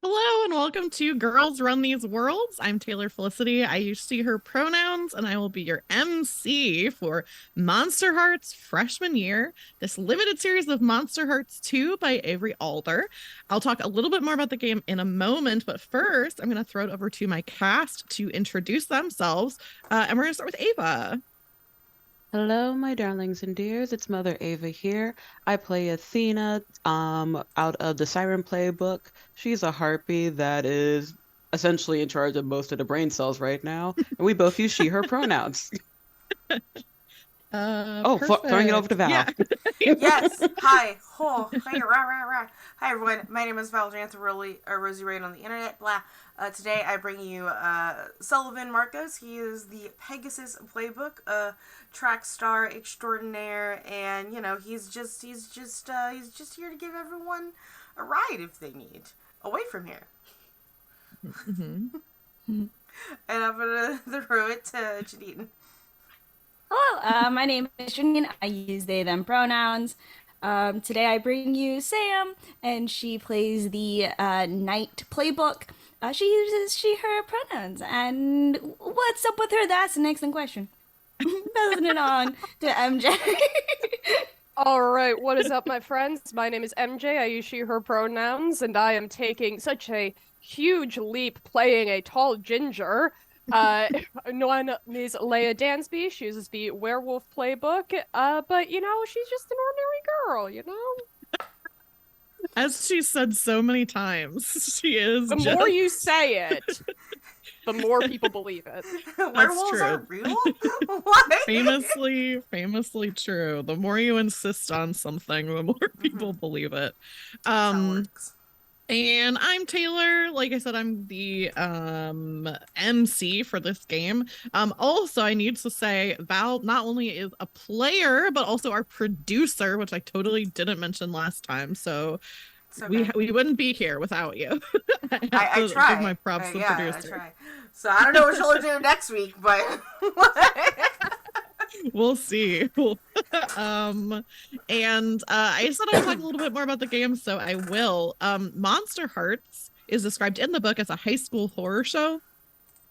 Hello and welcome to Girls Run These Worlds. I'm Taylor Felicity. I use she, her pronouns, and I will be your MC for MonsterHearts Freshman Year, this limited series of MonsterHearts 2 by Avery Alder. I'll talk a little bit more about the game in a moment, but first I'm going to throw it over to my cast to introduce themselves, and we're going to start with Ava. Hello, my darlings and dears. It's Mother Ava here. I play Athena out of the Siren Playbook. She's a harpy that is essentially in charge of most of the brain cells right now. And we both use she, her pronouns. Throwing it over to Val. Yeah. Yes. Hi. Oh, hi, rah, rah, rah. Hi, everyone. My name is Val Jantha, Rosie Rain on the internet. Blah. Today I bring you Sullivan Marcos. He is the Pegasus Playbook, track star extraordinaire, and he's just here to give everyone a ride if they need away from here. Mm-hmm. And I'm gonna throw it to Janine. Hello, my name is Janine. I use they, them pronouns. Today I bring you Sam, and she plays the Knight Playbook. She uses she, her pronouns. And what's up with her? That's an excellent question. Moving it on to MJ. All right, what is up, my friends? My name is MJ. I use she, her pronouns, and I am taking such a huge leap playing a tall ginger. One is Leia Dansby. She uses the werewolf playbook, but she's just an ordinary girl, As she said so many times, she is. The more you say it, the more people believe it. Werewolves are real? What? Famously true. The more you insist on something, the more people believe it. And I'm Taylor. Like I said, I'm the MC for this game. Also, I need to say Val not only is a player, but also our producer, which I totally didn't mention last time. So okay. we wouldn't be here without you. I try. Give my props to the producer. I try. So I don't know what she'll do next week, but we'll see. I said I would talk a little bit more about the game, so I will. MonsterHearts is described in the book as a high school horror show.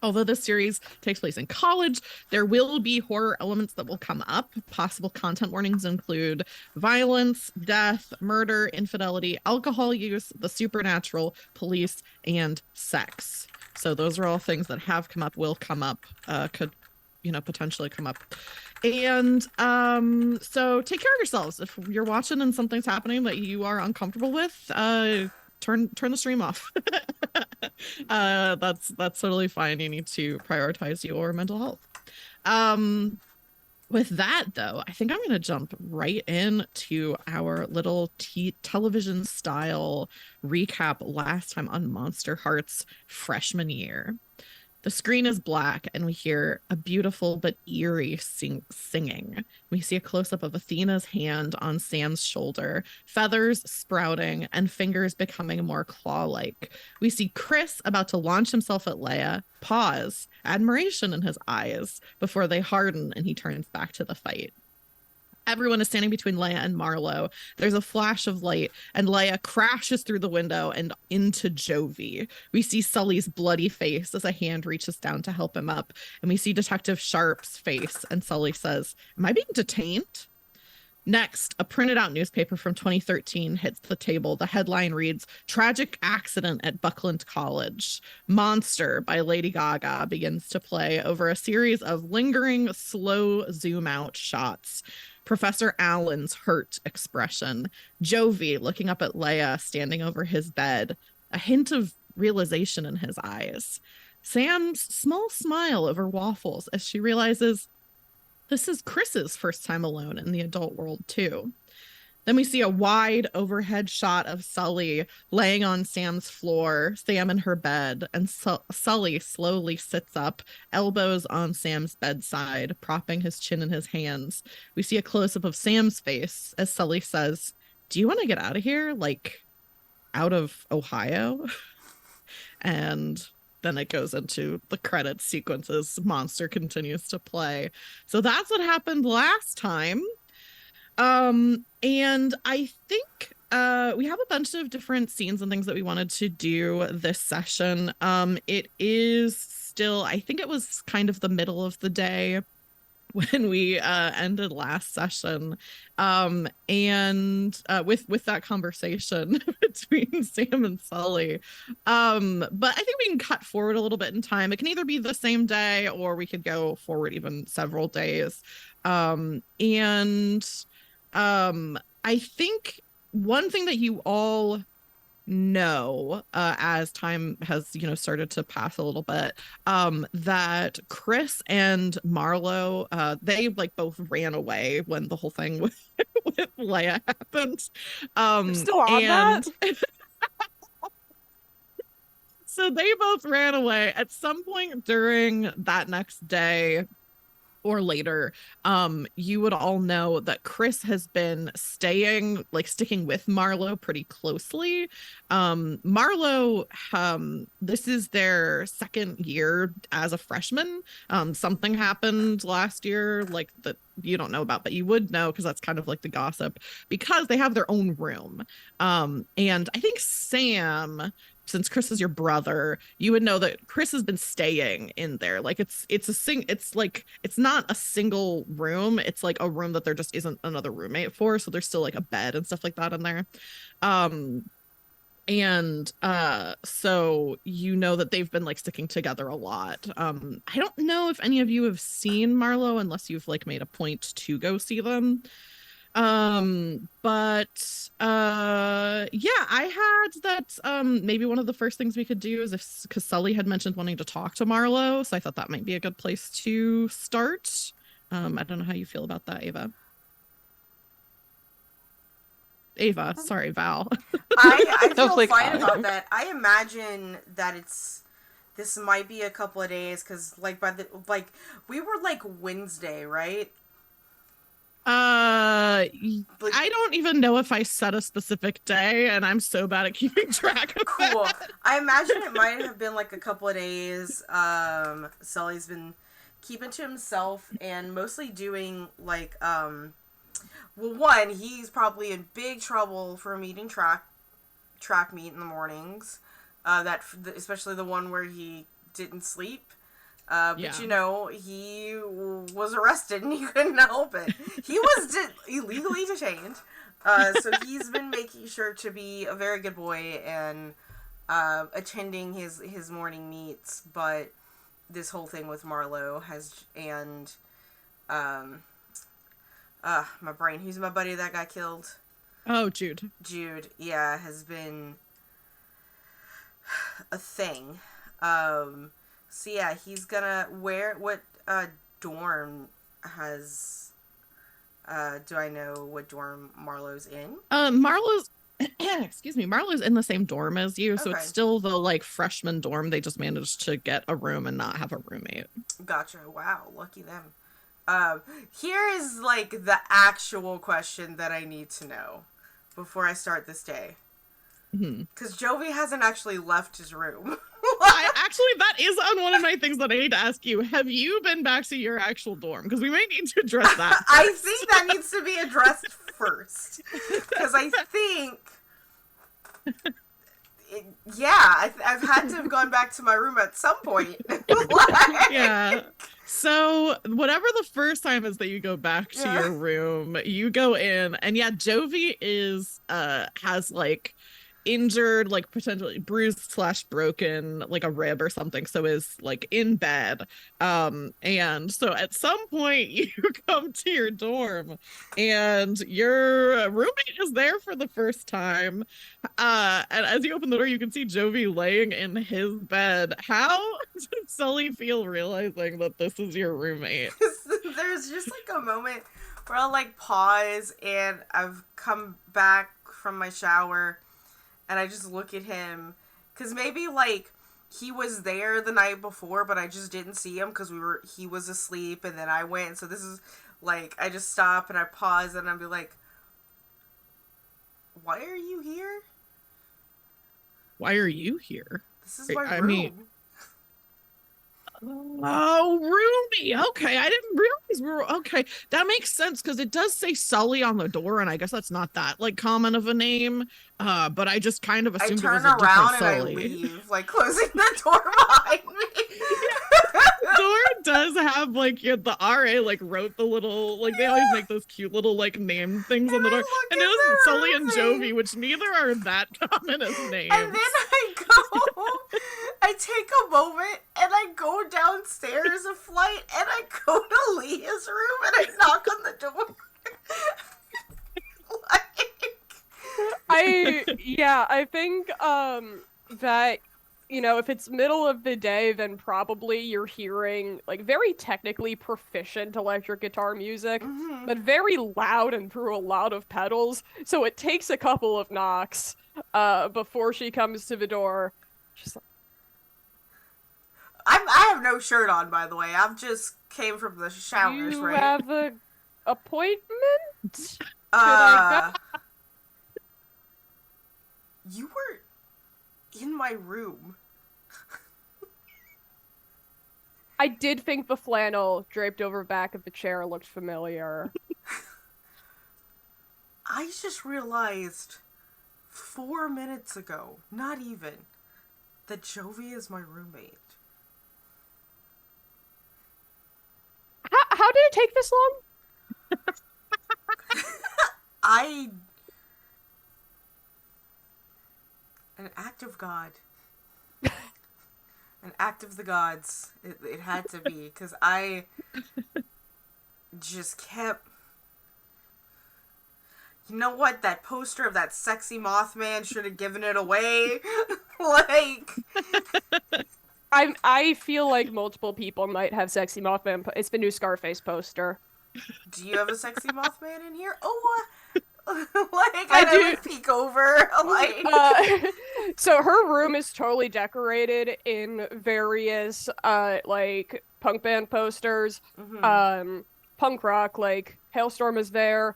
Although this series takes place in college, there will be horror elements that will come up. Possible content warnings include violence, death, murder, infidelity, alcohol use, the supernatural, police, and sex. So those are all things that have come up, will come up, could potentially come up. And so take care of yourselves. If you're watching and something's happening that you are uncomfortable with, turn the stream off. That's totally fine. You need to prioritize your mental health. With that, though, I think I'm going to jump right into our little television style recap last time on MonsterHearts Freshman Year. The screen is black and we hear a beautiful but eerie singing. We see a close-up of Athena's hand on Sam's shoulder, feathers sprouting and fingers becoming more claw-like. We see Chris about to launch himself at Leia, pause, admiration in his eyes before they harden and he turns back to the fight. Everyone is standing between Leia and Marlowe. There's a flash of light, and Leia crashes through the window and into Jovi. We see Sully's bloody face as a hand reaches down to help him up, and we see Detective Sharp's face, and Sully says, "Am I being detained?" Next, a printed out newspaper from 2013 hits the table. The headline reads, "Tragic Accident at Buckland College. Monster" by Lady Gaga begins to play over a series of lingering, slow zoom out shots. Professor Allen's hurt expression. Jovi looking up at Leia standing over his bed. A hint of realization in his eyes. Sam's small smile over waffles as she realizes this is Chris's first time alone in the adult world, too. Then we see a wide overhead shot of Sully laying on Sam's floor, Sam in her bed, and Sully slowly sits up, elbows on Sam's bedside, propping his chin in his hands. We see a close-up of Sam's face as Sully says, "Do you want to get out of here? Like, out of Ohio?" And then it goes into the credits sequences. Monster continues to play. So that's what happened last time. And I think we have a bunch of different scenes and things that we wanted to do this session. It is still, I think it was kind of the middle of the day when we ended last session, and with that conversation between Sam and Sully, but I think we can cut forward a little bit in time. It can either be the same day or we could go forward even several days. I think one thing that you all know, as time has started to pass a little bit, that Chris and Marlo, they like both ran away when the whole thing with Leia happened. I'm still on that. So they both ran away at some point during that next day or later. You would all know that Chris has been sticking with Marlo pretty closely. Marlo, this is their second year as a freshman. Something happened last year, like, that you don't know about, but you would know because that's kind of like the gossip, because they have their own room. And I think Sam, since Chris is your brother, you would know that Chris has been staying in there. Like, it's not a single room. It's like a room that there just isn't another roommate for. So there's still like a bed and stuff like that in there. So you know that they've been like sticking together a lot. I don't know if any of you have seen Marlo unless you've like made a point to go see them. Yeah, I had that, maybe one of the first things we could do is because Sully had mentioned wanting to talk to Marlo, so I thought that might be a good place to start. I don't know how you feel about that, Ava, sorry, Val. I feel like, fine about that. I imagine that this might be a couple of days, because we were like Wednesday, right? I don't even know if I set a specific day, and I'm so bad at keeping track of Cool. that. I imagine it might have been like a couple of days. Sully's been keeping to himself and mostly doing like, well, one, he's probably in big trouble for meeting track meet in the mornings. Especially the one where he didn't sleep. But he was arrested and he couldn't help it. He was illegally detained. So he's been making sure to be a very good boy and attending his morning meets. But this whole thing with Marlo my brain. Who's my buddy that got killed? Oh, Jude. Jude, yeah, has been a thing. So yeah, he's gonna what dorm has do I know what dorm Marlo's in? Marlo's excuse me, Marlo's in the same dorm as you, so Okay. it's still the like freshman dorm. They just managed to get a room and not have a roommate. Gotcha. Wow, lucky them. Here is like the actual question that I need to know before I start this day. Because Jovi hasn't actually left his room. That is on one of my things that I need to ask you. Have you been back to your actual dorm? Because we might need to address that first. I think that needs to be addressed first. Because I think I've had to have gone back to my room at some point. Like, Yeah. So whatever the first time is that you go back to your room, you go in, and yeah, Jovi is has like injured, like potentially bruised slash broken, like a rib or something, so is like in bed. And so at some point you come to your dorm and your roommate is there for the first time. And as you open the door, you can see Jovi laying in his bed. How does Sully feel realizing that this is your roommate? there's just like a moment where I'll like pause, and I've come back from my shower and I just look at him, because maybe like he was there the night before but I just didn't see him because he was asleep, and then I went. So this is like, I just stop and I pause and I'll be like, why are you here? Why are you here? This is my room. I mean, oh, Ruby. Okay, I didn't realize we were okay. That makes sense because it does say Sully on the door, and I guess that's not that like common of a name. But I just kind of assumed it was a different around and Sully. I leave, like closing the door behind me. Door does have like the RA like wrote the little, like they always make those cute little like name things on the door, and it was Sully and Jovi, which neither are that common as names. And then I take a moment and I go downstairs a flight and I go to Leah's room and I knock on the door. I think that, you know, if it's middle of the day, then probably you're hearing like very technically proficient electric guitar music, but very loud and through a lot of pedals. So it takes a couple of knocks before she comes to the door. She's like, I have no shirt on, by the way. I've just came from the showers, you right? have an appointment? Should I go? You were in my room. I did think the flannel draped over the back of the chair looked familiar. I just realized 4 minutes ago, not even, that Jovi is my roommate. How did it take this long? An act of God. An act of the gods. It had to be, because I just kept... You know what? That poster of that sexy Mothman should have given it away. Like... I feel like multiple people might have sexy Mothman. It's the new Scarface poster. Do you have a sexy Mothman in here? Oh, like I would peek over. Like, so her room is totally decorated in various like punk band posters. Punk rock, like Hailstorm is there.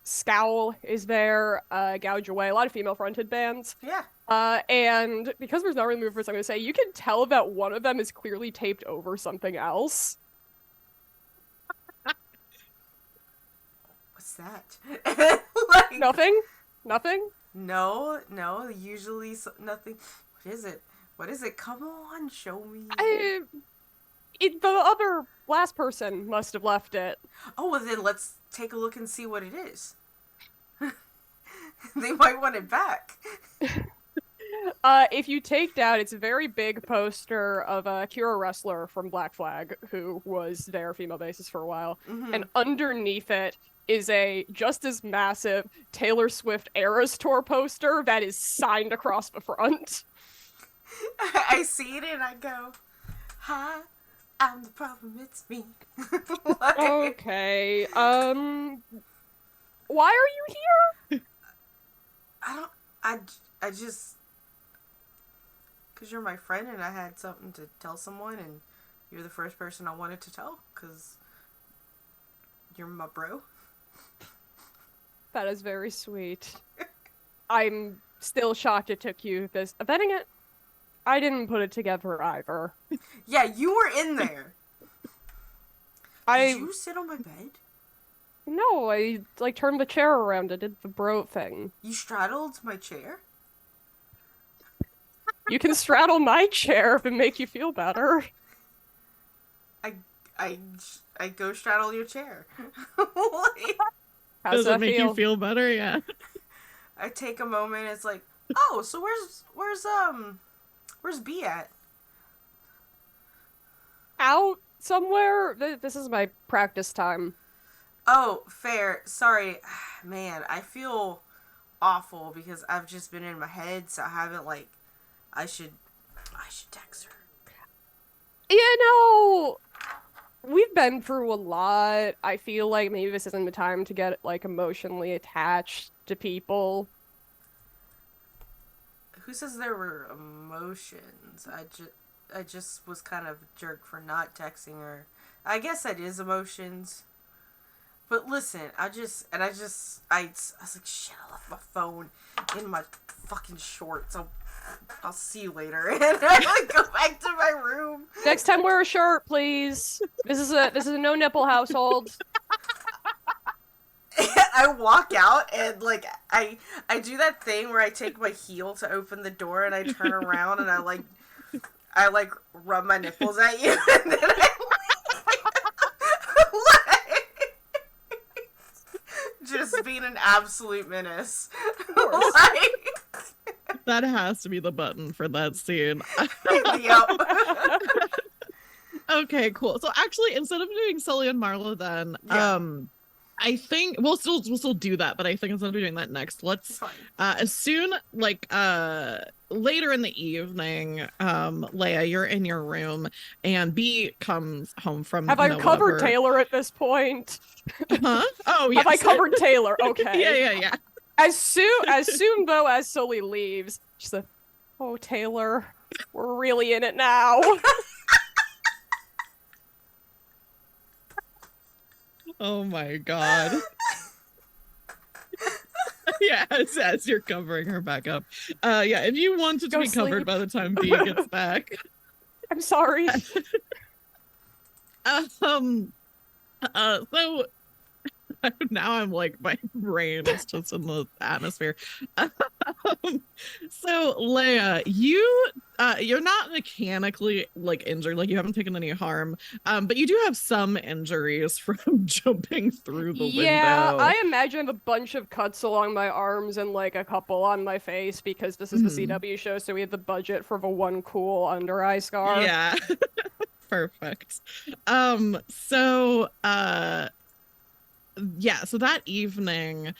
Scowl is there. Gouge Away, a lot of female fronted bands. Yeah. And because there's no really movers, I'm gonna say you can tell that one of them is clearly taped over something else. What's that? Like, Nothing. No. Usually nothing. What is it? Come on, show me. The other last person must have left it. Oh, well then let's take a look and see what it is. They might want it back. If you take down, it's a very big poster of a Kira wrestler from Black Flag, who was their female bassist for a while, and underneath it is a just as massive Taylor Swift Eras Tour poster that is signed across the front. I see it and I go, hi, I'm the problem, it's me. Like, okay, why are you here? I just, because you're my friend and I had something to tell someone and you're the first person I wanted to tell because you're my bro. That is very sweet. I'm still shocked it took you this. Betting it, I didn't put it together either. Yeah, you were in there. Did you sit on my bed? No, I like turned the chair around and did the bro thing. You straddled my chair? You can straddle my chair if it make you feel better. I go straddle your chair. How's Does it that make feel? you feel better? Yeah. I take a moment. It's like, oh, so where's B at? Out somewhere? This is my practice time. Oh, fair. Sorry, man. I feel awful because I've just been in my head, so I haven't like. I should text her. You know, we've been through a lot. I feel like maybe this isn't the time to get like emotionally attached to people. Who says there were emotions? I just was kind of a jerk for not texting her. I guess that is emotions. But listen, I was like, shit, I left my phone in my fucking shorts. I'll see you later. And I like go back to my room. Next time wear a shirt, please. This is a no nipple household. I walk out and like I do that thing where I take my heel to open the door and I turn around and I rub my nipples at you and then just being an absolute menace. That has to be the button for that scene. Yep. Okay, cool. So actually, instead of doing Sully and Marla, then I think we'll still do that, but I think instead of doing that next, let's as soon later in the evening, Leia, you're in your room and B comes home from Have I covered Taylor at this point? Huh? Oh yes. Have I covered Taylor? Okay. Yeah. As soon though as Sully leaves, she said, "Oh Taylor, we're really in it now." Oh my god. Yeah, as you're covering her back up. Yeah, if you wanted to Go be covered sleep. by the time B gets back. I'm sorry. So now I'm like, my brain is just in the atmosphere. So Leia, you're not mechanically like injured, like you haven't taken any harm, but you do have some injuries from jumping through the Yeah, window. I imagine I have a bunch of cuts along my arms and like a couple on my face because this is the CW show, so we have the budget for the one cool under eye scar. Yeah. Perfect. So that evening,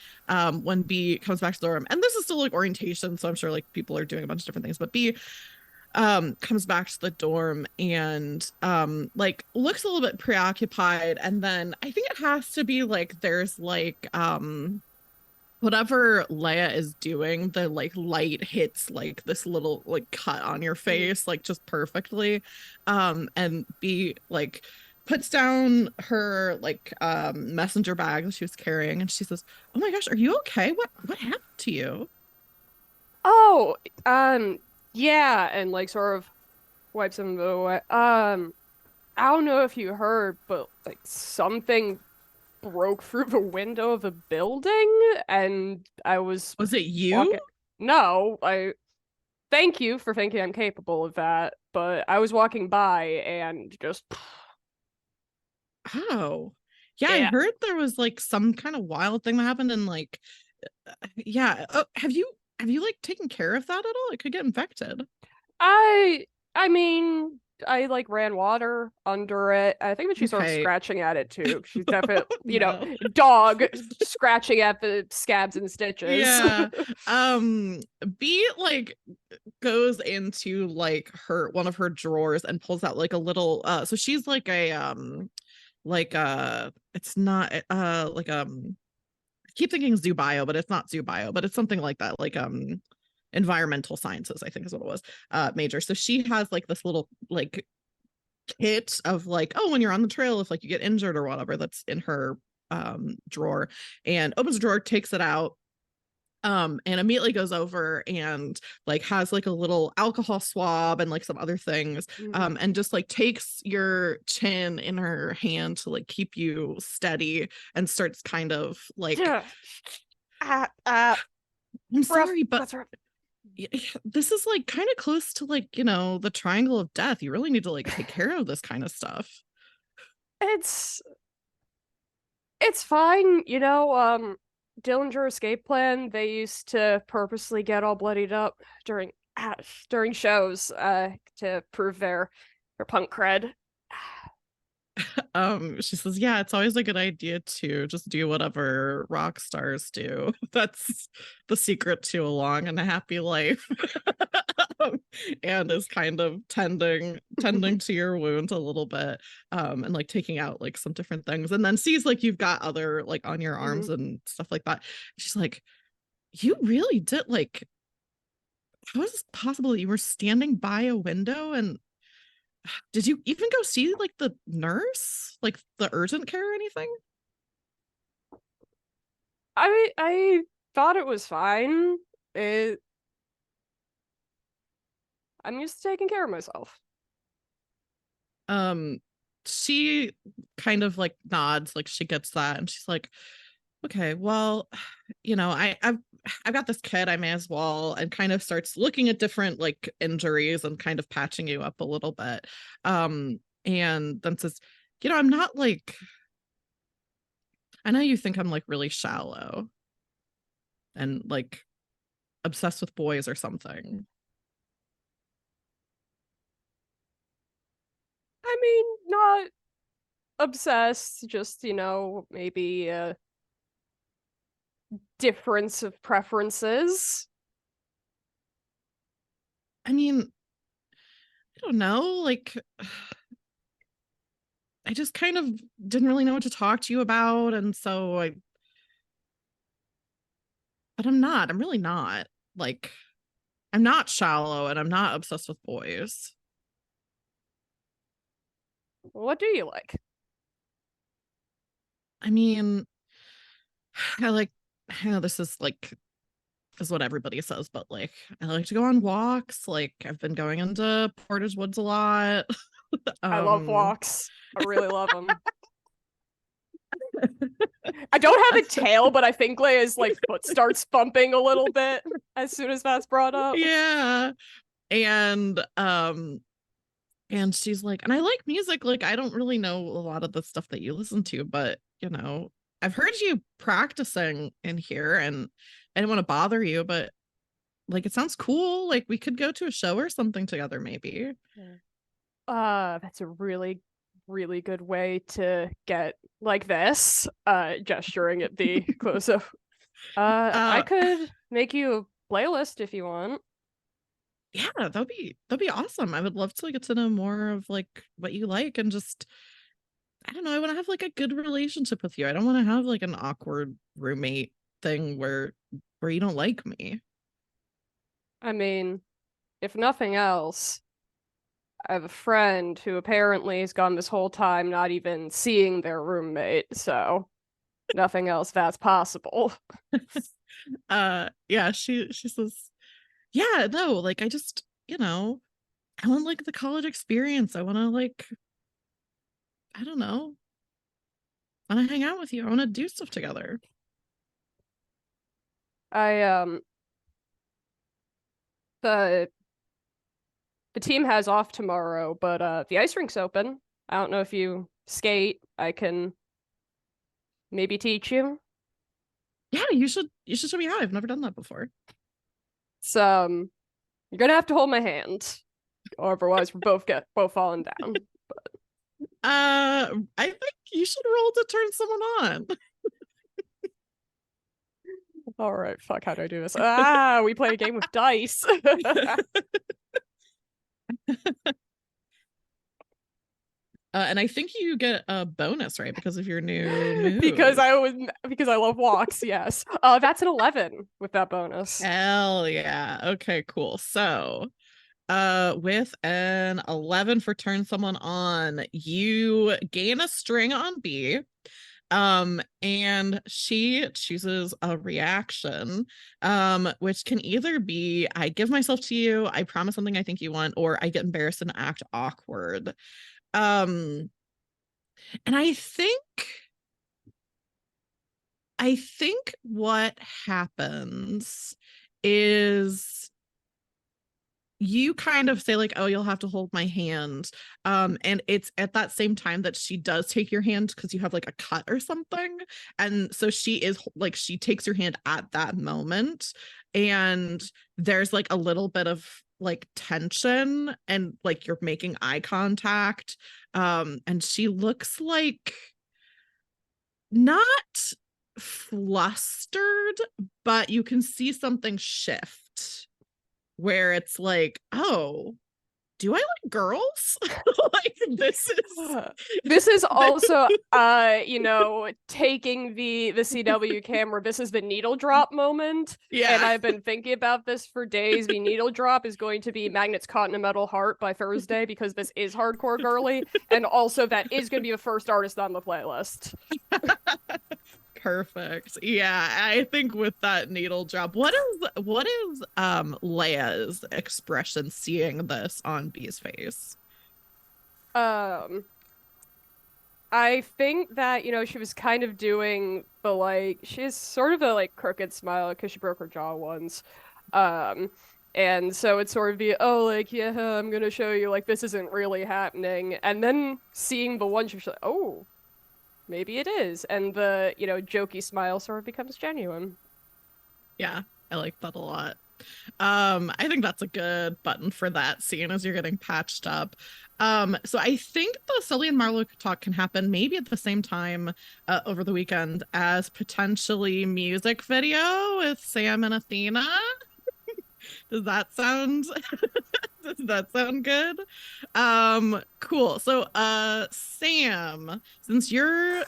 when B comes back to the room, and this is still like orientation, so I'm sure like people are doing a bunch of different things, but B comes back to the dorm and like looks a little bit preoccupied, and then I think it has to be like there's like whatever Leia is doing, the like light hits like this little like cut on your face like just perfectly, and B like puts down her like messenger bag that she was carrying and she says, "Oh my gosh, are you okay? What happened to you?" Oh, yeah, and like sort of wipes them away. I don't know if you heard, but like something broke through the window of the building, and I was Was it you? walking. No, thank you for thinking I'm capable of that, but I was walking by and just. Oh, yeah, I Yeah. heard there was like some kind of wild thing that happened and like yeah. Oh, have you like taken care of that at all? It could get infected. I mean, I like ran water under it. I think that she's sort of Okay. scratching at it too. She's definitely, No. dog scratching at the scabs and stitches. Yeah. B like goes into like one of her drawers and pulls out like a little so she's like a it's not like I keep thinking Zubio, but it's not Zubio, but it's something like that, like environmental sciences, I think is what it was, major. So she has like this little like kit of like, oh, when you're on the trail, if like you get injured or whatever, that's in her drawer, and opens the drawer, takes it out, and immediately goes over and like has like a little alcohol swab and like some other things, and just like takes your chin in her hand to like keep you steady and starts kind of like Yeah. I'm sorry, but That's right. this is like kind of close to like, you know, the triangle of death. You really need to like take care of this kind of stuff. It's fine, you know, Dillinger Escape Plan, they used to purposely get all bloodied up during shows to prove their punk cred. She says, yeah, it's always a good idea to just do whatever rock stars do. That's the secret to a long and a happy life. And is kind of tending to your wounds a little bit, and like taking out like some different things, and then sees like you've got other like on your arms and stuff like that. She's like, you really did, like, how is this possible? You were standing by a window, and did you even go see like the nurse, like the urgent care or anything? I thought it was fine. I'm used to taking care of myself. She kind of like nods, like she gets that, and she's like, okay, well, you know, I've got this kid, I may as well, and kind of starts looking at different like injuries and kind of patching you up a little bit. And then says, you know, I'm not like, I know you think I'm like really shallow and like obsessed with boys or something. I mean, not obsessed, just, you know, maybe a difference of preferences. I mean, I don't know, like, I just kind of didn't really know what to talk to you about, and so but I'm really not. Like, I'm not shallow and I'm not obsessed with boys. What do you like? I mean, I like, I know this is what everybody says, but like, I like to go on walks. Like, I've been going into Portage Woods a lot. I love walks. I really love them. I don't have a tail, but I think Leia's like foot starts bumping a little bit as soon as that's brought up. Yeah. And she's like, and I like music. Like, I don't really know a lot of the stuff that you listen to, but you know, I've heard you practicing in here, and I didn't want to bother you, but like, it sounds cool. Like, we could go to a show or something together, maybe. That's a really, really good way to get like this, gesturing at the close-up. I could make you a playlist if you want. Yeah, that'd be awesome. I would love to get to know more of like what you like, and just, I don't know, I want to have like a good relationship with you. I don't want to have like an awkward roommate thing where you don't like me. I mean, if nothing else, I have a friend who apparently has gone this whole time not even seeing their roommate, so nothing else that's possible. Yeah, she says, yeah, no, like, I just, you know, I want like the college experience. I want to like, I don't know, I want to hang out with you. I want to do stuff together. I the team has off tomorrow, but the ice rink's open. I don't know if you skate. I can maybe teach you. Yeah, you should show me how. I've never done that before. So you're gonna have to hold my hand, or otherwise we're both falling down. I think you should roll to turn someone on. All right, fuck, how do I do this? We play a game with dice. And I think you get a bonus, right, because of your new move. because I love walks, yes. That's an 11 with that bonus. Hell yeah. Okay, cool. So with an 11 for turn someone on, you gain a string on B. And she chooses a reaction, which can either be I give myself to you, I promise something I think you want, or I get embarrassed and act awkward. And I think what happens is you kind of say like, oh, you'll have to hold my hand, and it's at that same time that she does take your hand because you have like a cut or something, and so she is like, she takes your hand at that moment, and there's like a little bit of like tension, and like you're making eye contact, and she looks like not flustered, but you can see something shift where it's like, oh, do I like girls? Like this is also taking the CW camera. This is the needle drop moment. yeah. And I've been thinking about this for days. The needle drop is going to be Magnets Caught in a Metal Heart by Thursday, because this is hardcore girly, and also that is going to be the first artist on the playlist. Perfect. Yeah, I think with that needle drop, what is Leia's expression seeing this on B's face? I think that, she was kind of doing the, like, she has sort of a, like, crooked smile because she broke her jaw once. And so it's sort of the, oh, like, yeah, I'm gonna show you, like, this isn't really happening. And then seeing the one, she's like, oh, maybe it is. And the, jokey smile sort of becomes genuine. Yeah, I like that a lot. I think that's a good button for that scene as you're getting patched up. So I think the Sully and Marlo talk can happen maybe at the same time over the weekend as potentially music video with Sam and Athena. Does that sound good? Cool. So Sam, since you're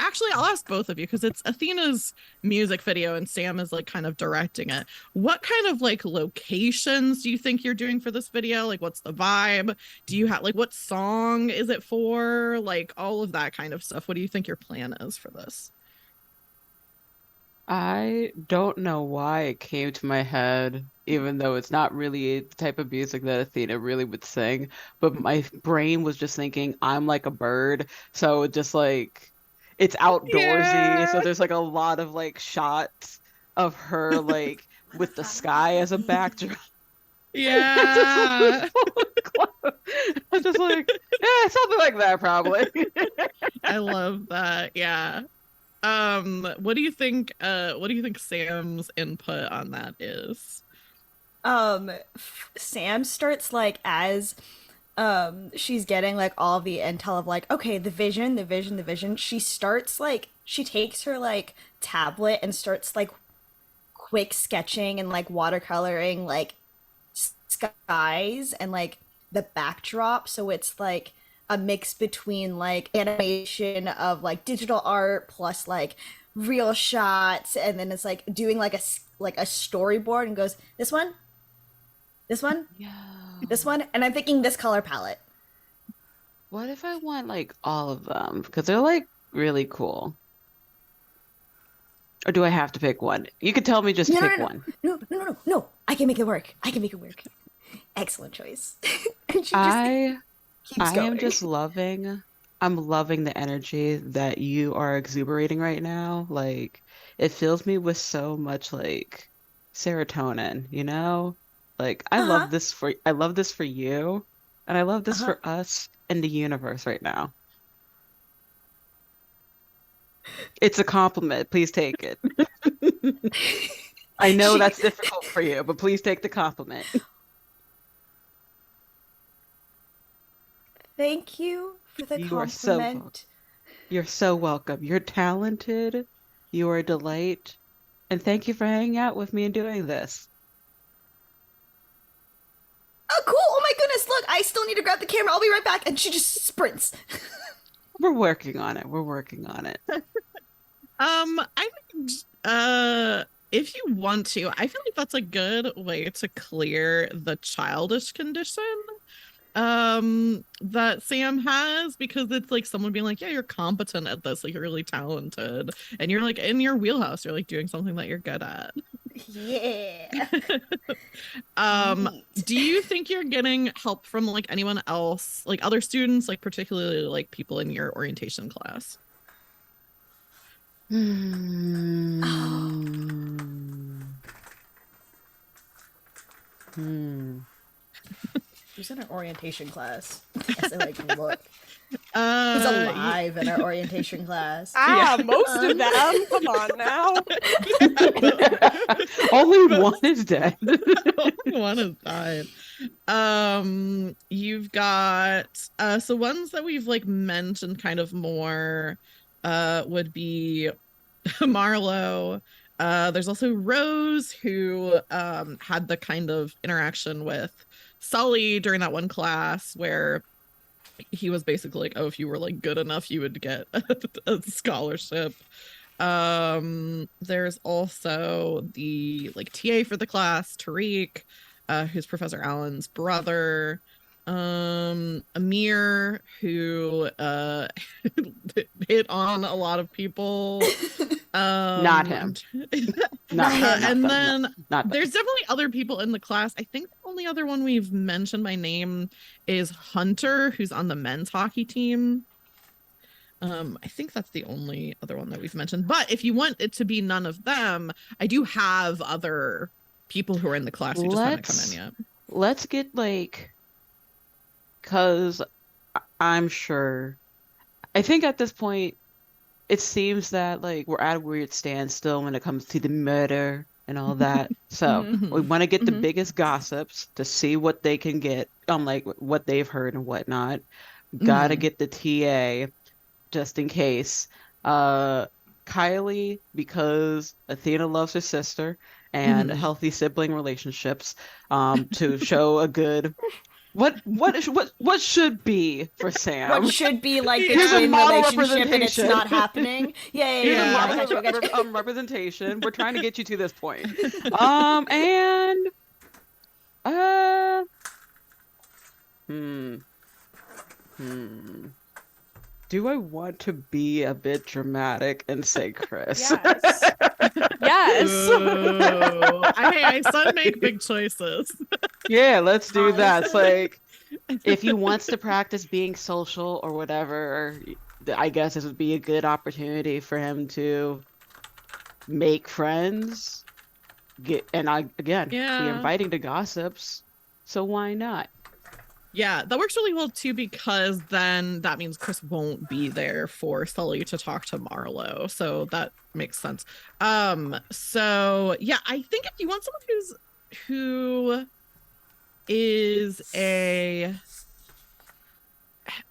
actually, I'll ask both of you because it's Athena's music video and Sam is like kind of directing it. What kind of like locations do you think you're doing for this video? Like, what's the vibe? Do you have like, what song is it for? Like, all of that kind of stuff. What do you think your plan is for this? I don't know why it came to my head, even though it's not really the type of music that Athena really would sing, but my brain was just thinking, I'm like a bird. So just like it's outdoorsy. So Yeah. there's like a lot of like shots of her like with the sky as a backdrop. Yeah. I'm just like, yeah, something like that probably. I love that. Yeah. What do you think Sam's input on that is? Sam starts like as she's getting like all the intel of like, okay, the vision, she starts like, she takes her like tablet and starts like quick sketching and like watercoloring like skies and like the backdrop, so it's like a mix between like animation of like digital art plus like real shots, and then it's like doing like a storyboard and goes, this one, Yeah. this one, and I'm thinking this color palette. What if I want like all of them? Because they're like really cool. Or do I have to pick one? You could tell me just No, no, pick no, one. no. I can make it work. Excellent choice. And she just I keeps I am going. just I'm loving the energy that you are exuberating right now. Like it fills me with so much like serotonin, you know? Like Uh-huh. I love this for you, and I love this Uh-huh. for us and the universe right now. It's a compliment. Please take it. I know She that's difficult for you, but please take the compliment. Thank you for the You are so welcome. compliment. You're so welcome. You're talented. You are a delight. And thank you for hanging out with me and doing this. Oh, cool. Oh my goodness. Look, I still need to grab the camera. I'll be right back. And she just sprints. We're working on it. We're working on it. I think if you want to, I feel like that's a good way to clear the childish condition that Sam has, because it's like someone being like, yeah, you're competent at this, like you're really talented and you're like in your wheelhouse, you're like doing something that you're good at. Yeah. Neat. Do you think you're getting help from like anyone else, like other students, like particularly like people in your orientation class? Hmm. Oh. Hmm. Who's in our orientation class? As I like look. Who's Uh, alive in our orientation class? Most of them. Come on now. Only one is dead. One has died. You've got so ones that we've like mentioned kind of more would be Marlowe. There's also Rose, who had the kind of interaction with Sully during that one class where he was basically like, oh, if you were like good enough, you would get a scholarship. There's also the like TA for the class, Tariq, who's Professor Allen's brother. Amir, who hit on a lot of people. Not him. Not and them, then not there's definitely other people in the class. I think the only other one we've mentioned by name is Hunter, who's on the men's hockey team. I think that's the only other one that we've mentioned. But if you want it to be none of them, I do have other people who are in the class who just haven't come in yet. Let's get like, because I'm sure, I think at this point, it seems that like we're at a weird standstill when it comes to the murder and all that. So we want to get the biggest gossips to see what they can get, like what they've heard and whatnot. Gotta get the TA just in case. Kylie, because Athena loves her sister and healthy sibling relationships, to show a good what should be for Sam. What should be like the Here's a twin model relationship and it's representation. not happening. Yeah. Here's a I model got you. representation. We're trying to get you to this point. And do I want to be a bit dramatic and say Chris? Yes. Yes. Ooh. I said make big choices. Yeah, let's do that. It's like, if he wants to practice being social or whatever, I guess this would be a good opportunity for him to make friends. Be inviting to gossips. So why not? Yeah, that works really well too, because then that means Chris won't be there for Sully to talk to Marlowe. So that makes sense. So yeah, I think if you want someone who is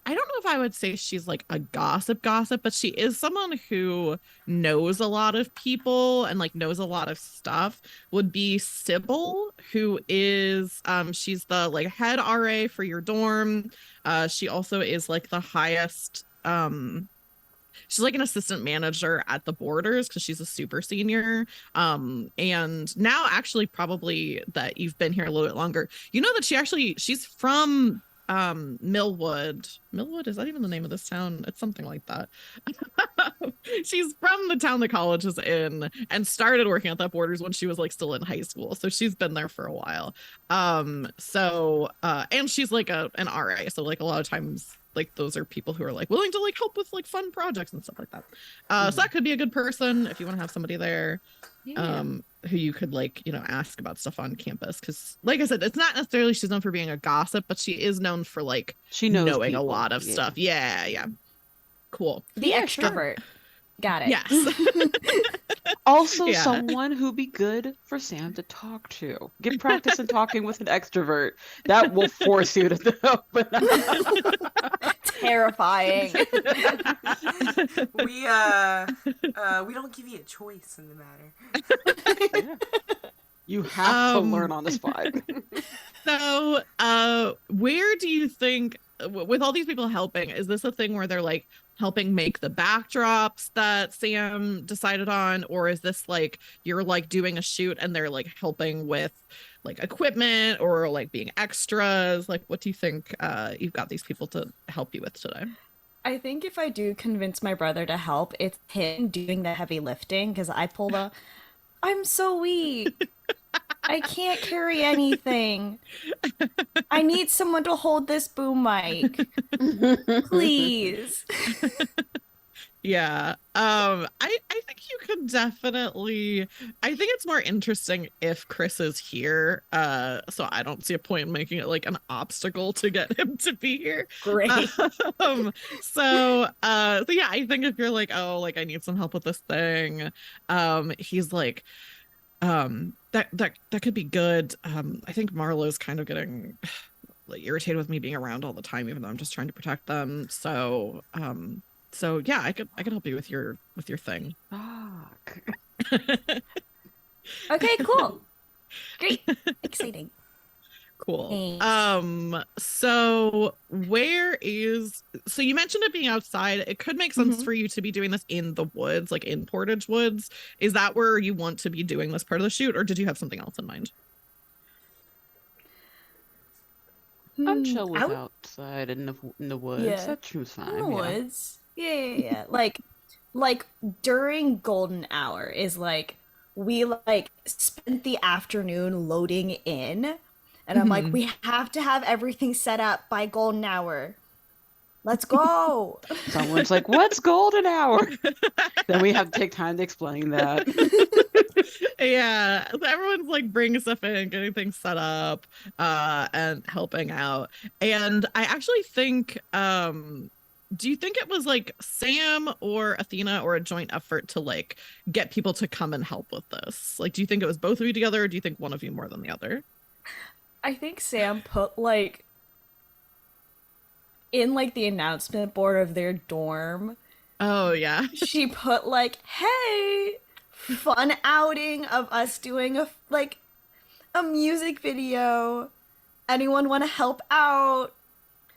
I don't know if I would say she's like a gossip, but she is someone who knows a lot of people and like knows a lot of stuff, would be Sybil, who is she's the like head RA for your dorm. She also is like the highest she's like an assistant manager at the Borders because she's a super senior. And now actually probably that you've been here a little bit longer, you know that she's from Millwood. Is that even the name of this town? It's something like that. She's from the town the college is in and started working at that Borders when she was like still in high school, so she's been there for a while. And she's like an RA, so like a lot of times like those are people who are like willing to like help with like fun projects and stuff like that. So that could be a good person if you want to have somebody there. Who you could like, you know, ask about stuff on campus, because like I said, it's not necessarily she's known for being a gossip, but she is known for like she knows knowing people. A lot of stuff. Yeah. Cool. The extrovert. Sure. Got it. Yes. Also someone who'd be good for Sam to talk to. Get practice in talking with an extrovert. That will force you to open up. Terrifying. We don't give you a choice in the matter. You have to learn on the spot. So, where do you think, with all these people helping, is this a thing where they're like helping make the backdrops that Sam decided on, or is this like you're like doing a shoot and they're like helping with like equipment or like being extras? Like, what do you think you've got these people to help you with today? I think if I do convince my brother to help, it's him doing the heavy lifting, because I'm so weak. I can't carry anything. I need someone to hold this boom mic. Please. Yeah. I think you can definitely I think it's more interesting if Chris is here. So I don't see a point in making it like an obstacle to get him to be here. Great. Um, so yeah, I think if you're like, oh, like I need some help with this thing, he's like, that could be good. I think Marlo's kind of getting like irritated with me being around all the time, even though I'm just trying to protect them. So yeah, I could help you with your thing. Fuck. Okay, cool. Great. Exciting. Cool. Thanks. So you mentioned it being outside. It could make sense Mhm. for you to be doing this in the woods, like in Portage Woods. Is that where you want to be doing this part of the shoot, or did you have something else in mind? I'm chill with Out. outside in the woods. Yeah. That seems In the fine. Yeah. woods. Yeah. Like during golden hour is like we like spent the afternoon loading in, and I'm like, Mhm. we have to have everything set up by golden hour. Let's go. Someone's like, "What's golden hour?" Then we have to take time to explain that. Yeah, so everyone's like bringing stuff in, getting things set up, and helping out. And I actually think, do you think it was like Sam or Athena or a joint effort to like get people to come and help with this? Like, do you think it was both of you together, or do you think one of you more than the other? I think Sam put like in like the announcement board of their dorm, Oh yeah. she put like, "Hey, fun outing of us doing a music video. Anyone want to help out?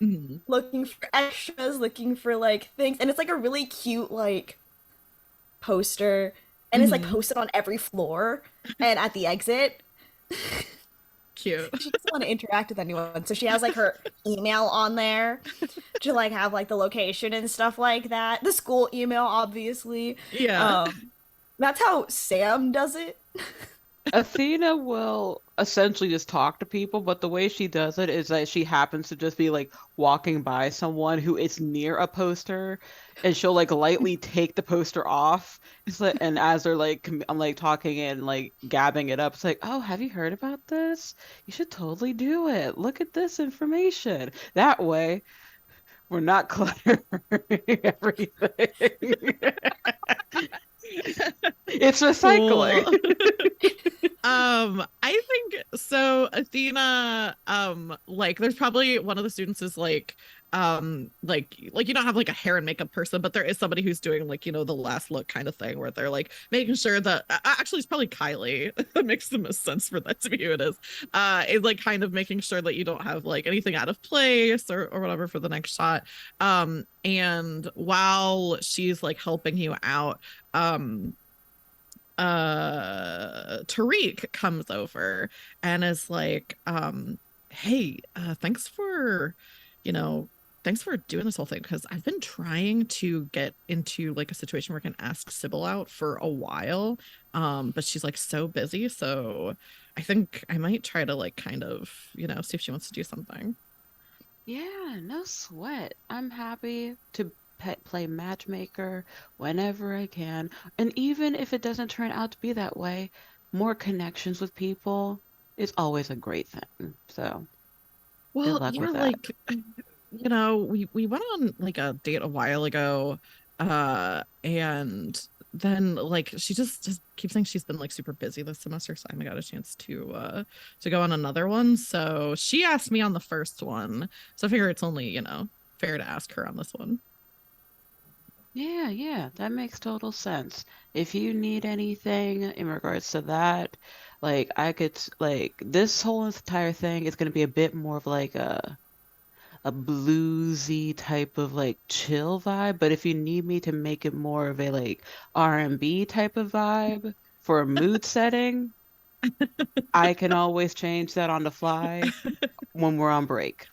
Mhm. Looking for extras, looking for like things." And it's like a really cute like poster, and it's like Mhm. posted on every floor and at the exit. Cute. She doesn't want to interact with anyone, so she has like her email on there to like have like the location and stuff like that. The school email, obviously. Yeah. Um, that's how Sam does it. Athena will essentially just talk to people, but the way she does it is that she happens to just be like walking by someone who is near a poster, and she'll like lightly take the poster off. It's like, and as they're like, I'm like talking and like gabbing it up, it's like, oh, have you heard about this? You should totally do it. Look at this information. That way, we're not cluttering everything. It's recycling. Cool. I think so Athena, like there's probably one of the students is like you don't have like a hair and makeup person, but there is somebody who's doing like, the last look kind of thing where they're like making sure that actually it's probably Kylie that makes the most sense for that to be who it is like kind of making sure that you don't have like anything out of place or whatever for the next shot. And while she's like helping you out, Tariq comes over and is like, hey, you know, thanks for doing this whole thing because I've been trying to get into like a situation where I can ask Sybil out for a while. But she's like so busy, so I think I might try to like kind of, see if she wants to do something. Yeah, no sweat. I'm happy to play matchmaker whenever I can. And even if it doesn't turn out to be that way, more connections with people is always a great thing. So good Well, luck yeah, with that. like we went on like a date a while ago, and then like she just keeps saying she's been like super busy this semester, so I haven't got a chance to go on another one. So she asked me on the first one, so I figure it's only fair to ask her on this one. Yeah, yeah, that makes total sense. If you need anything in regards to that, like I could like this whole entire thing is going to be a bit more of like a bluesy type of like chill vibe, but if you need me to make it more of a like R&B type of vibe for a mood setting, I can always change that on the fly when we're on break.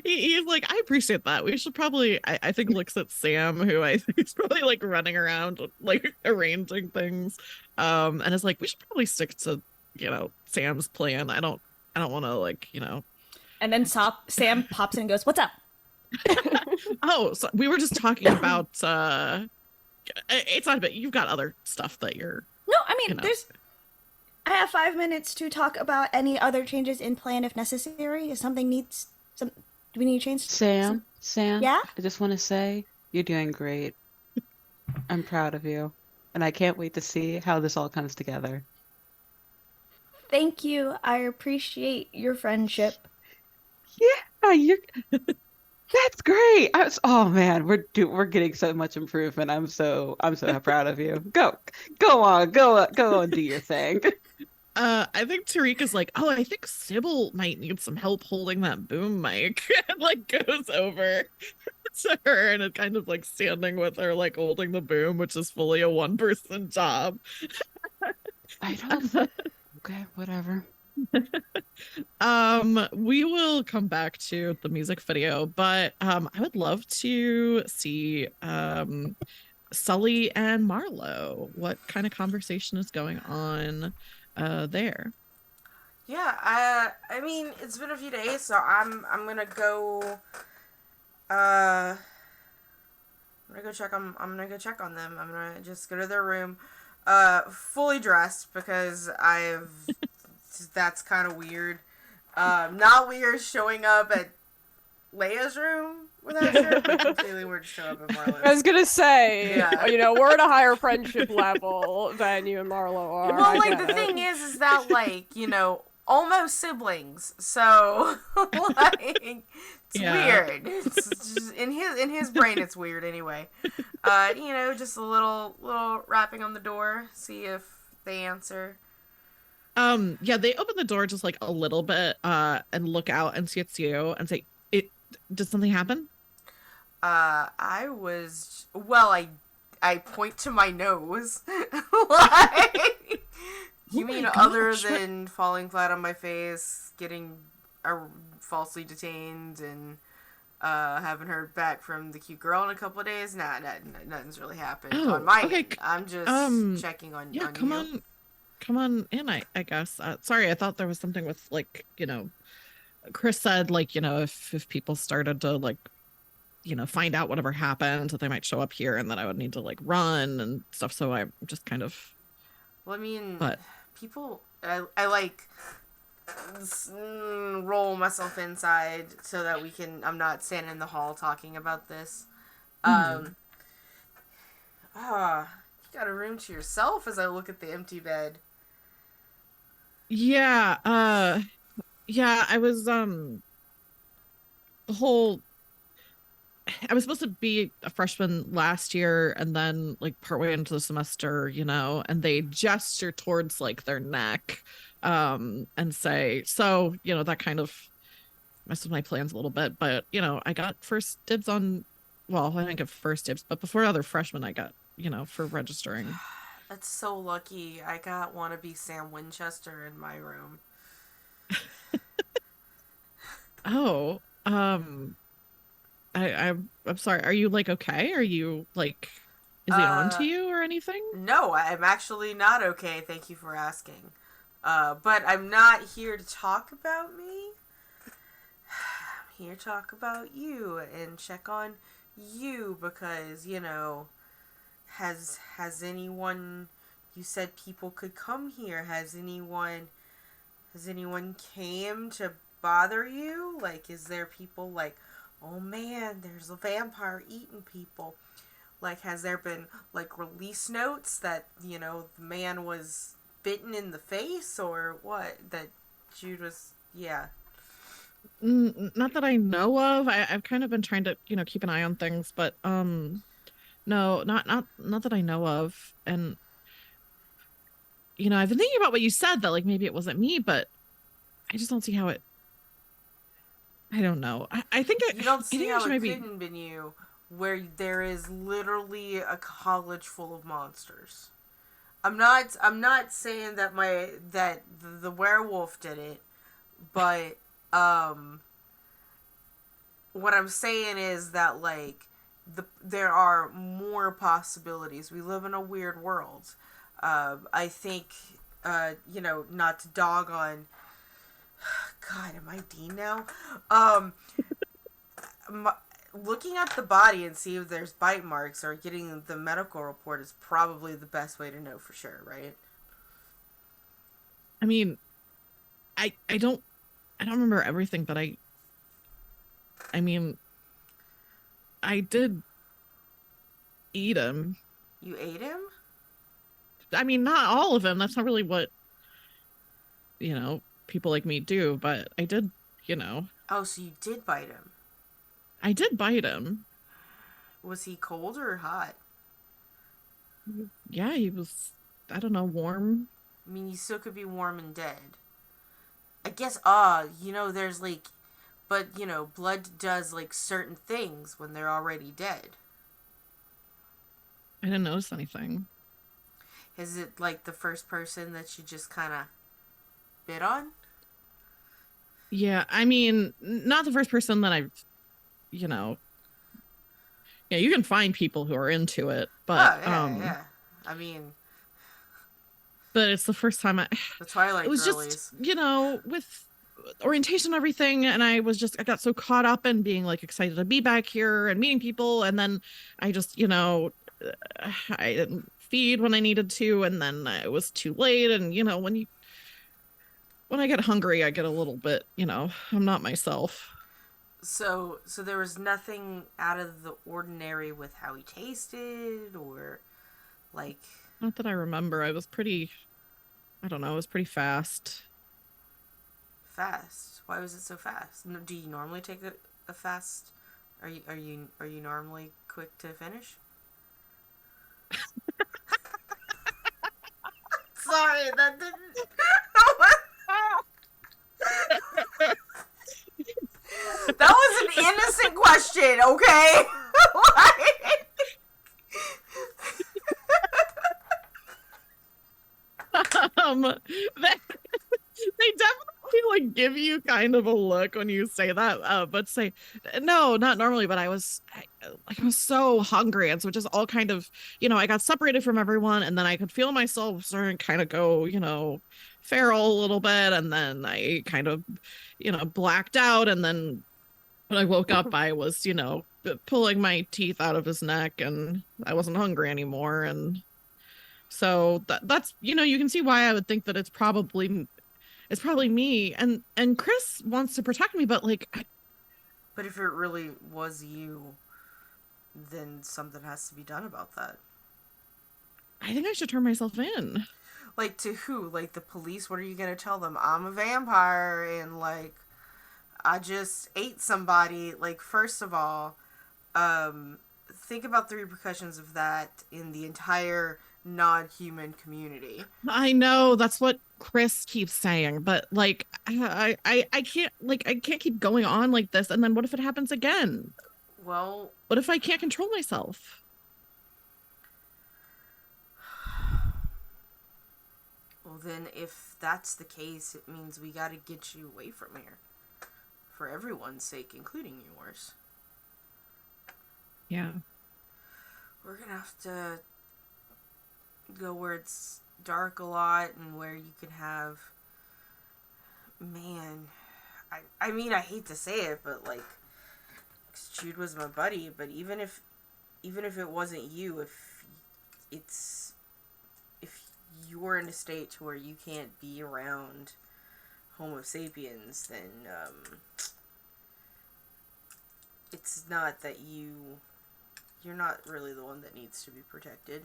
He's like, I appreciate that. We should probably, I think looks at Sam, who I think is probably like running around, like arranging things. And is like, we should probably stick to, Sam's plan. I don't want to like, And then Sam pops in and goes, "What's up?" Oh, so we were just talking about it's not, but you've got other stuff that you're, No, I you mean, know. there's. I have 5 minutes to talk about any other changes in plan if necessary. If something needs some, do we need to change some? Sam, Yeah. I just want to say you're doing great. I'm proud of you. And I can't wait to see how this all comes together. Thank you. I appreciate your friendship. Yeah, you're that's great. Oh man, we're getting so much improvement. I'm so proud of you. Go on, do your thing. I think Tariq is like, oh, I think Sybil might need some help holding that boom mic. And like goes over to her and is kind of like standing with her, like holding the boom, which is fully a one-person job. I don't. Okay, whatever. We will come back to the music video, but I would love to see Sully and Marlowe. What kind of conversation is going on there? Yeah, I mean, it's been a few days, so I'm gonna go. I'm gonna go check on. I'm gonna go check on them. I'm gonna just go to their room, fully dressed because I've. That's kind of weird. Not weird showing up at Leia's room without a shirt, but completely weird to show up at Marlowe's. I was gonna say, Yeah. you know, we're at a higher friendship level than you and Marlo are. Well, I like get the it. thing is that like almost siblings. So like it's weird. It's just, in his brain it's weird anyway. Just a little rapping on the door, see if they answer. Yeah, they open the door just like a little bit and look out and see it's you and say, it did something happen? I point to my nose. Like, you Oh mean my other gosh, what- than falling flat on my face, getting falsely detained, and haven't heard back from the cute girl in a couple of days? Nah, nothing's really happened on my okay. end. I'm just checking on Yeah, on come you. on. Come on in, I guess. Sorry, I thought there was something with like, Chris said like, if people started to like, find out whatever happened, that they might show up here and that I would need to like run and stuff. So I just kind of, Well, I mean, but people, I like roll myself inside so that I'm not standing in the hall talking about this. You got a room to yourself as I look at the empty bed. yeah, I was, the whole, I was supposed to be a freshman last year and then like partway into the semester, and they gesture towards like their neck, and say, so, that kind of messed with my plans a little bit, but I got first dibs on, well, I didn't get first dibs, but before other freshmen I got, for registering. That's so lucky. I got wannabe Sam Winchester in my room. Oh, I'm sorry. Are you like okay? Are you like, is he on to you or anything? No, I'm actually not okay. Thank you for asking. But I'm not here to talk about me. I'm here to talk about you and check on you because, has anyone, you said people could come here. Has anyone came to bother you? Like, is there people like, oh man, there's a vampire eating people? Like, has there been, like, release notes that, the man was bitten in the face or what? That Jude was, yeah. Not that I know of. I've kind of been trying to, keep an eye on things, but no, not that I know of. And I've been thinking about what you said that like maybe it wasn't me, but I just don't see how it. I don't know. I think You don't I see think how should it maybe. couldn't been you, where there is literally a college full of monsters. I'm not saying that the werewolf did it, but what I'm saying is that like there are more possibilities. We live in a weird world. I think not to dog on. God, am I Dean now? looking at the body and see if there's bite marks or getting the medical report is probably the best way to know for sure, right? I mean, I don't remember everything, but I mean, I did eat him. You ate him? I mean, not all of him. That's not really what, people like me do, but I did, you know, Oh, so you did bite him. I did bite him. Was he cold or hot? Yeah, he was, I don't know, warm. I mean, you still could be warm and dead. I guess, there's like, but, blood does like certain things when they're already dead. I didn't notice anything. Is it like the first person that you just kind of bit on? Yeah, I mean, not the first person that I've, you know, yeah, you can find people who are into it, but yeah. I mean, but it's the first time the Twilight it was girlies. just, with orientation and everything, and I got so caught up in being like excited to be back here and meeting people, and then I just, I didn't feed when I needed to, and then it was too late, and when I get hungry, I get a little bit, I'm not myself. So there was nothing out of the ordinary with how he tasted, or like. Not that I remember. I don't know, it was pretty fast. Fast? Why was it so fast? Do you normally take a fast? Are you normally quick to finish? Sorry, that didn't. That was an innocent question, okay? They definitely like give you kind of a look when you say that, but say no, not normally. But I was so hungry, and so it just all kind of, I got separated from everyone, and then I could feel myself starting to kind of go, feral a little bit, and then I kind of, blacked out, and then when I woke up, I was, pulling my teeth out of his neck, and I wasn't hungry anymore, and so that's, you can see why I would think that it's probably me, and Chris wants to protect me, but like But if it really was you, then something has to be done about that. I think I should turn myself in. Like, to who? Like, the police? What are you gonna tell them? I'm a vampire, and like, I just ate somebody. Like, first of all, think about the repercussions of that in the entire non-human community. I know that's what Chris keeps saying, but like I can't, I can't keep going on like this, and then what if it happens again? Well, What if I can't control myself? then if that's the case, it means we gotta get you away from here. For everyone's sake, including yours. Yeah. We're gonna have to go where it's dark a lot and where you can have. Man, I mean, I hate to say it, but like, Jude was my buddy, but even if it wasn't you, if you're in a state to where you can't be around Homo sapiens, then it's not that you're not really the one that needs to be protected.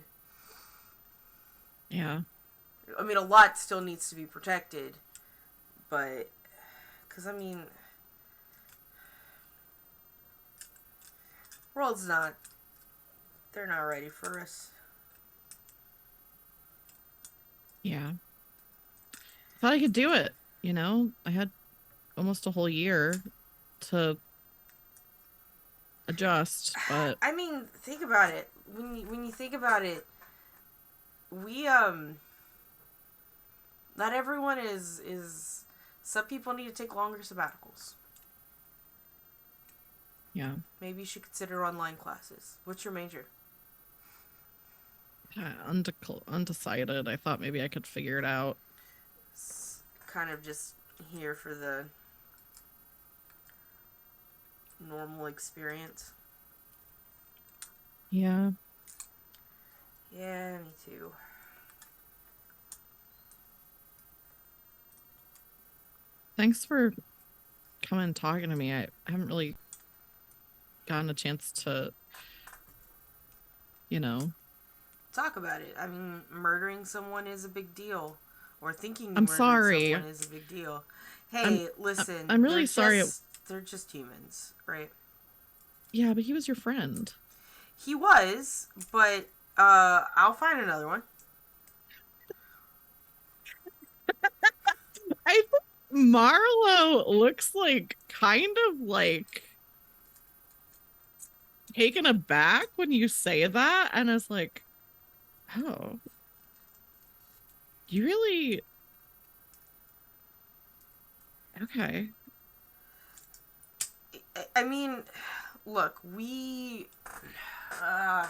Yeah. I mean, a lot still needs to be protected, but because I mean, world's not, they're not ready for us. Yeah. I thought I could do it, I had almost a whole year to adjust, but I mean, think about it. When you think about it, we not everyone is some people need to take longer sabbaticals. yeah. Maybe you should consider online classes. What's your major? Undecided. I thought maybe I could figure it out. It's kind of just here for the normal experience. Yeah. Yeah, me too. Thanks for coming and talking to me. I haven't really gotten a chance to, you know. Talk about it. I mean, murdering someone is a big deal. Or thinking you I'm murdered sorry. someone is a big deal. I'm Hey, listen. I'm really sorry. They're just humans, right? Yeah, but he was your friend. He was, but I'll find another one. I think Marlo looks like kind of like taken aback when you say that, and is like, oh, you really okay. I mean, look, uh,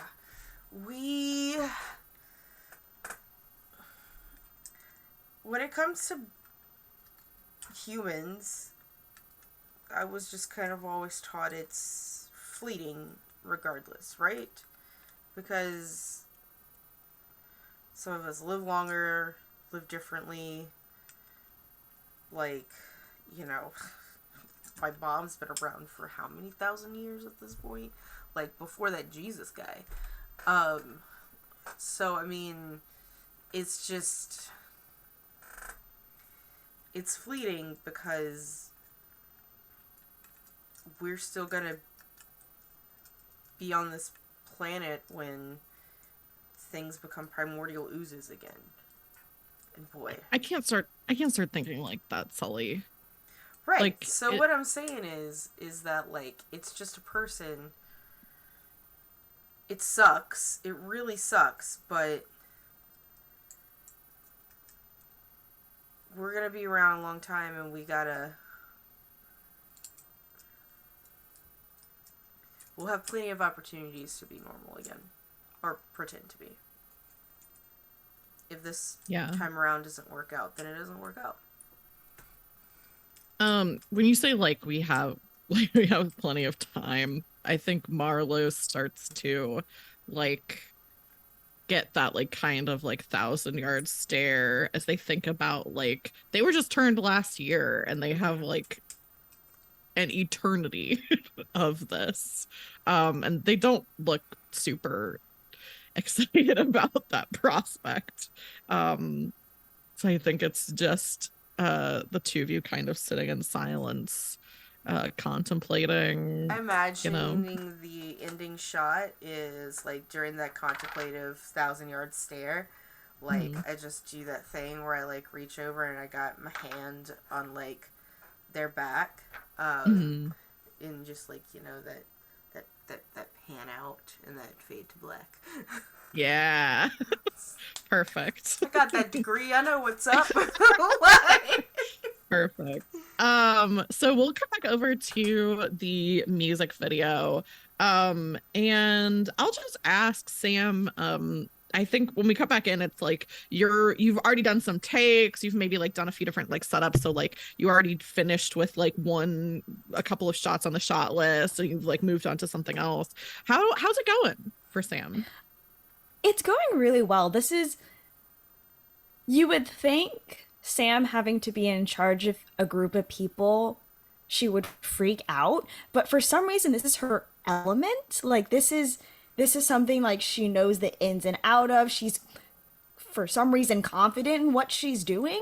we, when it comes to humans, I was just kind of always taught it's fleeting regardless, right? Because some of us live longer, live differently. Like, you know, my mom's been around for how many thousand years at this point? Like, before that Jesus guy. So, I mean, it's just, it's fleeting because we're still gonna be on this planet when things become primordial oozes again. And boy, I can't start thinking like that, Sully. right. Like, so what I'm saying is that, like, it's just a person. It sucks. It really sucks, but we're gonna be around a long time, and we'll have plenty of opportunities to be normal again. Or pretend to be. If this time around doesn't work out, then it doesn't work out. When you say like we have plenty of time, I think Marlo starts to like get that like kind of like 1,000-yard stare as they think about like they were just turned last year and they have like an eternity of this. And they don't look super excited about that prospect. So I think it's just the two of you kind of sitting in silence, contemplating. Imagining the ending shot is like during that contemplative 1,000-yard stare. Like, I just do that thing where I like reach over and I got my hand on like their back, and just like, you know, that pan out and that fade to black. Yeah. Perfect. I got that degree. I know what's up. Perfect. So we'll come back over to the music video. And I'll just ask Sam, I think when we cut back in, it's like you've already done some takes, you've maybe like done a few different like setups. So like you already finished with like a couple of shots on the shot list, so you've like moved on to something else. How's it going for Sam? It's going really well. You would think Sam having to be in charge of a group of people, she would freak out, but for some reason this is her element. Like this is something like she knows the ins and out of. She's for some reason confident in what she's doing,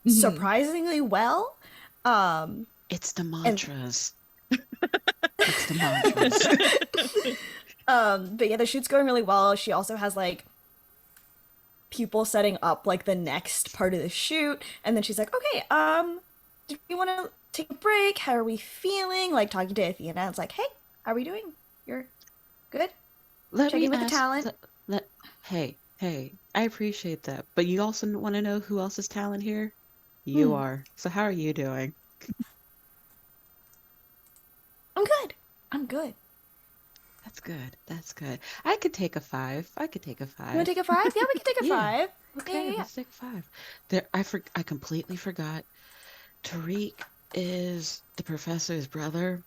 surprisingly well. It's the mantras. It's the mantras. But yeah, the shoot's going really well. She also has like people setting up like the next part of the shoot, and then she's like, okay, do we want to take a break? How are we feeling? Like talking to Athena, it's like, hey, how are we doing? You're good? Checking with the talent. Hey, I appreciate that, but you also want to know who else is talent here? You are. So how are you doing? I'm good. I'm good. That's good. I could take a 5. You want to take a 5? Yeah, we can take a 5. Okay, Yeah. let's take 5. I completely forgot. Tariq is the professor's brother.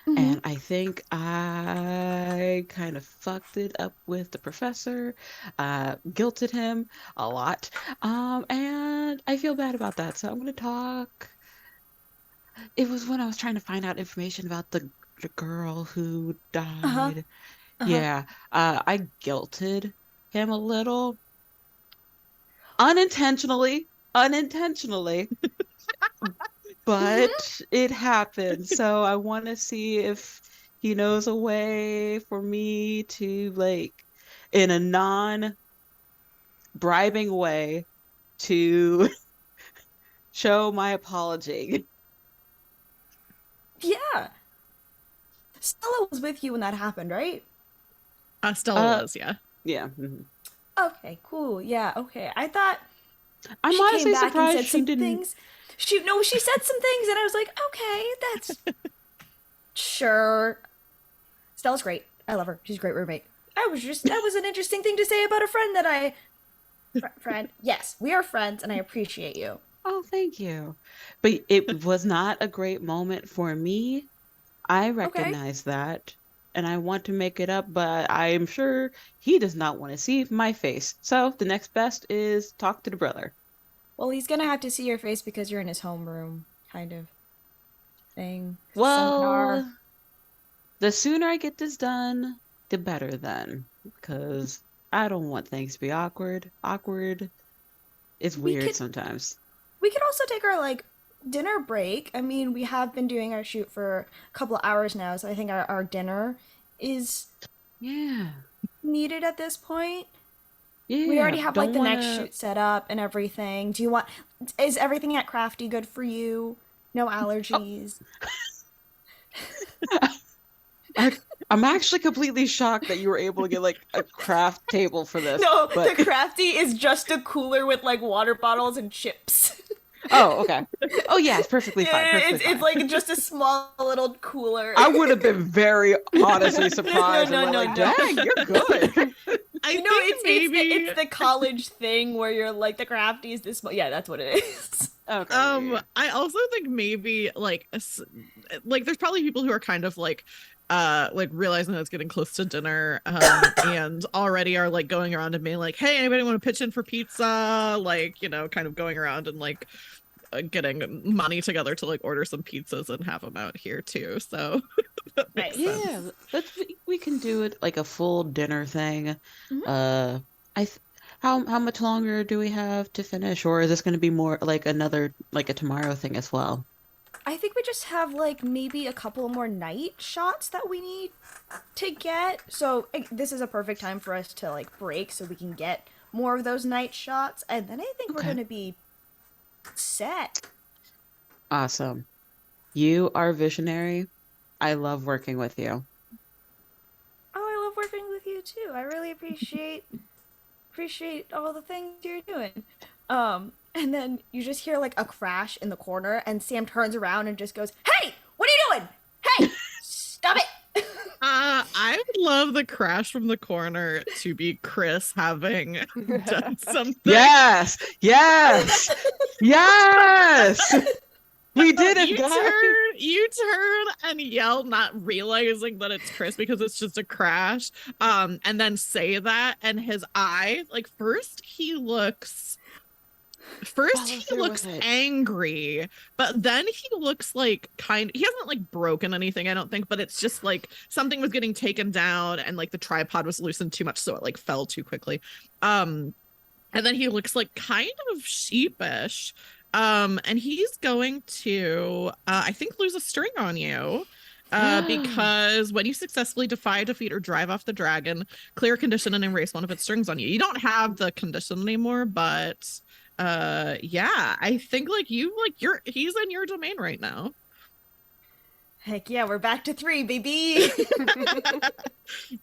And I think I kind of fucked it up with the professor, guilted him a lot. And I feel bad about that. So I'm going to talk. It was when I was trying to find out information about the girl who Uh-huh. died. Uh-huh. Yeah, I guilted him a little unintentionally, but it happened. So I want to see if he knows a way for me to, like, in a non-bribing way, to show my apology. Yeah. Stella was with you when that happened, right? Stella Uh, was, yeah. yeah. Mhm. Okay, cool. Yeah, okay. I thought I'm she came honestly back and surprised said she some didn't. things. She said some things and I was like, okay, that's sure. Stella's great. I love her. She's a great roommate. That was an interesting thing to say about a friend that friend. Yes, we are friends and I appreciate you. Oh, thank you. But it was not a great moment for me. I Okay. recognize that, and I want to make it up, but I am sure he does not want to see my face. So the next best is talk to the brother. Well, he's gonna have to see your face because you're in his homeroom, kind of thing. Seminar. Well, the sooner I get this done, the better then, because I don't want things to be awkward. Awkward is We weird could sometimes. we could also take our like dinner break. I mean, we have been doing our shoot for a couple of hours now, so I think our dinner is Yeah. needed at this point. We Yeah. already have like Don't the want next to. shoot set up and everything. Do you want is everything at Crafty good for you? No Oh, allergies. I, I'm actually completely shocked that you were able to get like a craft table for this, No, but the Crafty is just a cooler with like water bottles and chips. oh, okay. Oh, yeah, it's perfectly fine. Yeah, Perfectly it's fine. like just a small little cooler. I would have been very honestly No, surprised and no, went no, like, no. dang, you're good. I You know, think it's maybe the college thing where you're like the Crafty is this. Yeah, that's what it is. Okay. Yeah. I also think maybe like there's probably people who are kind of like realizing that it's getting close to dinner and already are like going around and being like, hey, anybody want to pitch in for pizza, like, you know, kind of going around and like getting money together to like order some pizzas and have them out here too, so that makes Nice. sense. Yeah, we can do it like a full dinner thing. Mhm. Uh, I th how much longer do we have to finish, or is this going to be more like another like a tomorrow thing as well? I think we just have like maybe a couple more night shots that we need to get. So this is a perfect time for us to like break so we can get more of those night shots, and then I think we're Okay. gonna be set. Awesome. You are visionary. I love working with you. Oh, I love working with you too. I really appreciate all the things you're doing. And then you just hear like a crash in the corner, and Sam turns around and just goes, "Hey, what are you doing? Hey, stop it!" I would love the crash from the corner to be Chris having done something. Yes, yes, yes. We did it, guys. You turn and yell, not realizing that it's Chris because it's just a crash. And then say that, and his eye, like first Follow he through looks with it. angry, but then he looks like he hasn't like broken anything, I don't think, but it's just like something was getting taken down and like the tripod was loosened too much, so it like fell too quickly. And then he looks like kind of sheepish. And he's going to I think lose a string on you. Because when you successfully defeat, or drive off the dragon, clear a condition and erase one of its strings on you. You don't have the condition anymore, but yeah, I think like he's in your domain right now. Heck yeah, we're back to 3, baby.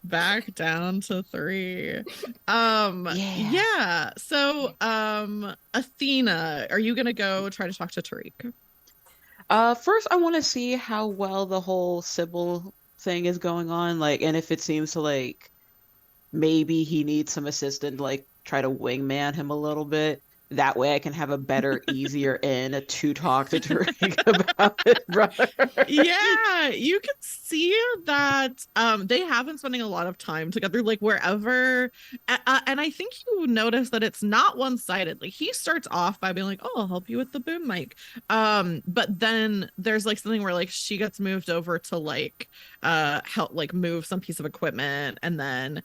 Back down to 3. Yeah. Yeah, so Athena, are you gonna go try to talk to Tariq? First I want to see how well the whole Sybil thing is going on, like, and if it seems to like maybe he needs some assistance, like try to wingman him a little bit. that way I can have a better, easier in to talk to Tariq about it, brother. Yeah, you can see that they have been spending a lot of time together, like wherever. And I think you notice that it's not one-sided. Like he starts off by being like, "Oh, I'll help you with the boom mic," but then there's like something where like she gets moved over to like help like move some piece of equipment, and then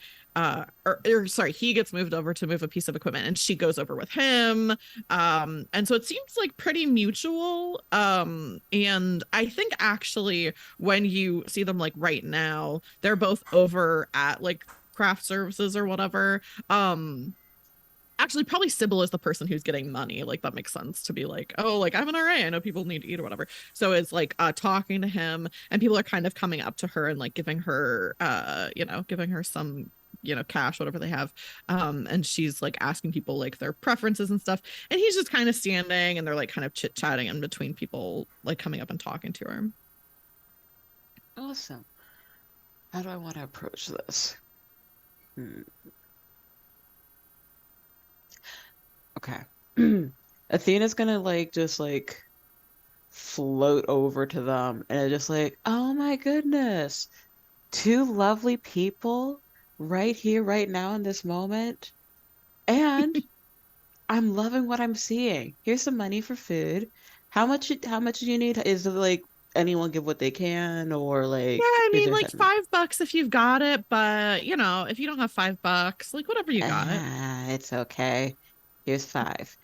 or sorry, he gets moved over to move a piece of equipment, and she goes over with him. And so it seems like pretty mutual. And I think actually when you see them like right now, they're both over at like craft services or whatever. Actually probably Sybil is the person who's getting money. Like that makes sense to be like, oh, like I'm an RA, I know people need to eat or whatever. So it's like talking to him, and people are kind of coming up to her and like giving her giving her some cash, whatever they have. And she's like asking people like their preferences and stuff, and he's just kind of standing, and they're like kind of chit-chatting in between people like coming up and talking to her. Awesome. How do I want to approach this? Okay. Athena's gonna like just like float over to them and just like, oh my goodness, two lovely people right here, right now in this moment. And I'm loving what I'm seeing. Here's some money for food. How much do you need? Is it like anyone give what they can, or Yeah, like I is mean there like something? $5 if you've got it, but if you don't have $5, like whatever you got. It's okay. Here's five.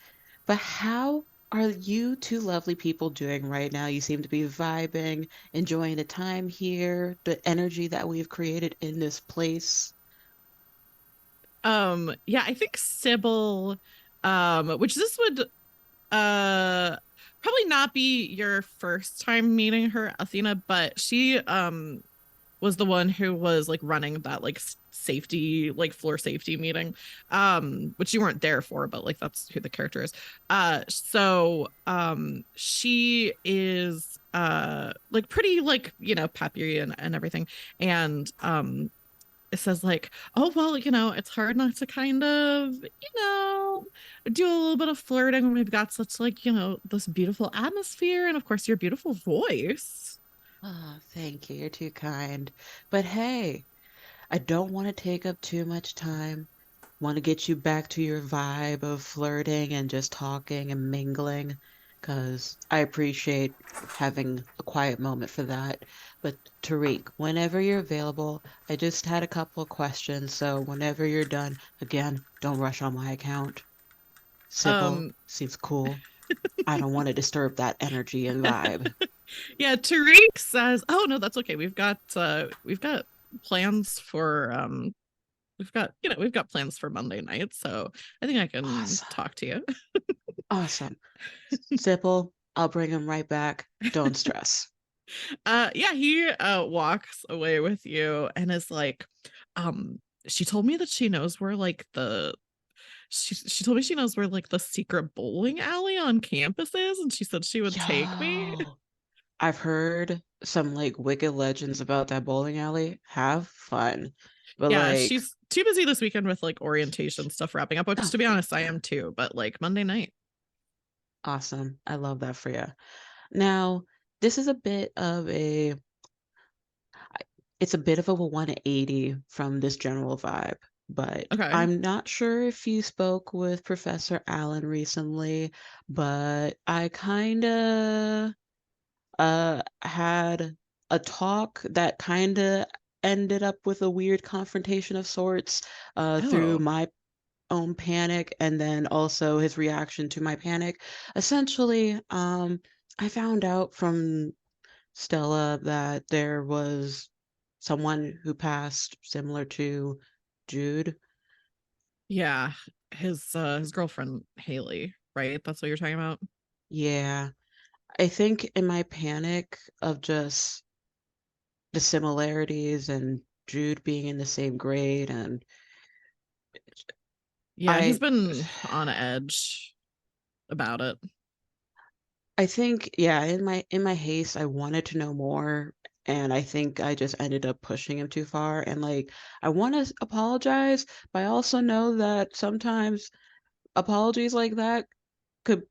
But how are you two lovely people doing right now? You seem to be vibing, enjoying the time here, the energy that we've created in this place. Yeah, I think Sybil, which this would probably not be your first time meeting her, Athena, but she was the one who was like running that like safety, like floor safety meeting, which you weren't there for, but like that's who the character is. So she is like pretty like peppy and everything. And it says like, oh well, it's hard not to kind of do a little bit of flirting when we've got such like this beautiful atmosphere, and of course your beautiful voice. Oh, thank you. You're too kind. But hey, I don't want to take up too much time. Want to get you back to your vibe of flirting and just talking and mingling, because I appreciate having a quiet moment for that. But Tariq, whenever you're available, I just had a couple of questions, so whenever you're done, again, don't rush on my account. Sybil um seems cool. I don't want to disturb that energy and vibe. Yeah, Tariq says, "Oh no, that's okay. We've got plans for we've got plans for Monday night, so I think I can Awesome. talk to you." Awesome. Sybil, I'll bring him right back. Don't stress. Yeah, he walks away with you and is like, she told me that she knows where like she told me she knows where like the secret bowling alley on campus is, and she said she would take me. Yo, I've heard some like wicked legends about that bowling alley. Have fun. But Yeah, like, she's too busy this weekend with like orientation stuff wrapping up, which oh, to be honest, I yeah. am too, but like Monday night. Awesome. I love that for you. Now, this is a bit of a it's a bit of a 180 from this general vibe, but Okay. I'm not sure if you spoke with Professor Allen recently, but I kind of had a talk that kind of ended up with a weird confrontation of sorts through Oh. my own panic and then also his reaction to my panic. Essentially, I found out from Stella that there was someone who passed similar to Jude. Yeah, his girlfriend Haley, right? That's what you're talking about? Yeah, I think in my panic of just the similarities and Jude being in the same grade and Yeah, he's I been on edge about it. I think yeah, in my haste I wanted to know more and I think I just ended up pushing him too far and like I want to apologize, but I also know that sometimes apologies like that could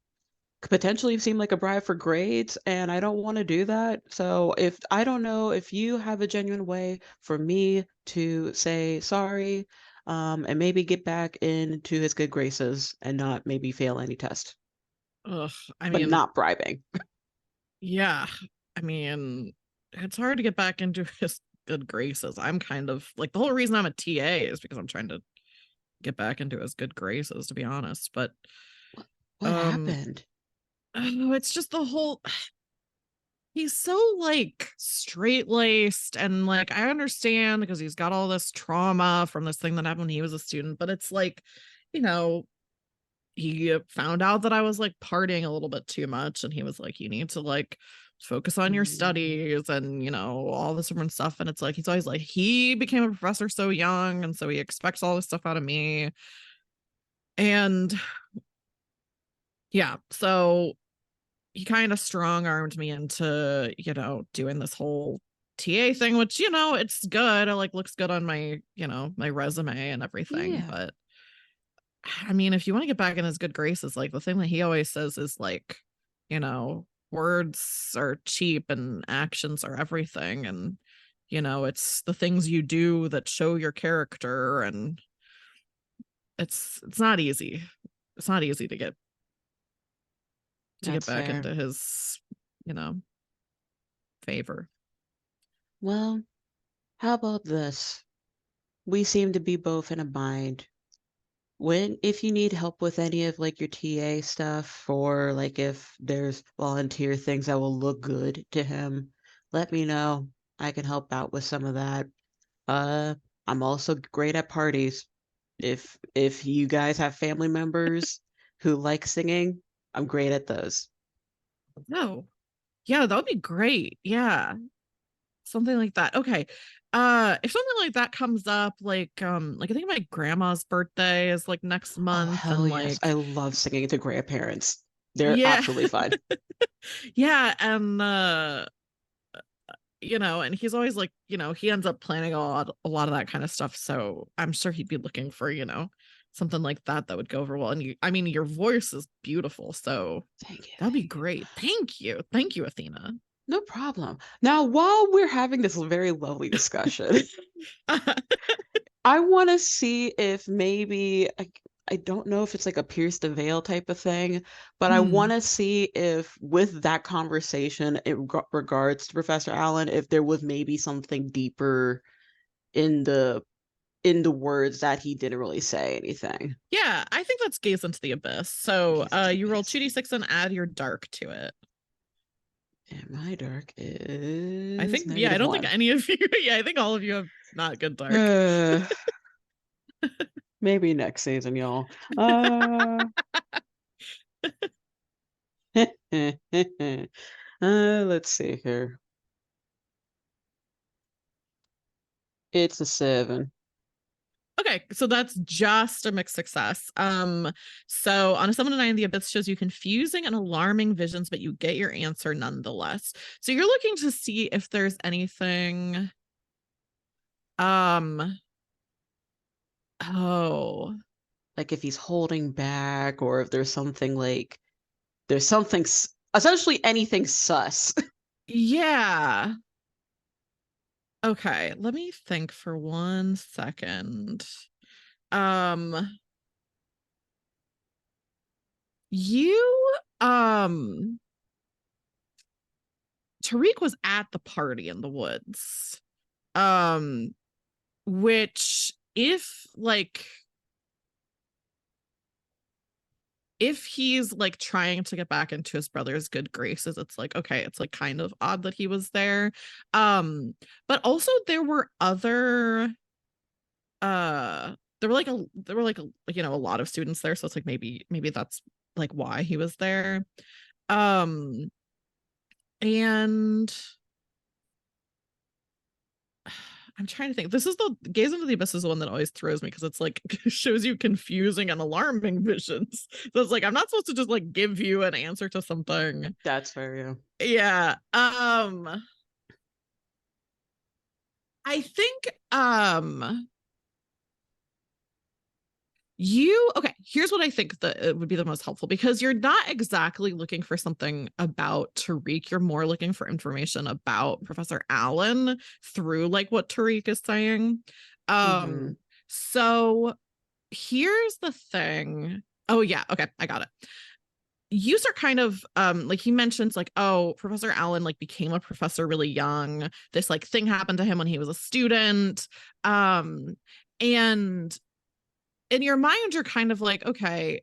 potentially seem like a bribe for grades, and I don't want to do that. So if I don't know if you have a genuine way for me to say sorry, and maybe get back into his good graces and not maybe fail any test, Ugh, I but mean, not bribing. yeah, I mean, it's hard to get back into his good graces. I'm kind of like the whole reason I'm a TA is because I'm trying to get back into his good graces, to be honest. But What um, happened? oh, it's just the whole. He's so like straight laced, and like I understand because he's got all this trauma from this thing that happened when he was a student, but it's like, you know, he found out that I was like partying a little bit too much, and he was like, you need to like focus on your studies and, you know, all this different stuff. And it's like he's always like, he became a professor so young, and so he expects all this stuff out of me. And yeah, so he kind of strong armed me into, you know, doing this whole TA thing, which, you know, it's good. It like looks good on my, you know, my resume and everything. Yeah. But I mean, if you want to get back in his good graces, like the thing that he always says is like, you know, words are cheap and actions are everything. And, you know, it's the things you do that show your character. And it's not easy. It's not easy to get That's back fair. into his, you know, favor. Well, how about this? We seem to be both in a bind. If you need help with any of like your TA stuff, or like if there's volunteer things that will look good to him, let me know. I can help out with some of that. Uh, I'm also great at parties. If you guys have family members who like singing, I'm great at those. No. Yeah, that would be great. Yeah. Something like that. Okay. If something like that comes up, like I think my grandma's birthday is like next Oh, month, hell and yes. I like love singing to grandparents. They're yeah. absolutely fun. Yeah, and you know, and he's always like, you know, he ends up planning a lot of that kind of stuff. So I'm sure he'd be looking for, you know, something like that that would go over well. And you, I mean, your voice is beautiful, so Thank you. that'd be Thank you. great. Thank you, Athena. No problem. Now, while we're having this very lovely discussion, I want to see if maybe I don't know if it's like a pierce the veil type of thing, but I want Hmm. to see if with that conversation in regards to Professor Allen, if there was maybe something deeper in the words that he didn't really say anything. Yeah, I think that's gaze into the abyss. So Gaze into the you roll abyss. 2d6 and add your dark to it. And my dark I is think, yeah, I don't think -1. any of you, yeah, I think all of you have not good dark. Maybe next season, y'all. Let's see here. It's a 7. Okay, so that's just a mixed success. So on a 7 to 9, the abyss shows you confusing and alarming visions, but you get your answer nonetheless. So you're looking to see if there's anything. Oh, Like if he's holding back, or if there's something like there's something essentially anything sus. yeah. Okay, let me think for 1 second. Um, you, Tariq was at the party in the woods. Um, which if he's like trying to get back into his brother's good graces, it's like, okay, it's like kind of odd that he was there. But also there were other there were like a, you know, a lot of students there, so it's like maybe that's like why he was there. Um and I'm trying to think. This is the gaze into the abyss is the one that always throws me because it's like shows you confusing and alarming visions. So it's like I'm not supposed to just like give you an answer to something. That's fair, yeah. Yeah. I think Okay, here's what I think that it would be the most helpful, because you're not exactly looking for something about Tariq. You're more looking for information about Professor Allen through like what Tariq is saying. Mhm. So here's the thing. Oh yeah, okay, I got it. You start kind of like he mentions like, oh, Professor Allen like became a professor really young. This like thing happened to him when he was a student. And in your mind, you're kind of like, okay,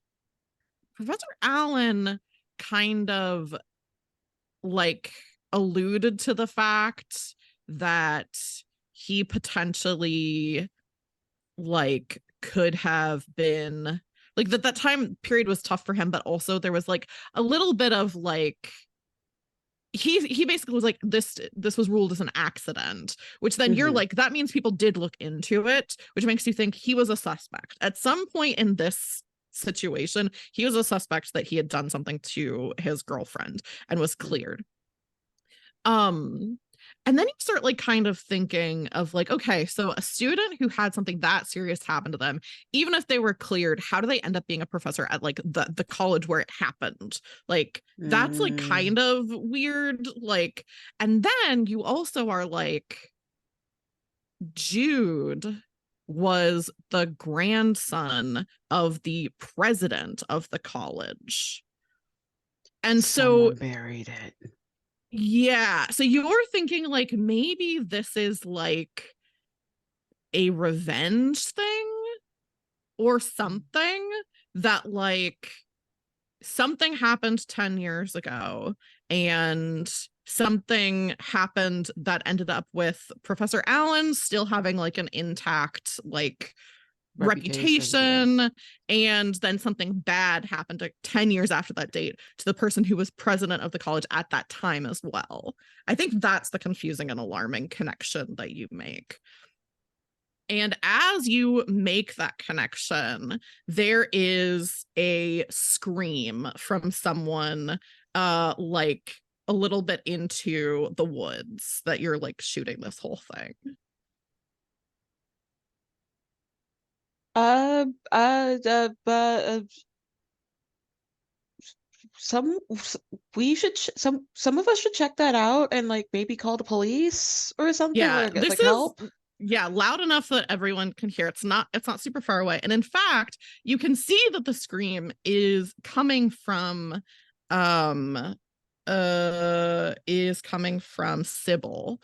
Professor Allen kind of like alluded to the fact that he potentially like could have been like that time period was tough for him, but also there was like a little bit of like he basically was like this was ruled as an accident, which then you're like, that means people did look into it, which makes you think he was a suspect at some point in this situation. He was a suspect that he had done something to his girlfriend and was cleared. And then you start like kind of thinking of like, okay, so a student who had something that serious happen to them, even if they were cleared, how do they end up being a professor at like the college where it happened? Like that's like kind of weird. Like, and then you also are like, Jude was the grandson of the president of the college. And Someone so buried it. yeah, so you're thinking like maybe this is like a revenge thing or something, that like something happened 10 years ago and something happened that ended up with Professor Allen still having like an intact like reputation, and then something bad happened like 10 years after that date to the person who was president of the college at that time as well. I think that's the confusing and alarming connection that you make. And as you make that connection, there is a scream from someone like a little bit into the woods that you're like shooting this whole thing. But some we should some of us should check that out and like maybe call the police or something, Yeah, or get this like is help. yeah, loud enough that everyone can hear. It's not super far away. And in fact, you can see that the scream is coming from um Sybil,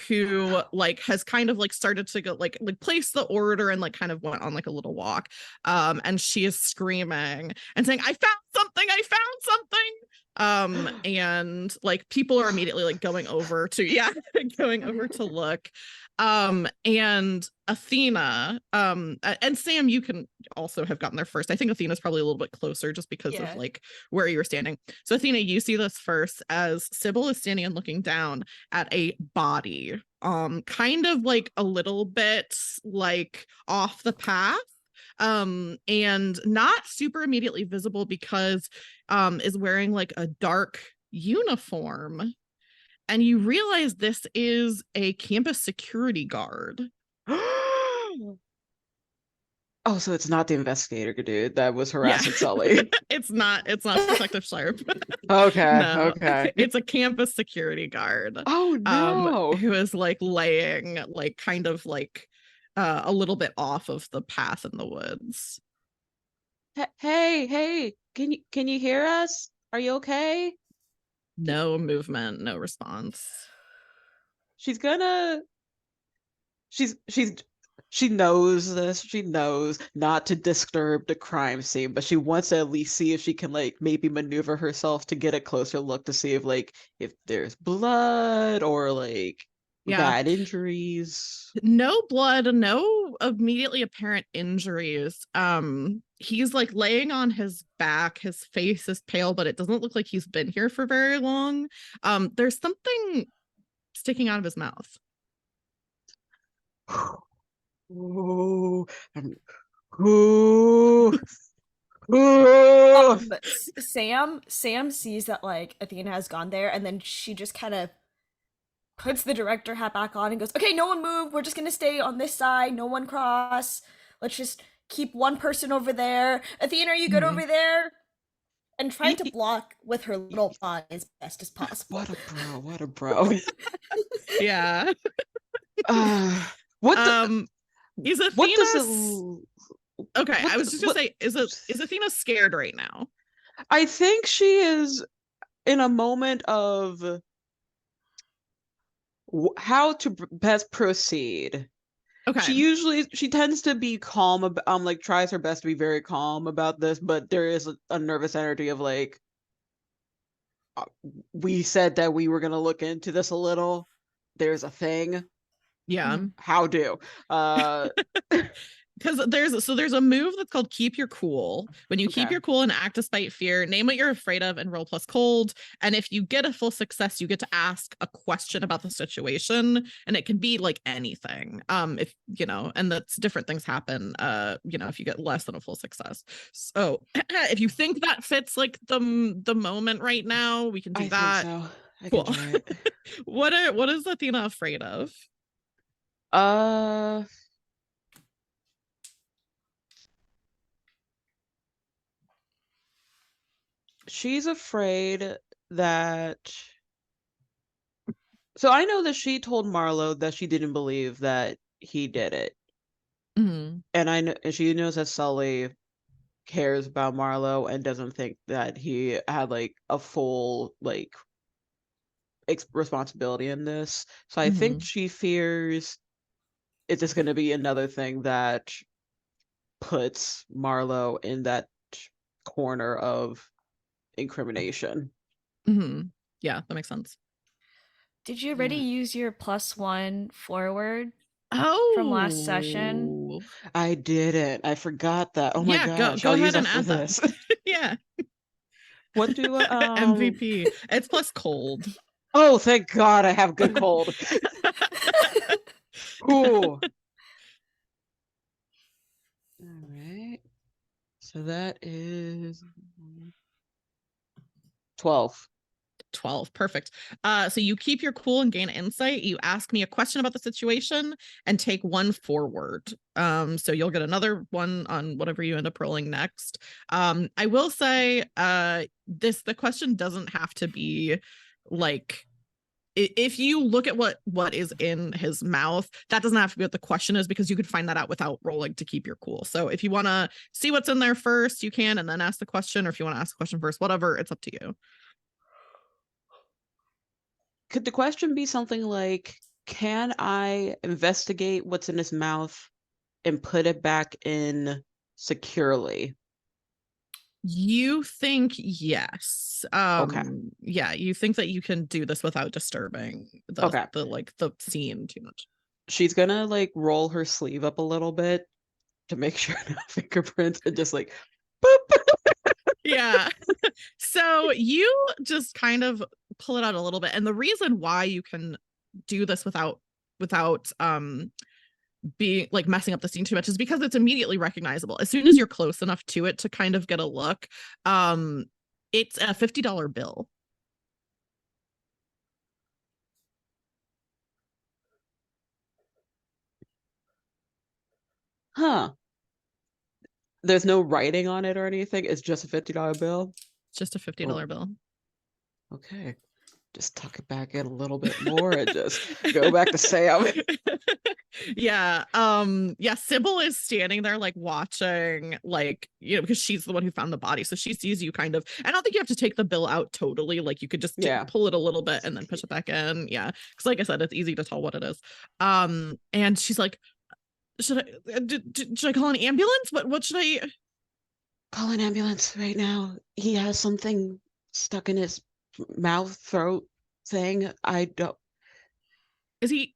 who like has kind of like started to go like place the order and like kind of went on like a little walk. And she is screaming and saying, I found something, I found something. And like people are immediately like going over to going over to look. And Athena, and Sam, you can also have gotten there first. I think Athena's probably a little bit closer just because of like where you were standing. So Athena, you see this first as Sybil is standing and looking down at a body, kind of like a little bit like off the path, and not super immediately visible because is wearing like a dark uniform. And you realize this is a campus security guard. Oh, so it's not the investigator dude that was Yeah. harassing Sully. It's not Detective Sharp. Okay, No, okay. it's a campus security guard, Oh no. who is like laying like kind of like a little bit off of the path in the woods. Hey, can you hear us? Are you okay? No movement, no response. She's gonna she's she knows this. She knows not to disturb the crime scene, but she wants to at least see if she can like maybe maneuver herself to get a closer look to see if there's blood or like Yeah, bad injuries. no blood, no immediately apparent injuries. He's like laying on his back, his face is pale, but it doesn't look like he's been here for very long. There's something sticking out of his mouth. Ooh, ooh, ooh. Sam sees that like Athena has gone there, and then she just kind of puts the director hat back on and goes, "Okay, no one move. We're just gonna stay on this side. No one cross. Let's just keep one person over there. Athena, are you good over there? And trying to block with her little paw as best as possible. What a bro! What a bro! Yeah. What Is Athena what does it? Okay, I was just gonna say, is Athena scared right now? I think she is in a moment of how to best proceed. Okay. She tends to be calm like tries her best to be very calm about this, but there is a nervous energy of like, we said that we were gonna look into this a little. There's a thing. Yeah. How do? Because there's a move that's called keep your cool. When you keep your cool and act despite fear, name what you're afraid of and roll plus cold. And if you get a full success, you get to ask a question about the situation, and it can be like anything. If you know, and that's different things happen. If you get less than a full success. So if you think that fits like the moment right now, we can do that. Think so. I Cool. can try it. What is Athena afraid of? She's afraid that. So I know that she told Marlowe that she didn't believe that he did it. And she knows that Sully cares about Marlowe and doesn't think that he had like a full like responsibility in this. So I think she fears it's just going to be another thing that puts Marlowe in that corner of incrimination. Yeah, that makes sense. Did you already use your +1 forward? Oh, from last session? I didn't. I forgot that. Oh my gosh! Go I'll ahead use and that for add this. Yeah. What do MVP? It's plus cold. Oh, thank God! I have good cold. Ooh. All right. So that is 12. 12. Perfect. So you keep your cool and gain insight. You ask me a question about the situation and take one forward. So you'll get another one on whatever you end up rolling next. I will say the question doesn't have to be like, if you look at what is in his mouth, that doesn't have to be what the question is, because you could find that out without rolling to keep your cool. So if you want to see what's in there first, you can, and then ask the question, or if you want to ask the question first, whatever, it's up to you. Could the question be something like, can I investigate what's in his mouth and put it back in securely? You think yes. Okay. Yeah, you think that you can do this without disturbing the scene too much. She's gonna like roll her sleeve up a little bit to make sure no fingerprints, and just like boop. Yeah. So you just kind of pull it out a little bit, and the reason why you can do this without being like messing up the scene too much is because it's immediately recognizable as soon as you're close enough to it to kind of get a look. It's a $50 bill. Huh. There's no writing on it or anything. It's just a $50 bill. Just a $50 bill. Okay. Just tuck it back in a little bit more and just go back to Sam. Yeah. Sybil is standing there like watching, like, because she's the one who found the body, so she sees you kind of. I don't think you have to take the bill out totally. Like, you could just pull it a little bit and then push it back in. Yeah, because like I said, it's easy to tell what it is. And she's like, should I call an ambulance? What should I call an ambulance right now? He has something stuck in his mouth, throat thing. I don't. Is he?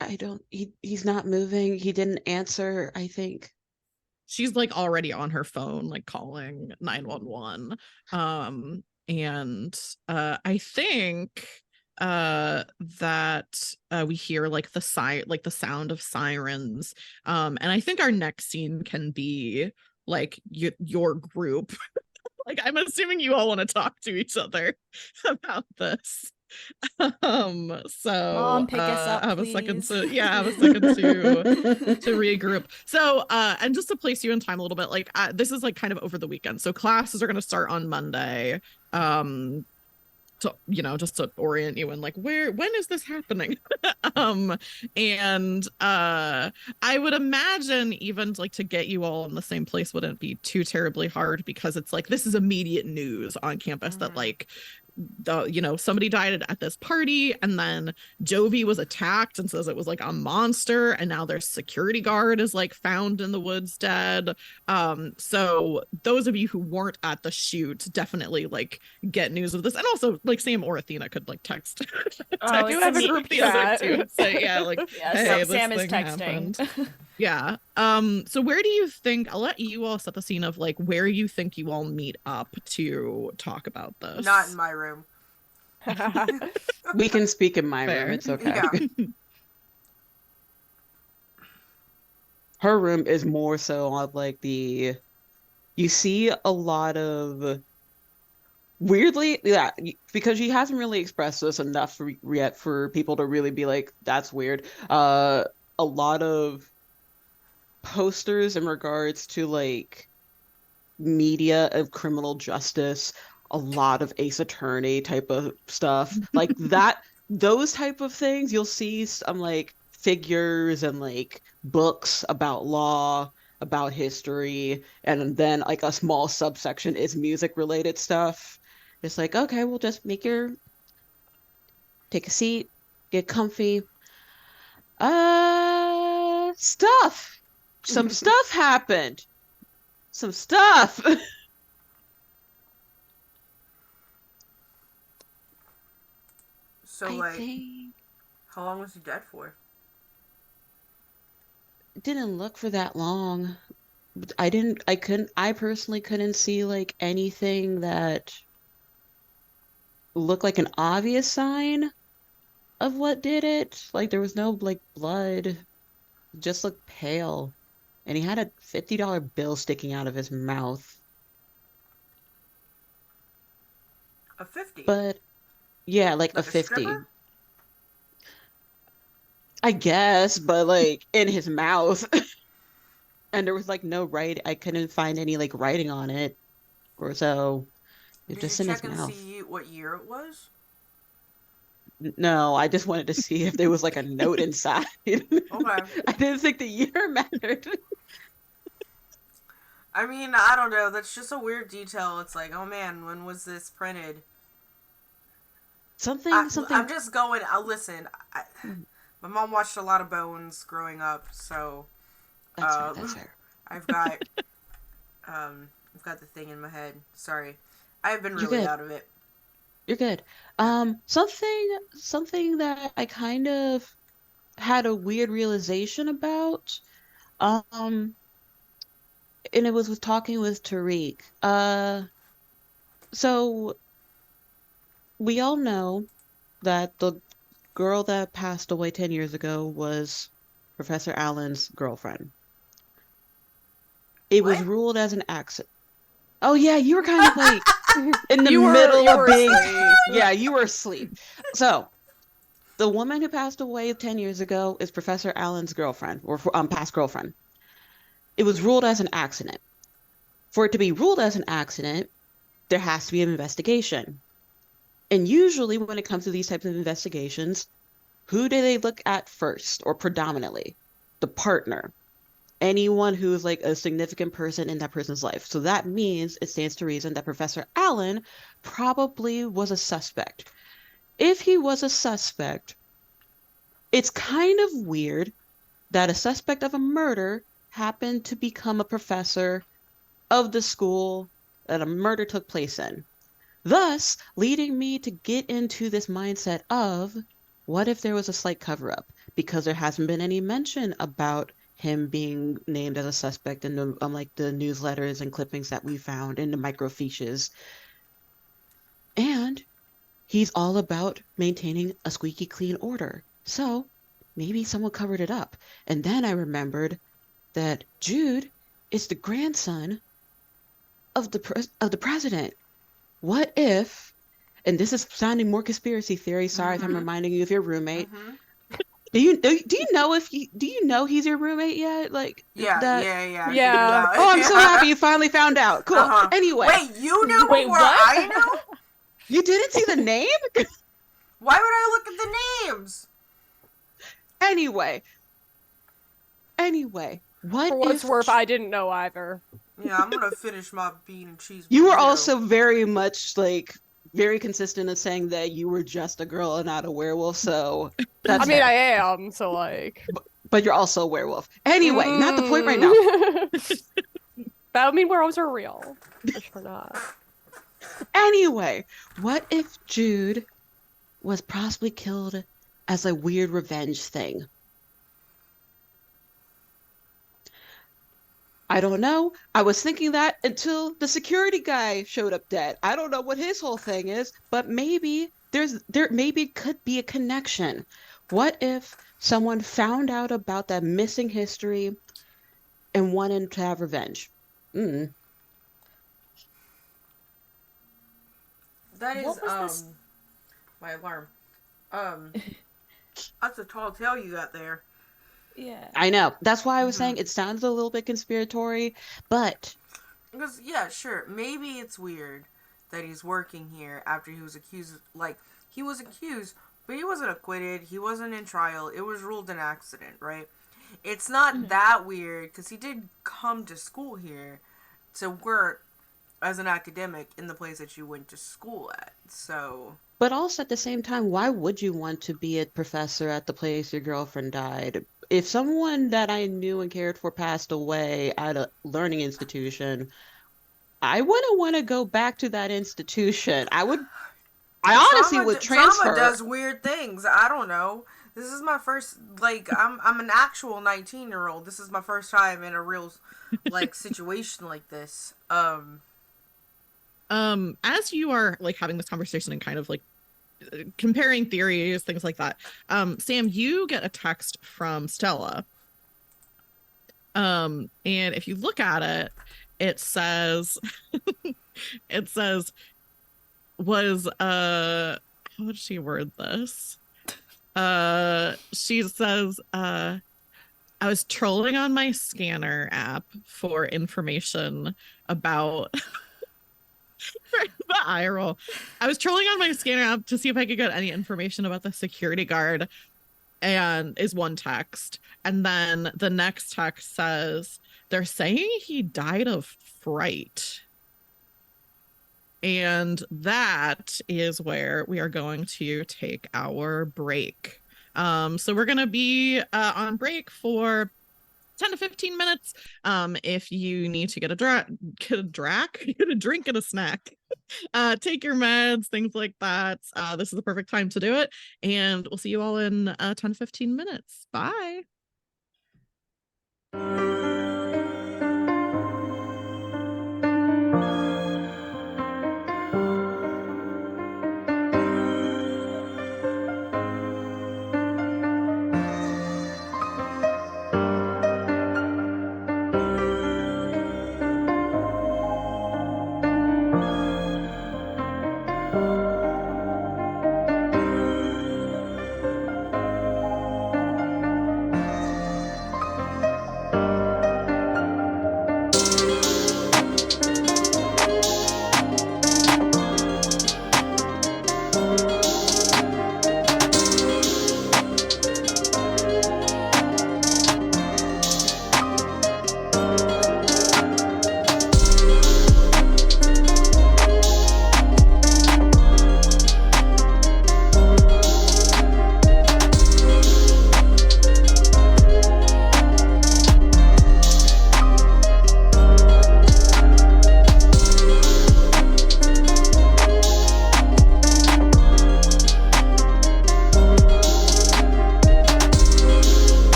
I don't. He's not moving. He didn't answer, I think. She's like already on her phone, like calling 911. And I think that we hear like the sound of sirens. And I think our next scene can be like your group. Like, I'm assuming you all want to talk to each other about this. So Mom, pick us up, have a second please. to have a second to regroup. So and just to place you in time a little bit, like this is like kind of over the weekend. So classes are going to start on Monday. To just to orient you in like when is this happening. um and I would imagine even like to get you all in the same place wouldn't be too terribly hard, because it's like this is immediate news on campus that like somebody died at this party, and then Jovi was attacked and says it was like a monster, and now their security guard is like found in the woods dead. So those of you who weren't at the shoot definitely like get news of this, and also like Sam or Athena could like text Oh, You it's have a me. group the other chat. two and say, yeah, like, Yeah, hey, this Sam is thing texting. happened. Yeah. So where do you think, I'll let you all set the scene of like where you think you all meet up to talk about this. Not in my room. We can speak in my Fair. room. It's okay. Yeah. Her room is more so on like you see a lot of weirdly, yeah, because she hasn't really expressed this enough yet for people to really be like, that's weird. A lot of posters in regards to like media of criminal justice, a lot of Ace Attorney type of stuff, like that, those type of things. You'll see some like figures and like books about law, about history, and then like a small subsection is music related stuff. It's like, okay, we'll just take a seat, get comfy. Stuff. Some stuff happened. Some stuff. So, I like, think how long was he dead for? it didn't look for that long. I personally couldn't see like anything that looked like an obvious sign of what did it. Like there was no like blood, it just looked pale. And he had a $50 bill sticking out of his mouth. A 50? But yeah, like a Like a 50. stripper? I guess, but like in his mouth. And there was like no write. I couldn't find any like writing on it, or so it was Did you just in his check and mouth. see what year it was? No, I just wanted to see if there was like a note inside. Okay. I didn't think the year mattered. I mean, I don't know. That's just a weird detail. It's like, oh man, when was this printed? Something, I'm just going. Listen, my mom watched a lot of Bones growing up, so That's fair. That's fair. I've got I've got the thing in my head. Sorry, I've been You're really good. out of it. You're good. Something that I kind of had a weird realization about. Um, and it was with talking with Tariq. So we all know that the girl that passed away 10 years ago was Professor Allen's girlfriend. It was What? ruled as an accident. Oh yeah, you were kind of like in the You middle of were being asleep. yeah, you were asleep. So the woman who passed away 10 years ago is Professor Allen's girlfriend or past girlfriend. It was ruled as an accident. For it to be ruled as an accident, there has to be an investigation. And usually when it comes to these types of investigations, who do they look at first or predominantly? The partner. Anyone who's like a significant person in that person's life. So that means it stands to reason that Professor Allen probably was a suspect. If he was a suspect, it's kind of weird that a suspect of a murder happened to become a professor of the school that a murder took place in. Thus, leading me to get into this mindset of what if there was a slight cover up? Because there hasn't been any mention about him being named as a suspect in the like the newsletters and clippings that we found in the microfiches. And he's all about maintaining a squeaky clean order. So maybe someone covered it up. And then I remembered that Jude is the grandson of the president. What if, and this is sounding more conspiracy theory. Sorry if I'm reminding you of your roommate. Mm-hmm. Do you know if do you know he's your roommate yet? Like Yeah, that. yeah. I Yeah. figured it out. Oh, I'm so happy you finally found out. Cool. Uh-huh. Anyway, Wait, you knew Wait, before what? I knew? you didn't see the name? Why would I look at the names? Anyway, what For what's if worth, I didn't know either. Yeah, I'm gonna finish my bean and cheese. you were burrito. also very much like very consistent in saying that you were just a girl and not a werewolf, so that's I mean, fair. I am, so like. But you're also a werewolf. Anyway, not the point right now. That would mean werewolves are real. Which we're not. Anyway, what if Jude was possibly killed as a weird revenge thing? I don't know. I was thinking that until the security guy showed up dead. I don't know what his whole thing is, but maybe there maybe could be a connection. What if someone found out about that missing history and wanted to have revenge? Mm. That is What was this? my alarm. That's a tall tale you got there. Yeah. I know. That's why I was saying it sounds a little bit conspiratory, but Because yeah, sure, maybe it's weird that he's working here after he was accused. Like he was accused, but he wasn't acquitted. He wasn't in trial. It was ruled an accident, right? It's not that weird because he did come to school here to work as an academic in the place that you went to school at. So but also at the same time, why would you want to be a professor at the place your girlfriend died? If someone that I knew and cared for passed away at a learning institution, I wouldn't want to go back to that institution. I honestly would transfer. Trauma does weird things. I don't know. This is my first, like, I'm an actual 19-year-old. This is my first time in a real, like, situation like this. As you are like having this conversation and kind of like comparing theories, things like that, Sam, you get a text from Stella. And if you look at it, it says was how did she word this? She says I was trolling on my scanner app for information about the eye roll. I was trolling on my scanner app to see if I could get any information about the security guard, and is one text. And then the next text says they're saying he died of fright. And that is where we are going to take our break. So we're going to be on break for 10 to 15 minutes. If you need to get a get a drink and a snack, take your meds, things like that. This is the perfect time to do it. And we'll see you all in 10 to 15 minutes. Bye.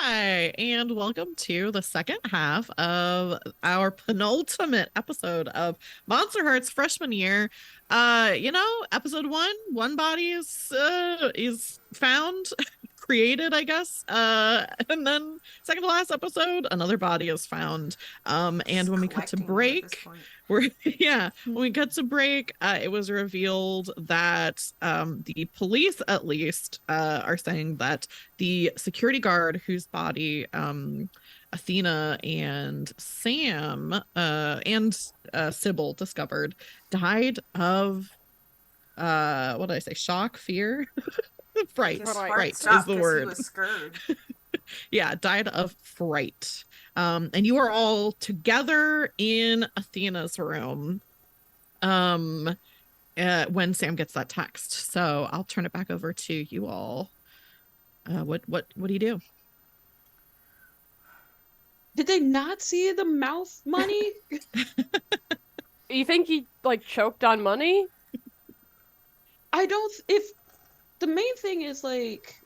Hi, and welcome to the second half of our penultimate episode of MonsterHearts freshman year. Episode one body is found, created, I guess. And then second to last episode, another body is found. And when we cut to break, when we cut to break, it was revealed that the police at least are saying that the security guard whose body Athena and Sam and Sybil discovered died of what did I say? Shock, fear, fright. Fright is the word. He was scared. Yeah, died of fright. And you are all together in Athena's room when Sam gets that text. So I'll turn it back over to you all. What do you do? Did they not see the mouth money? You think he like choked on money? If the main thing is like,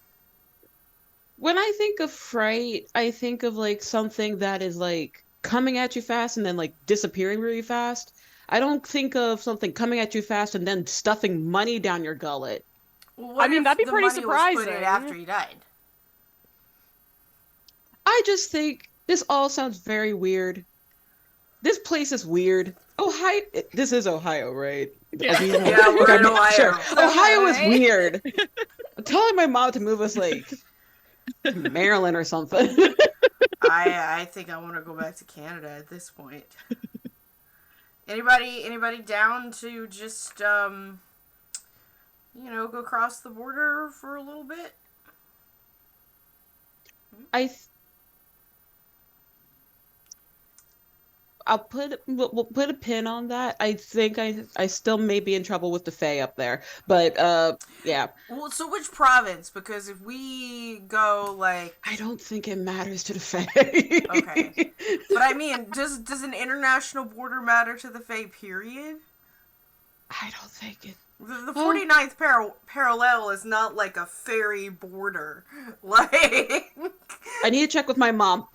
when I think of fright, I think of like something that is like coming at you fast and then like disappearing really fast. I don't think of something coming at you fast and then stuffing money down your gullet. Well, I mean, that'd be pretty surprising. Was put in after he died. I just think this all sounds very weird. This place is weird. Ohio. This is Ohio, right? Yeah, we're in Ohio. Sure. Ohio is weird. I'm telling my mom to move us like to Maryland or something. I think I want to go back to Canada at this point. Anybody down to just go cross the border for a little bit? We'll put a pin on that. I think I still may be in trouble with the Fae up there, but yeah. Well, so which province? Because if we go like, I don't think it matters to the Fae. Okay, but I mean, does an international border matter to the Fae? Period. I don't think it. The 49th parallel is not like a ferry border. Like, I need to check with my mom.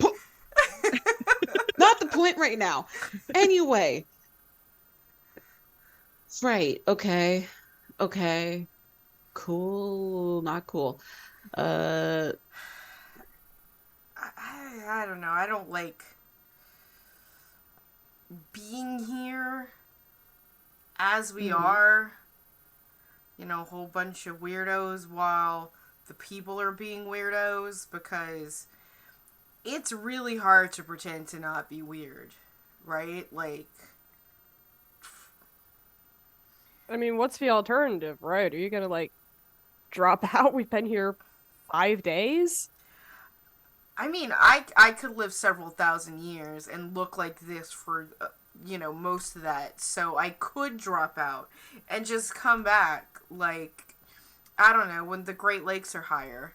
Not the point right now. Anyway. Right. Okay. Cool. Not cool. I don't know. I don't like being here as we are. A whole bunch of weirdos while the people are being weirdos, because it's really hard to pretend to not be weird, right? Like, I mean, what's the alternative, right? Are you gonna like drop out? We've been here 5 days. I mean, I could live several thousand years and look like this for, most of that. So I could drop out and just come back, like, I don't know, when the Great Lakes are higher.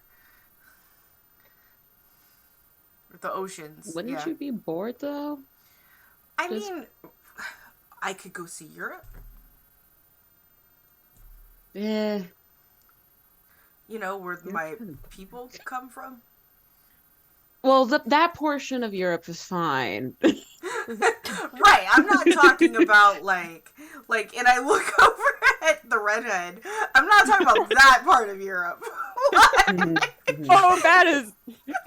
The oceans. Wouldn't you be bored though? I mean, I could go see Europe. Yeah. Where my people come from. Well, that portion of Europe is fine. Right, I'm not talking about like, and I look over at the redhead. I'm not talking about that part of Europe. Oh, that is,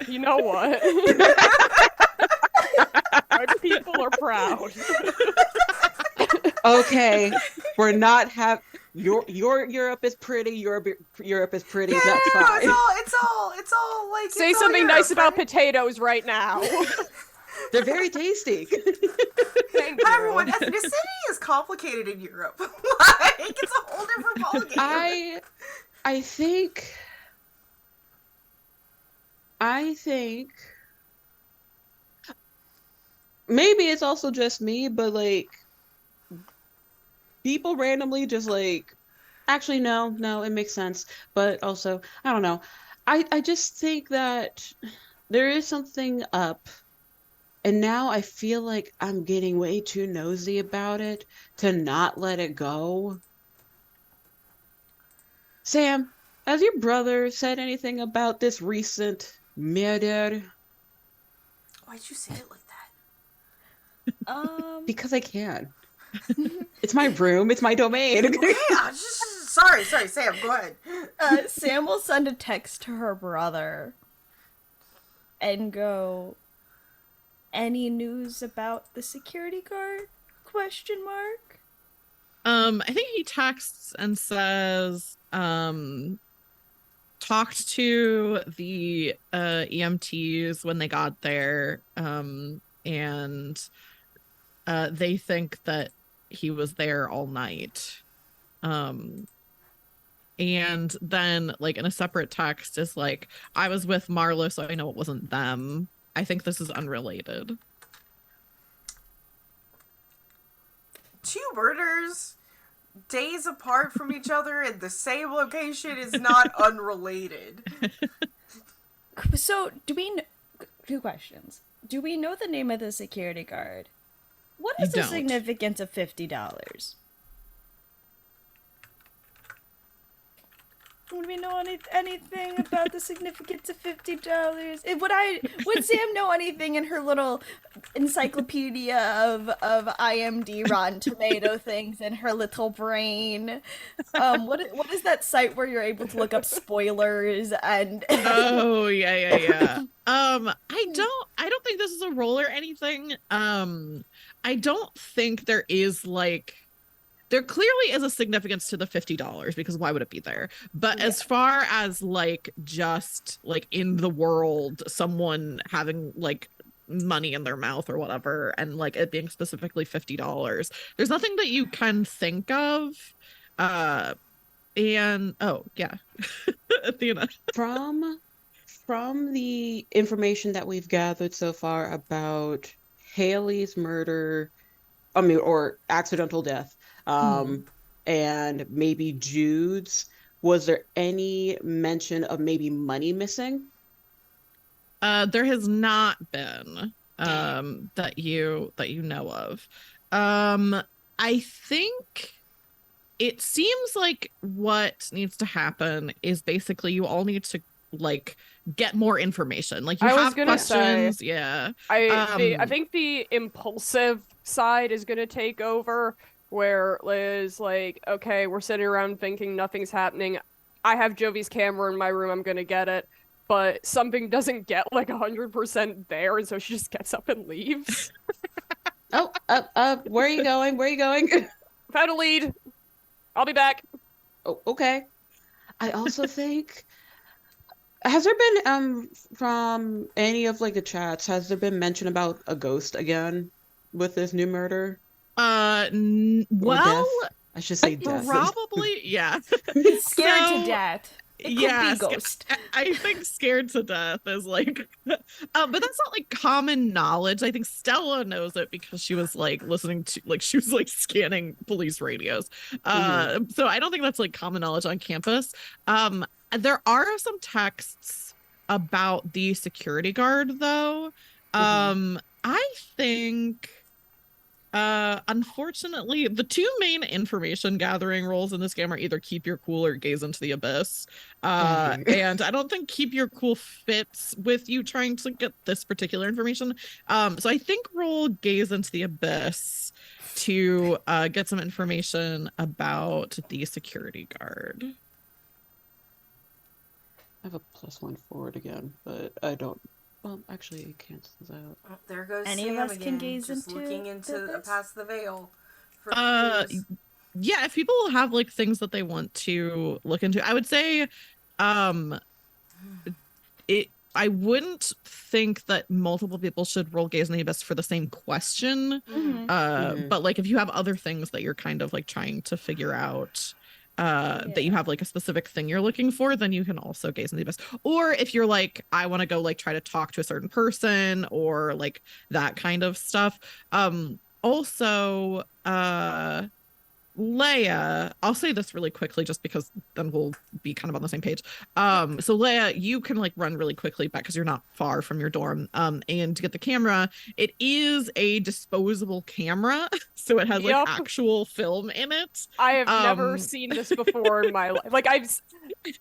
you know what? My people are proud. Okay, we're not your Europe is pretty. Europe is pretty. Yeah, That's fine. It's all like. Say it's all something Europe, nice about right? potatoes right now. They're very tasty. Thank Hi, you. everyone. Ethnicity is complicated in Europe. Like, it's a whole different ballgame. I think maybe it's also just me, but like people randomly just like actually no, it makes sense. But also, I don't know. I just think that there is something up. And now I feel like I'm getting way too nosy about it to not let it go. Sam, has your brother said anything about this recent murder? Why'd you say it like Because I can. It's my room, it's my domain. that? Okay, sorry, Sam, go ahead. Sam will send a text to her brother and go, "Any news about the security guard? Question mark." I think he texts and says, talked to the EMTs when they got there, and they think that he was there all night. And then, like, in a separate text is like, I was with Marlo, so I know it wasn't them. I think this is unrelated. Two murders days apart from each other in the same location is not unrelated. So, two questions. Do we know the name of the security guard? What is You the don't. significance of $50? Would we know anything about the significance of $50? Would Sam know anything in her little encyclopedia of IMD Rotten Tomato things in her little brain? What is that site where you're able to look up spoilers and Oh, yeah. I don't think this is a roll or anything. I don't think there is like, there clearly is a significance to the $50 because why would it be there? But as far as like just like in the world, someone having like money in their mouth or whatever, and like it being specifically $50, there's nothing that you can think of. And oh yeah, Athena. From the information that we've gathered so far about Haley's murder, or accidental death, and maybe Jude's, was there any mention of maybe money missing? There has not been that you know of. I think it seems like what needs to happen is basically you all need to like get more information. Like you I was have gonna questions, say, yeah. I think the impulsive side is gonna take over, where Liz like, okay, we're sitting around thinking nothing's happening. I have Jovi's camera in my room, I'm gonna get it. But something doesn't get like 100% there, and so she just gets up and leaves. Oh, where are you going? Where are you going? Found a lead. I'll be back. Oh, okay. I also think, has there been from any of like the chats, has there been mention about a ghost again with this new murder or Well, death? I should say death. Probably, yeah. Scared So, to death. It yeah, could be ghost. I think scared to death is like, but that's not like common knowledge. I think Stella knows it because she was like listening to, like, she was like scanning police radios. So I don't think that's like common knowledge on campus. There are some texts about the security guard though. I think unfortunately, the two main information gathering roles in this game are either keep your cool or gaze into the abyss. And I don't think keep your cool fits with you trying to get this particular information. So I think roll gaze into the abyss to get some information about the security guard. I have a +1 forward again, but I don't. Well, actually, it cancels out. Oh, there goes Any Sam of us again, can gaze just into looking into this? past the veil. For clues. Yeah, if people have like things that they want to look into, I would say, I wouldn't think that multiple people should roll gaze in the abyss for the same question. But like if you have other things that you're kind of like trying to figure out, that you have like a specific thing you're looking for, then you can also gaze in the abyss. Or if you're like, I want to go like try to talk to a certain person or like that kind of stuff. Also, Leia, I'll say this really quickly just because then we'll be kind of on the same page. So Leia, you can like run really quickly back because you're not far from your dorm. And to get the camera, it is a disposable camera, so it has like actual film in it. I have never seen this before in my life. Like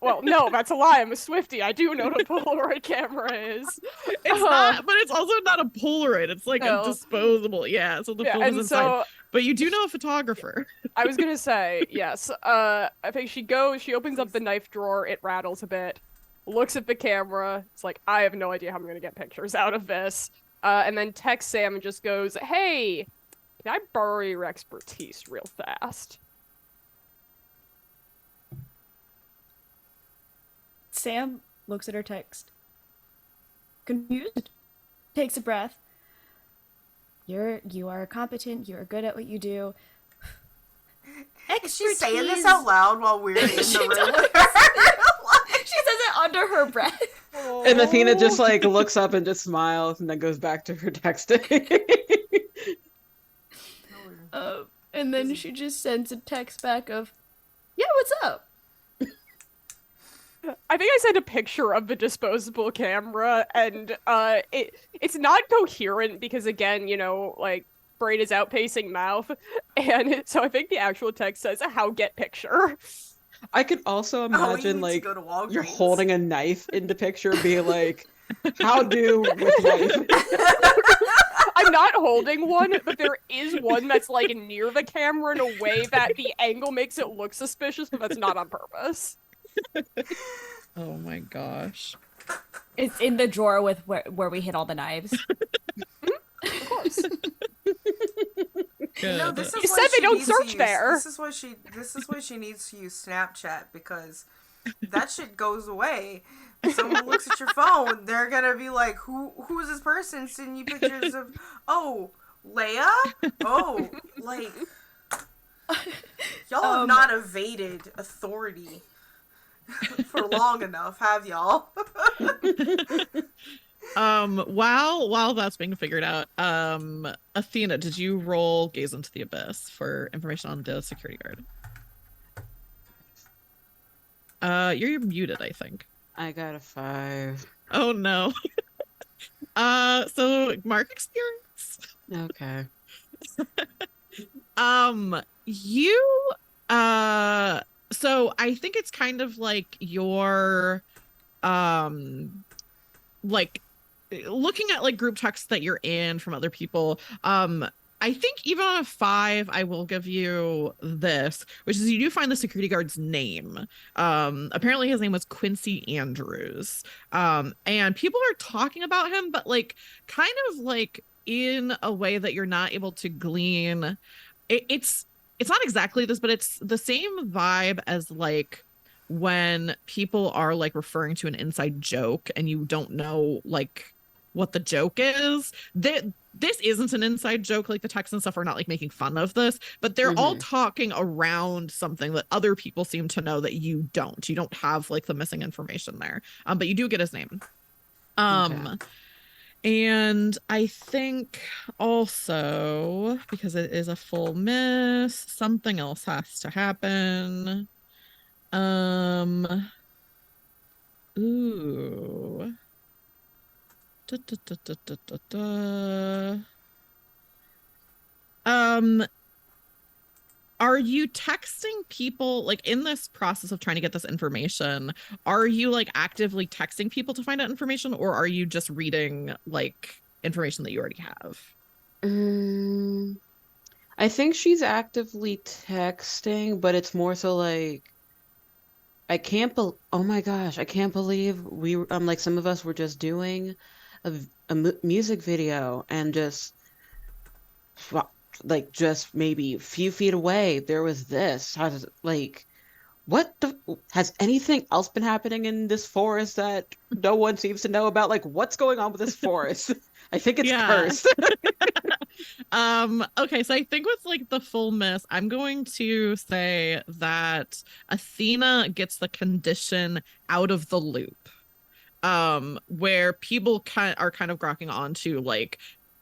well, no, that's a lie. I'm a Swiftie. I do know what a Polaroid camera is. It's not, but it's also not a Polaroid. It's like a disposable. Yeah, so the film is inside. But you do know a photographer. I was gonna say, yes. I think she opens up the knife drawer, it rattles a bit, looks at the camera, it's like, I have no idea how I'm gonna get pictures out of this. And then texts Sam and just goes, hey, can I borrow your expertise real fast? Sam looks at her text. Confused. Takes a breath. You are competent, you're good at what you do. Is she saying this out loud while we're in the room with her? She says it under her breath. And Athena just like looks up and just smiles and then goes back to her texting. And then she just sends a text back of, yeah, what's up? I think I sent a picture of the disposable camera, and it's not coherent because, again, you know, like, brain is outpacing mouth, and so I think the actual text says, how get picture. I could also imagine, like, you're holding a knife into picture, be like, how do with knife? I'm not holding one, but there is one that's, like, near the camera in a way that the angle makes it look suspicious, but that's not on purpose. Oh my gosh. It's in the drawer with where we hid all the knives. Of course. No, this is you said they don't search there. This is why she needs to use Snapchat, because that shit goes away. If someone looks at your phone, they're gonna be like, who's this person sending you pictures of, oh, Leia? Oh, like, y'all have not evaded authority for long enough, have y'all? While that's being figured out, Athena, did you roll gaze into the abyss for information on the security guard? You're muted, I think. I got a 5. Oh no. So mark experience. Okay. So I think it's kind of like your like looking at like group texts that you're in from other people. I think even on a 5, I will give you this, which is you do find the security guard's name. Apparently his name was Quincy Andrews. And people are talking about him, but like kind of like in a way that you're not able to glean. It's not exactly this, but it's the same vibe as like when people are like referring to an inside joke and you don't know like what the joke is. This isn't an inside joke. Like the text and stuff are not like making fun of this, but they're all talking around something that other people seem to know that you don't. You don't have like the missing information there. But you do get his name. Okay. And I think also because it is a full miss, something else has to happen. Ooh. Da, da, da, da, da, da, da. Are you texting people like in this process of trying to get this information? Are you like actively texting people to find out information, or are you just reading like information that you already have? I think she's actively texting, but it's more so like oh my gosh, I can't believe like some of us were just doing a music video and just like just maybe a few feet away there was this. How does like what the has anything else been happening in this forest that no one seems to know about? Like what's going on with this forest? I think it's cursed. Okay, so I think with like the full miss, I'm going to say that Athena gets the condition out of the loop. Where people are kind of grokking onto like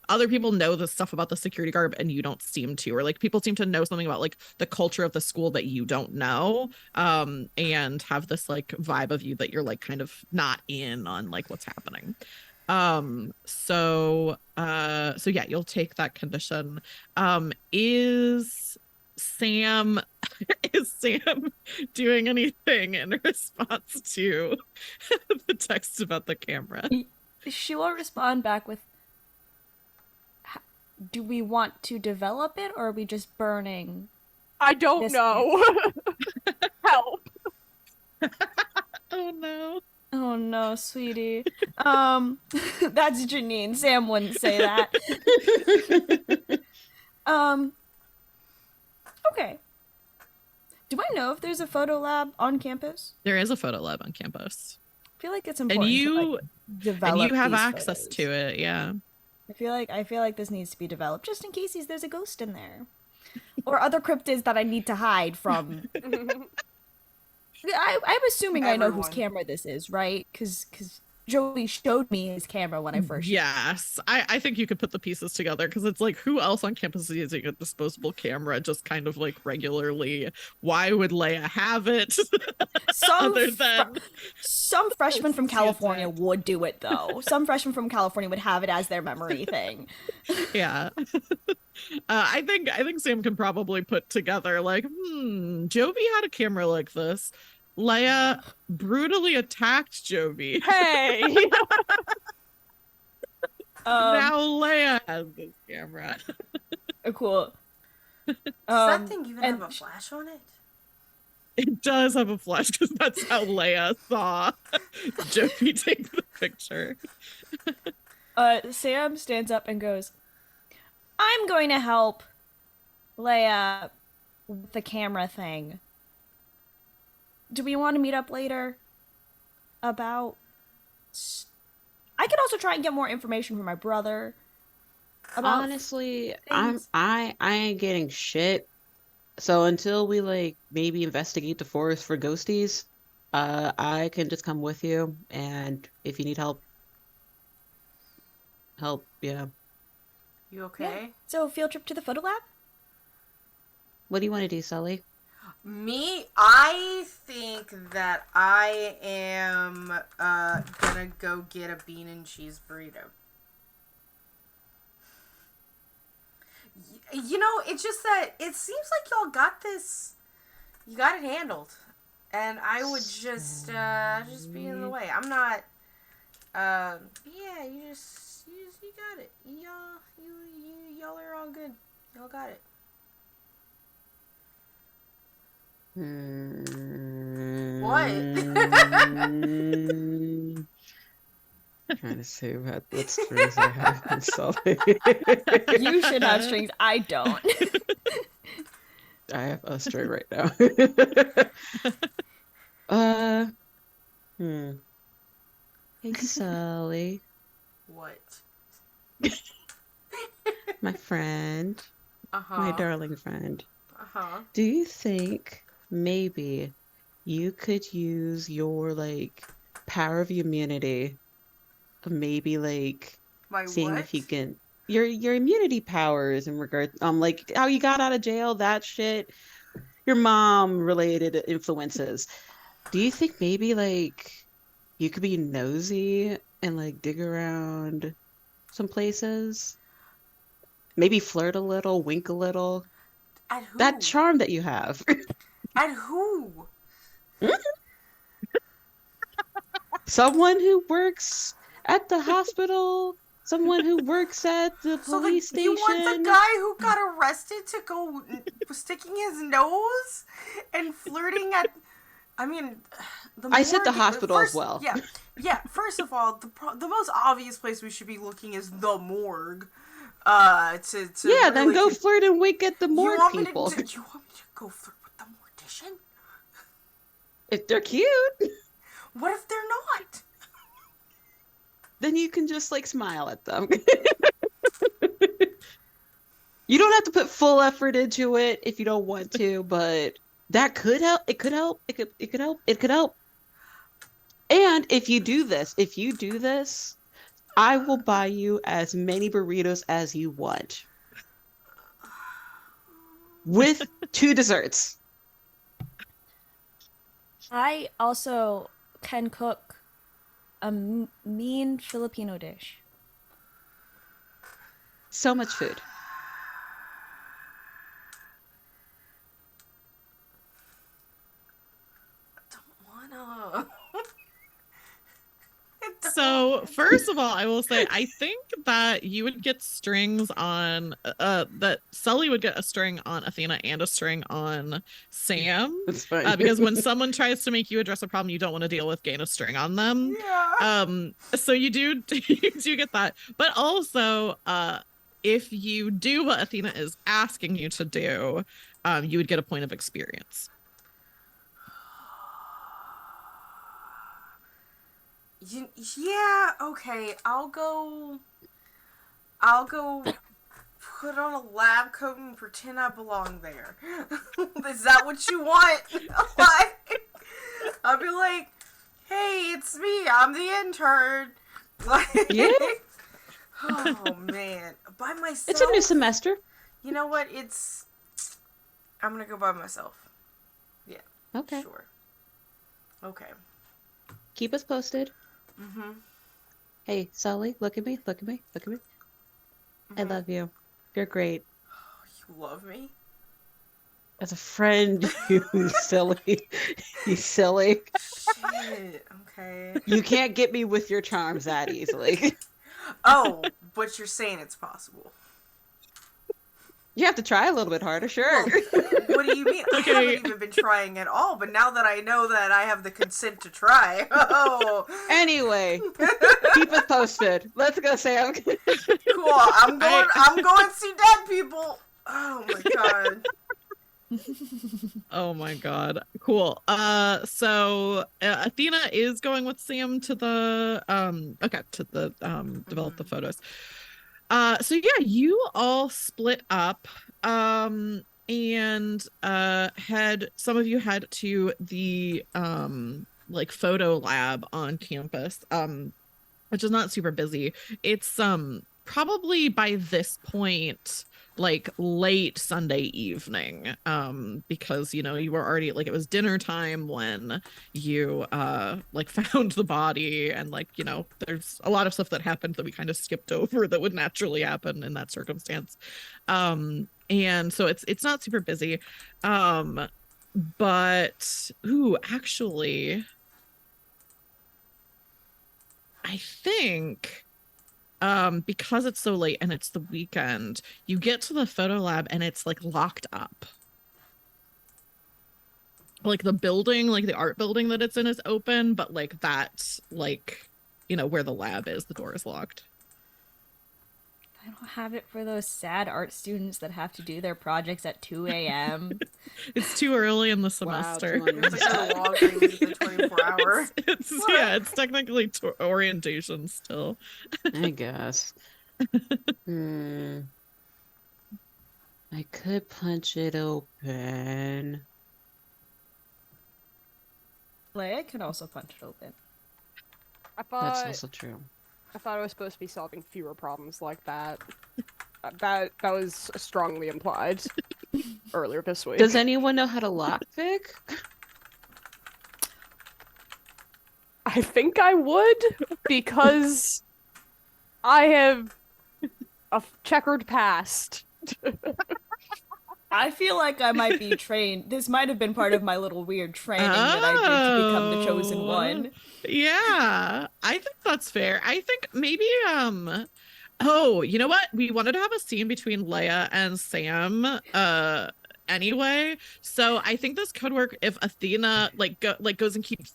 other people know the stuff about the security guard and you don't seem to, or like people seem to know something about like the culture of the school that you don't know, and have this like vibe of you that you're like kind of not in on like what's happening. So yeah, you'll take that condition. Is Sam is Sam doing anything in response to the text about the camera? She will respond back with, do we want to develop it, or are we just burning? I don't know. Help. Oh no. Oh no, sweetie. That's Janine. Sam wouldn't say that. Okay. Do I know if there's a photo lab on campus? There is a photo lab on campus. I feel like it's important And you to like, develop and you have these access photos. to it, yeah. I feel like this needs to be developed just in case there's a ghost in there. Or other cryptids that I need to hide from. I'm assuming I know whose camera this is, right? Because Joey showed me his camera when I first. Yes, I think you could put the pieces together because it's like, who else on campus is using a disposable camera just kind of like regularly? Why would Leia have it? Some freshman from California would do it though. Some freshman from California would have it as their memory thing. Yeah. I think Sam can probably put together like, Jovi had a camera like this. Leia brutally attacked Jovi. Hey. Now Leia has this camera. Cool. Does that thing even have a flash on it? It does have a flash because that's how Leia saw Jovi take the picture. Sam stands up and goes, I'm going to help Leia with the camera thing. Do we want to meet up later about... I could also try and get more information from my brother about Honestly, things. I ain't getting shit. So until we like maybe investigate the forest for ghosties, I can just come with you, and if you need help, yeah. You okay? Yeah. So field trip to the photo lab? What do you want to do, Sully? Me, I think that I am gonna go get a bean and cheese burrito. You know, it's just that it seems like y'all got this. You got it handled, and I would just be in the way. I'm not. Yeah, you got it. Y'all are all good. Y'all got it. What? Trying to see what strings I have in Sully. You should have strings. I don't. I have a string right now. Hey, Sully. What? My friend, my darling friend, do you think maybe you could use your like power of immunity of maybe like My seeing what? if you can your immunity powers in regard like how you got out of jail, that shit, your mom related influences. Do you think maybe like you could be nosy and like dig around some places? Maybe flirt a little, wink a little. At who? That charm that you have. At who? Someone who works at the hospital, someone who works at the So police you want the station. guy who got arrested to go sticking his nose and flirting at? I mean, I said the hospital as well. Yeah. First of all, the most obvious place we should be looking is the morgue. To Yeah, then really go flirt and wink at the morgue you want people. you want me to go flirt with the mortician? If they're cute, What if they're not? then you can just like smile at them. You don't have to put full effort into it if you don't want to, but that could help. It could help. It could help. It could help. And if you do this, I will buy you as many burritos as you want. With 2 desserts. I also can cook a mean Filipino dish. So much food. Wanna. So first of all, I will say I think that you would get strings on that Sully would get a string on Athena and a string on Sam. That's fine. Because when someone tries to make you address a problem you don't want to deal with, gain a string on them. Yeah. So you do get that. But also, if you do what Athena is asking you to do, you would get a point of experience. Yeah, okay. I'll go put on a lab coat and pretend I belong there. Is that what you want? Like, I'll be like, hey, it's me. I'm the intern. Like, Yeah. Oh man, by myself. It's a new semester. You know what? I'm gonna go by myself. Yeah. Okay. Sure. Okay. Keep us posted. Mm-hmm. Hey, Sully, look at me. Look at me. Look at me. I love you. You're great. You love me? As a friend, you silly. You silly. Shit. Okay. You can't get me with your charms that easily. Oh, but you're saying it's possible. You have to try a little bit harder, sure. Well, what do you mean? Okay. I haven't even been trying at all, but now that I know that I have the consent to try, oh. Anyway, keep us posted. Let's go, Sam. Cool. I'm going to see dead people. Oh my god. Oh my god. Cool. So Athena is going with Sam to the develop the photos. So yeah, you all split up and some of you head to the like photo lab on campus, which is not super busy. It's probably by this point like late Sunday evening, because you know you were already like it was dinner time when you like found the body, and like you know there's a lot of stuff that happened that we kind of skipped over that would naturally happen in that circumstance, and so it's not super busy, but actually I think because it's so late and it's the weekend, you get to the photo lab and it's like locked up. Like the building, like the art building that it's in is open, but like that's like, you know, where the lab is, the door is locked. I don't have it for those sad art students that have to do their projects at 2 a.m. It's too early in the semester. Wow, It's like a long the 24 hour. It's yeah, it's technically orientation still. I guess. Hmm. I could punch it open. Leia can also punch it open. I That's thought also true. I was supposed to be solving fewer problems like that. That was strongly implied earlier this week. Does anyone know how to lockpick? I think I would because I have a checkered past. I feel like I might be trained. This might have been part of my little weird training that I did to become the chosen one. Yeah, I think that's fair. I think maybe oh, you know what? We wanted to have a scene between Leia and Sam anyway. So I think this could work if Athena goes and keeps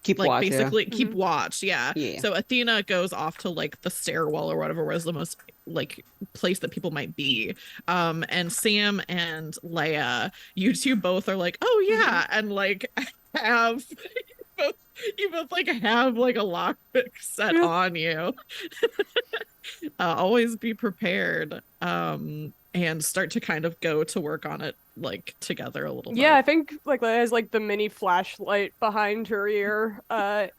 Keep watch, yeah. basically keep watch, yeah. Yeah. So Athena goes off to like the stairwell or whatever, where's the most like place that people might be. And Sam and Leia, you two both are like, oh yeah, and like have you both like have like a lockpick set on you. Always be prepared, and start to kind of go to work on it like together a little Yeah, I bit. think like Leia has like the mini flashlight behind her ear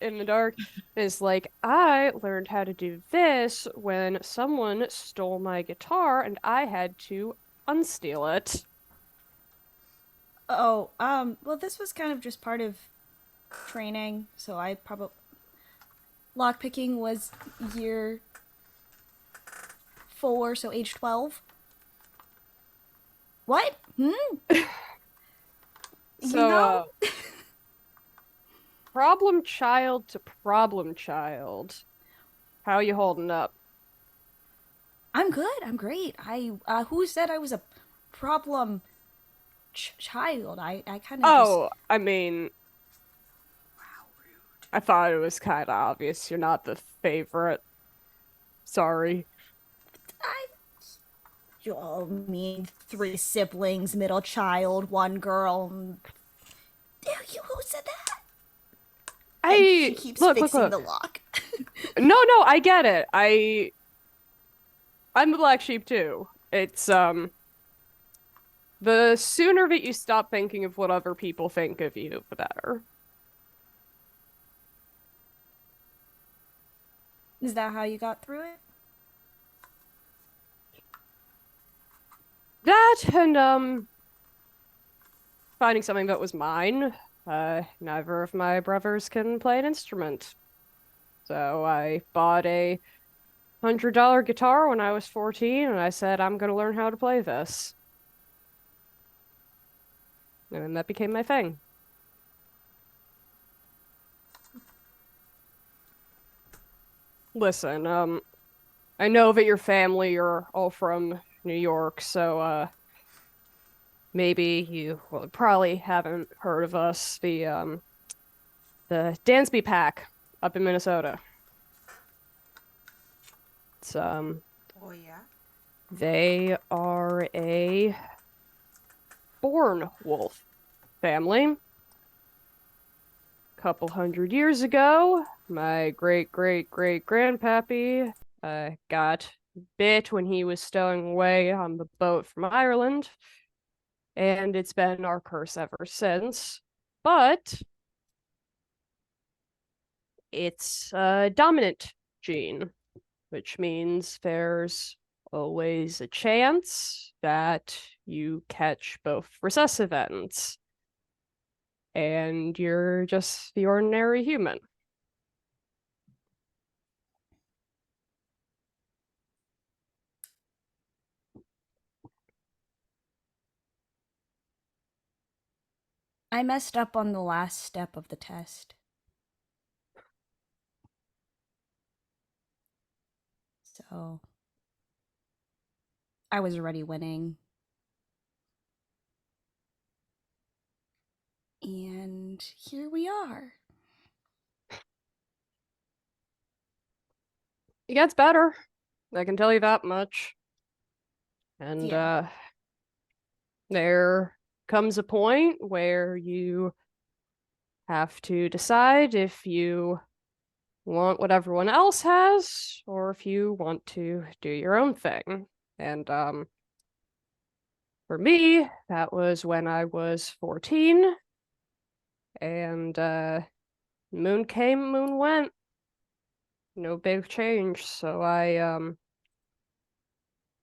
in the dark. And it's like, I learned how to do this when someone stole my guitar and I had to unsteal it. Oh, well, this was kind of just part of training, so I probably lockpicking was year 4, so age 12. What? So, You know? problem child to problem child. How you holding up? I'm good. I'm great. Who said I was a problem child? I kind of just. Oh, I mean, I thought it was kind of obvious you're not the favorite. Sorry. I. Oh, me, 3 siblings, middle child, 1 girl. Who said that? And she keeps fixing the lock. No, I get it. I'm the black sheep too. It's the sooner that you stop thinking of what other people think of you, the better. Is that how you got through it? That and finding something that was mine. Neither of my brothers can play an instrument. So I bought a $100 guitar when I was 14 and I said I'm gonna learn how to play this. And then that became my thing. Listen, I know that your family are all from New York, so maybe you probably haven't heard of us, the Dansby Pack up in Minnesota. It's Oh yeah. they are a born wolf family. Couple hundred years ago, my great-great-great-grandpappy got bit when he was stowing away on the boat from Ireland, and it's been our curse ever since. But it's a dominant gene, which means there's always a chance that you catch both recessive ends and you're just the ordinary human. I messed up on the last step of the test. So I was already winning. And here we are. It gets better. I can tell you that much. And Yeah. there comes a point where you have to decide if you want what everyone else has, or if you want to do your own thing. And for me, that was when I was 14, and moon came, moon went. No big change. So I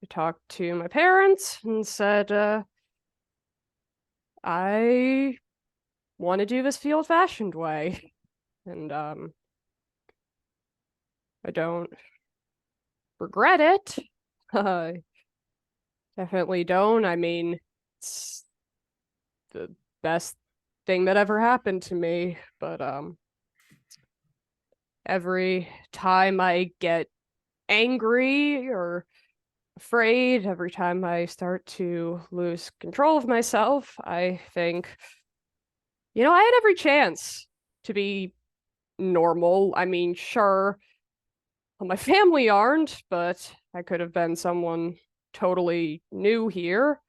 talked to my parents and said, I want to do this the old-fashioned way. And I don't regret it. I definitely don't. I mean, it's the best thing that ever happened to me, but every time I get angry or afraid, every time I start to lose control of myself, I think, I had every chance to be normal. I mean, sure, well, my family aren't, but I could have been someone totally new here.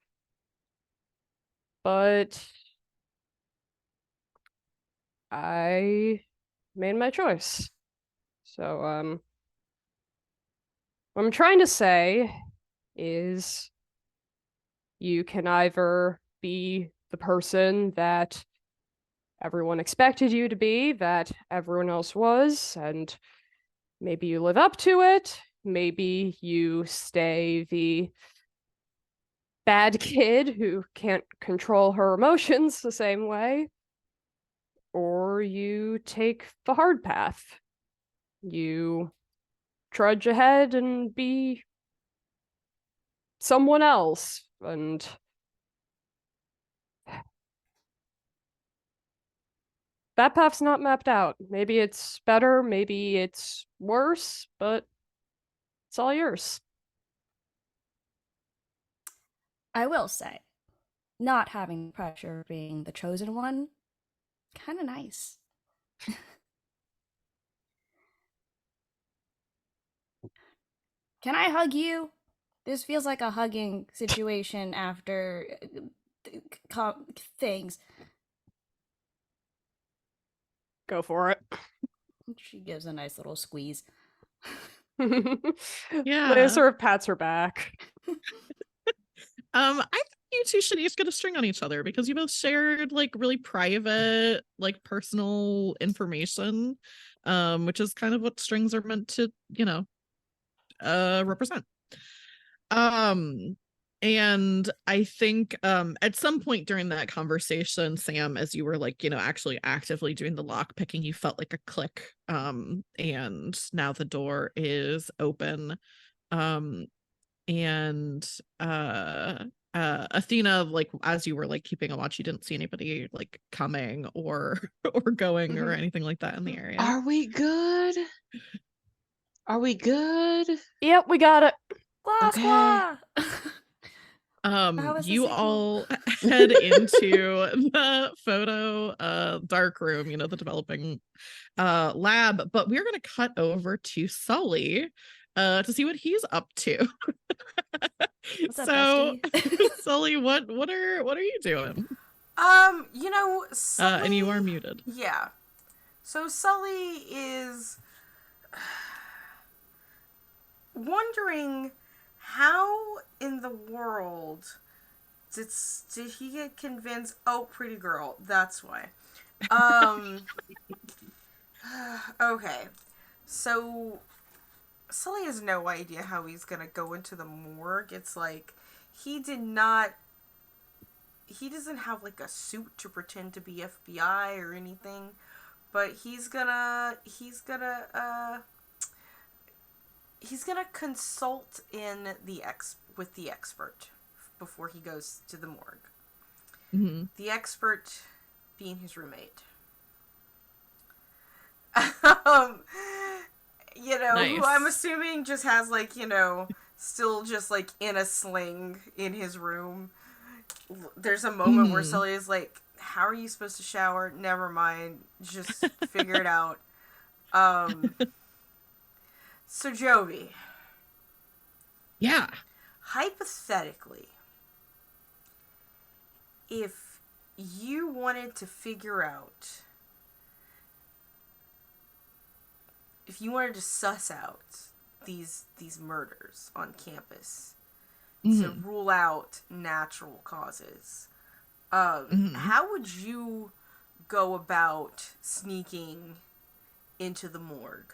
But I made my choice. So, what I'm trying to say is you can either be the person that everyone expected you to be, that everyone else was, and maybe you live up to it. Maybe you stay the bad kid who can't control her emotions the same way. Or you take the hard path. You trudge ahead and be someone else. And that path's not mapped out. Maybe it's better, maybe it's worse, but it's all yours. I will say, not having the pressure of being the chosen one, kind of nice. Can I hug you? This feels like a hugging situation after things. Go for it. She gives a nice little squeeze. Leia sort of pats her back. I think you two should each get a string on each other because you both shared like really private, like personal information, which is kind of what strings are meant to, represent. And I think at some point during that conversation, Sam, as you were like, actually actively doing the lock picking, you felt like a click. And now the door is open. And Athena, like as you were like keeping a watch, you didn't see anybody like coming or going or anything like that in the area. Are we good? Are we good? Yep, we got it. Squaw, Okay. squaw! You all head into the photo dark room, the developing lab, but we're gonna cut over to Sully to see what he's up to. What's up, Sully, what are you doing? Sully, and you are muted. Yeah. So Sully is wondering how in the world did he get convinced? Oh, pretty girl. That's why. Okay. So Sully has no idea how he's gonna go into the morgue. It's like he doesn't have like a suit to pretend to be FBI or anything, but he's gonna consult with the expert before he goes to the morgue. Mm-hmm. The expert being his roommate. Nice. Who I'm assuming just has like, still just like in a sling in his room. There's a moment where Sully is like, how are you supposed to shower? Never mind. Just figure it out. So Jovi. Yeah. Hypothetically, if you wanted to figure out if you wanted to suss out these murders on campus to rule out natural causes, how would you go about sneaking into the morgue?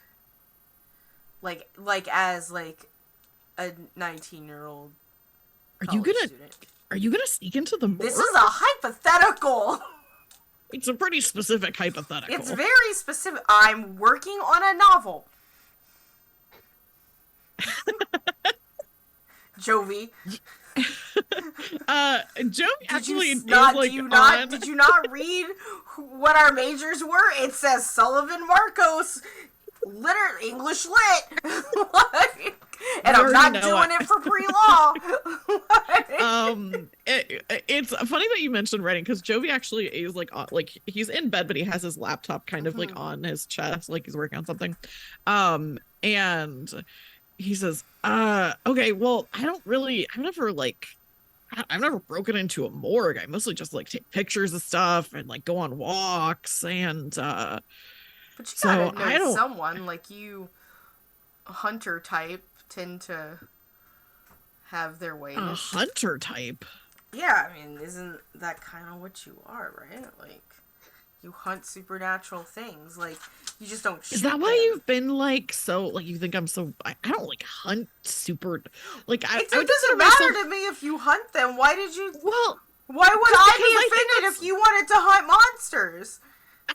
Like as like a 19-year-old college student. Are you gonna sneak into the morgue? This is a hypothetical. It's a pretty specific hypothetical. It's very specific. I'm working on a novel. Jovi. Jovi actually did you not read what our majors were? It says Sullivan Marcos, English lit. And I'm not doing it for pre-law. It's funny that you mentioned writing, because Jovi actually is like he's in bed, but he has his laptop kind of like on his chest, like he's working on something. And he says, okay, well, I've never broken into a morgue. I mostly just like take pictures of stuff and like go on walks and but you gotta know someone like you, hunter type, tend to have their way. A hunter type? Yeah, I mean, isn't that kind of what you are, right? Like, you hunt supernatural things. Like, you just don't shoot Is that why them. you've been like so, like, you think I'm so, I don't like hunt super, like, it doesn't matter to me if you hunt them. Why did you, well, why would I be offended if you wanted to hunt monsters?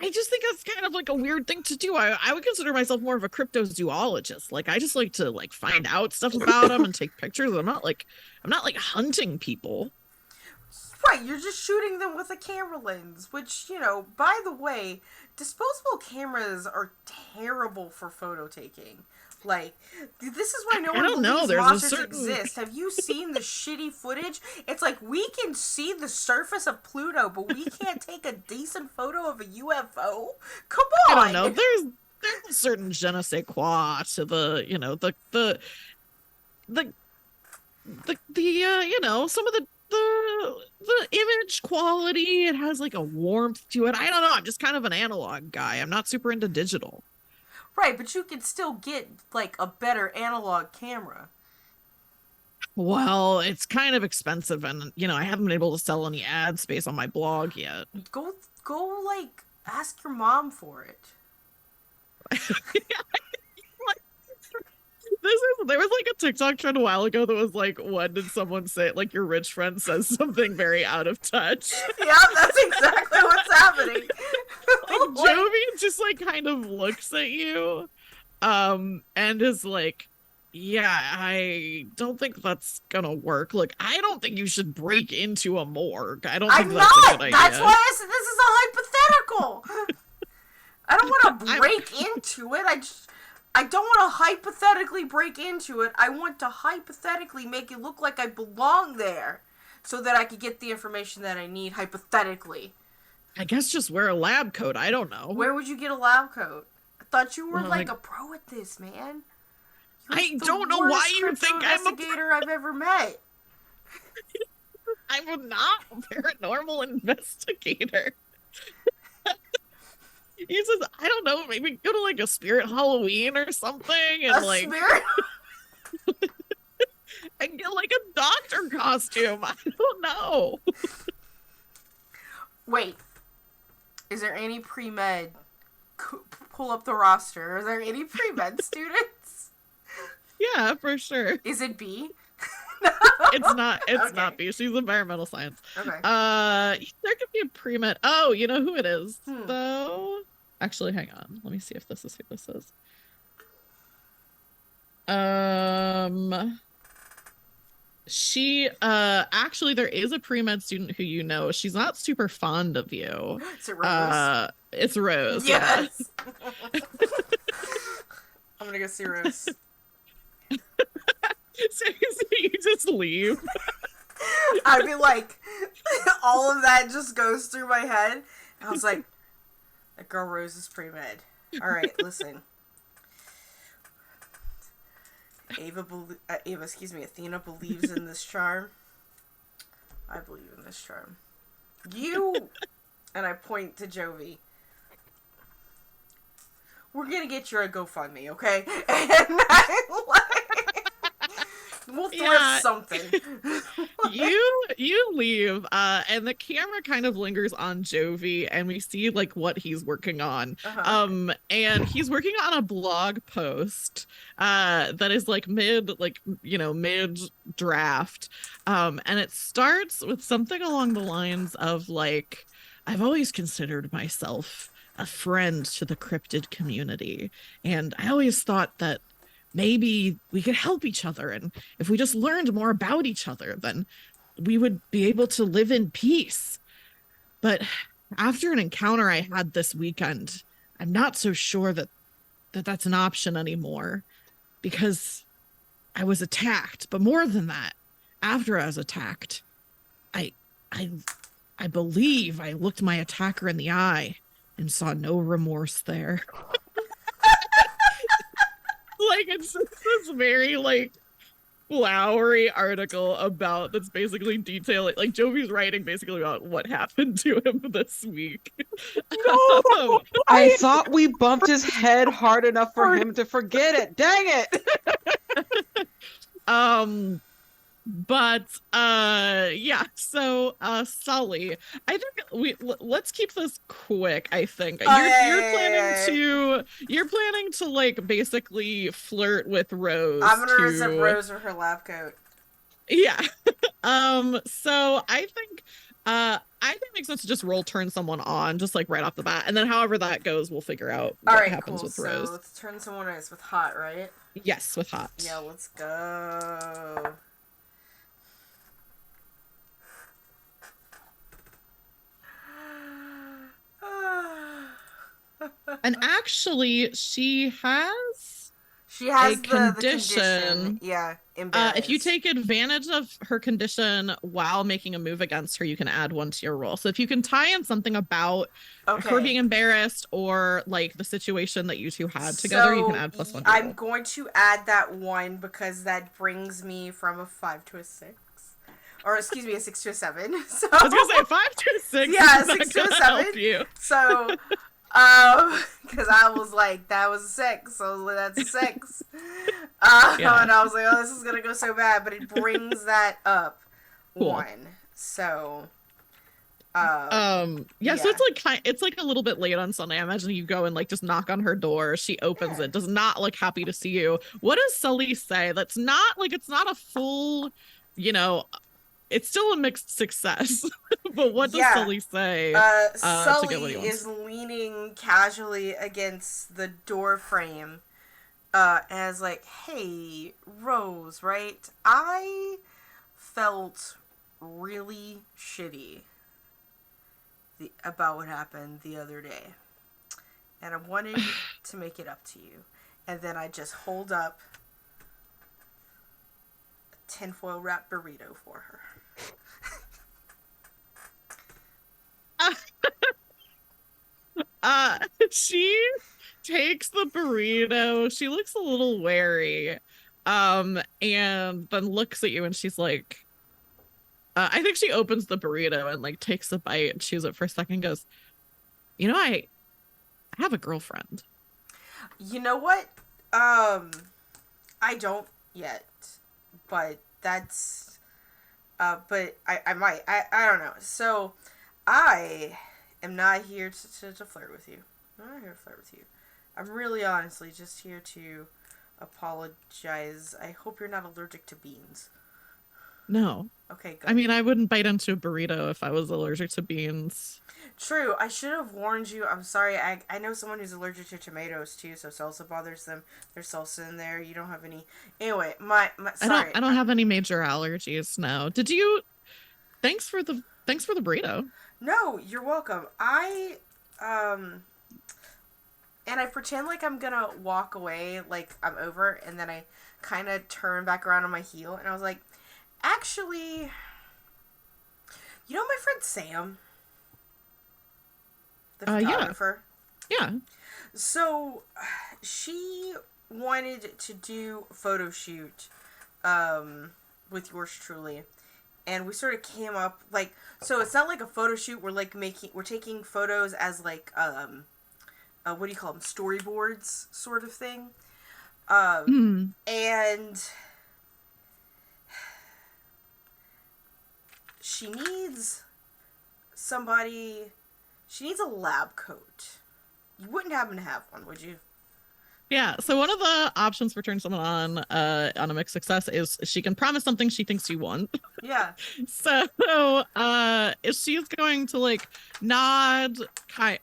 I just think that's kind of like a weird thing to do. I would consider myself more of a cryptozoologist. Like, I just like to like find out stuff about them and take pictures. I'm not like hunting people. Right, you're just shooting them with a camera lens, which, you know, by the way, disposable cameras are terrible for photo taking. Like, this is why no one believes monsters exist. Have you seen the shitty footage? It's like, we can see the surface of Pluto, but we can't take a decent photo of a UFO? Come on! I don't know. There's a certain je ne sais quoi to the, you know, the you know, some of the image quality. It has like a warmth to it. I don't know. I'm just kind of an analog guy. I'm not super into digital. Right, but you can still get, like, a better analog camera. Well, it's kind of expensive, and, you know, I haven't been able to sell any ad space on my blog yet. Go, like, ask your mom for it. There was like a TikTok trend a while ago that was like, when did someone say, like, your rich friend says something very out of touch? Yeah, that's exactly what's happening. Like, Jovi just like kind of looks at you and is like, yeah, I don't think that's gonna work. Look, I don't think you should break into a morgue. I don't think that's a good idea. That's why I said this is a hypothetical. I don't want to break into it. I don't want to hypothetically break into it. I want to hypothetically make it look like I belong there so that I could get the information that I need hypothetically. I guess just wear a lab coat. I don't know. Where would you get a lab coat? I thought you were like a pro at this, man. I don't know why you think I'm a investigator I've ever met. I'm not a paranormal investigator. He says, I don't know, maybe go to like a spirit Halloween or something, and like spirit? and get like a doctor costume. I don't know. Wait, is there any pre-med? Pull up the roster. Are there any pre-med students? Yeah, for sure. Is it B? It's not. It's Okay. not B. She's environmental science. Okay. There could be a pre-med. Oh, you know who it is, though? Actually, hang on. Let me see if this is who this is. She actually, there is a pre-med student who you know. She's not super fond of you. Is it Rose? It's Rose. Yes. Yeah. I'm gonna go see Rose. Seriously, you just leave. I'd be like, all of that just goes through my head. I was like, that girl Rose is pre-med. All right, listen. Athena believes in this charm. I believe in this charm. You, and I point to Jovi. we're gonna get you a GoFundMe, okay? And I, like, we'll thrift something. You leave, and the camera kind of lingers on Jovi, and we see like what he's working on. And he's working on a blog post that is like mid draft. And it starts with something along the lines of like, I've always considered myself a friend to the cryptid community, and I always thought that maybe we could help each other, and if we just learned more about each other, then we would be able to live in peace. But after an encounter I had this weekend, I'm not so sure that's an option anymore, because I was attacked. But more than that, after I was attacked, I I I believe I looked my attacker in the eye and saw no remorse there. Like, it's this very like flowery article about that's basically detailing, like, Jovi's writing basically about what happened to him this week. No, I thought we bumped his head hard enough for him to forget it. Dang it. But yeah, so Sully, I think let's keep this quick. I think you're planning to like basically flirt with Rose. I'm gonna resent Rose or her lab coat. Yeah. So I think it makes sense to just turn someone on just like right off the bat, and then however that goes, we'll figure out what happens with Rose. So let's turn someone on with hot, right? Yes, with hot. Yeah, let's go. And actually, she has the condition. Yeah, if you take advantage of her condition while making a move against her, you can add 1 to your roll. So if you can tie in something about her being embarrassed or like the situation that you two had together, you can add +1 to your I'm roll. going to add that 1 because that brings me from a 5 to a 6. Or excuse me, a 6 to a 7. So I was gonna say 5 to a 6. Yeah, 6 to a 7. You. So, because I was like, that was a 6, so that's a 6. And I was like, oh, this is gonna go so bad, but it brings that up 1. So, So it's like a little bit late on Sunday. I imagine you go and like just knock on her door. She opens it, does not look happy to see you. What does Sully say? That's not like, it's not a full, it's still a mixed success. But what does Sully say? Sully is leaning casually against the door frame, as like, hey, Rose, right? I felt really shitty about what happened the other day, and I wanted to make it up to you. And then I just hold up a tinfoil wrapped burrito for her. She takes the burrito. She looks a little wary, and then looks at you, and she's like, I think she opens the burrito and like takes a bite and chews it for a second and goes, I have a girlfriend. You know what? I don't yet, but that's, but I might. I don't know. So, I am not here to flirt with you. I'm not here to flirt with you. I'm really honestly just here to apologize. I hope you're not allergic to beans. No. Okay, good. I mean, I wouldn't bite into a burrito if I was allergic to beans. True. I should have warned you. I'm sorry. I know someone who's allergic to tomatoes too, so salsa bothers them. There's salsa in there. You don't have any. Anyway, sorry. I don't have any major allergies. No. Did you? Thanks for the burrito. No, you're welcome. And I pretend like I'm gonna walk away, like I'm over, and then I kind of turn back around on my heel, and I was like, actually, my friend Sam? The photographer? Yeah. So, she wanted to do a photo shoot, with yours truly. And we sort of came up, like, so it's not like a photo shoot, we're taking photos as, like, what do you call them, storyboards sort of thing. Hmm. And she needs a lab coat. You wouldn't happen to have one, would you? Yeah, so one of the options for turning someone on a mixed success is she can promise something she thinks you want. Yeah. So if she's going to like nod, I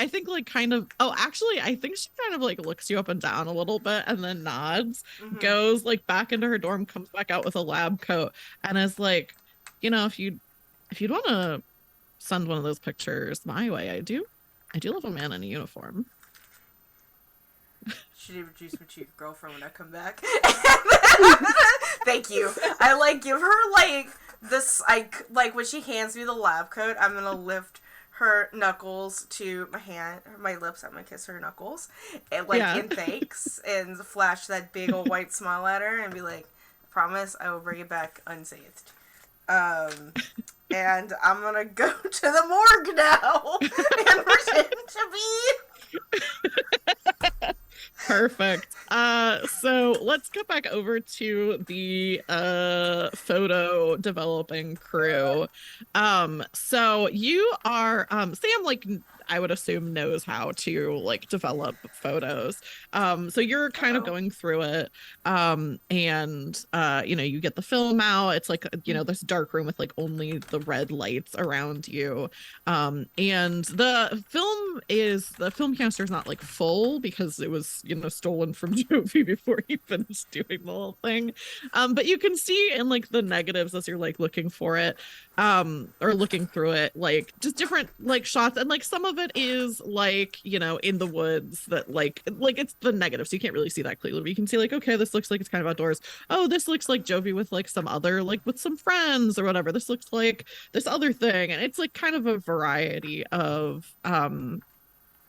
think like kind of, oh, actually, I think she kind of like looks you up and down a little bit and then nods, goes like back into her dorm, comes back out with a lab coat, and is like, if you'd want to send one of those pictures my way, I do love a man in a uniform. Should introduce me to your girlfriend when I come back. Thank you. I like give her like this, like when she hands me the lab coat, I'm gonna lift her knuckles to my lips. I'm gonna kiss her knuckles, and in thanks, and flash that big old white smile at her, and be like, "I promise, I will bring it back unscathed." And I'm gonna go to the morgue now and pretend to be. Perfect. So let's get back over to the photo developing crew. So you are Sam, like, I would assume knows how to like develop photos. So you're kind of going through it. And you get the film out. It's like, this dark room with like only the red lights around you. And the film canister is not like full because it was, stolen from Jovi before he finished doing the whole thing. But you can see in like the negatives as you're like looking for it, or looking through it, like just different like shots, and like some of it is like, in the woods that like it's the negative, so you can't really see that clearly, but you can see like, okay, this looks like it's kind of outdoors. Oh, this looks like Jovi with like some other, like with some friends or whatever. This looks like this other thing, and it's like kind of a variety of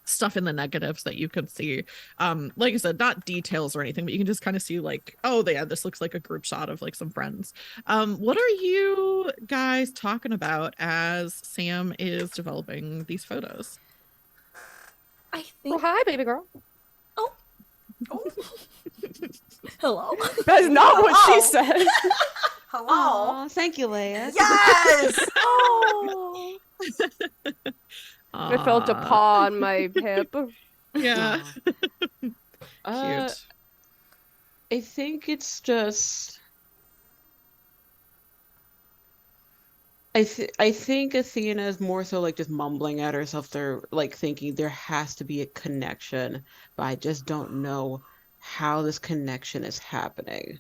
stuff in the negatives that you can see. Like I said, not details or anything, but you can just kind of see like, oh yeah, this looks like a group shot of like some friends. What are you guys talking about as Sam is developing these photos? I think. Oh, hi, baby girl. Oh. Hello. That's not what she said. Hello. Oh, thank you, Leia. Yes. Oh. I felt a paw on my hip. Yeah. Cute. I think it's just. I think Athena is more so like just mumbling at herself. They're like thinking there has to be a connection, but I just don't know how this connection is happening.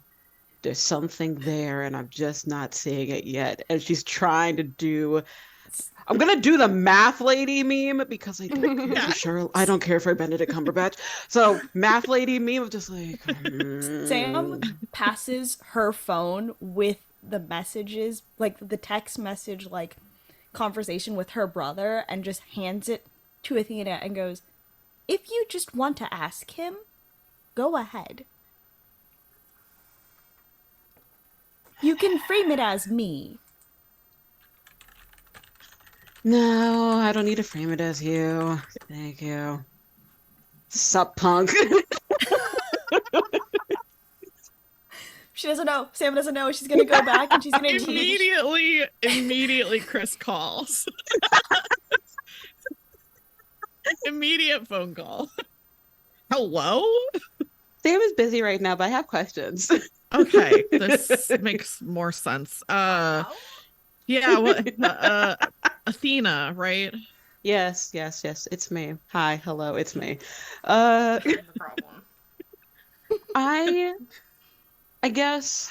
There's something there, and I'm just not seeing it yet. And she's trying to do. I'm gonna do the math lady meme because sure, I don't care for Benedict Cumberbatch. So math lady meme of just like Sam passes her phone with the messages, like the text message, like conversation with her brother, and just hands it to Athena and goes, "If you just want to ask him, go ahead. You can frame it as me." No, I don't need to frame it as you. Thank you. Sup, punk? She doesn't know. Sam doesn't know. She's gonna go back and she's gonna immediately Chris calls. Immediate phone call. Hello? Sam is busy right now, but I have questions. Okay, this makes more sense. Yeah, what Athena, right? Yes, it's me. Hi, hello, it's me. The problem. I guess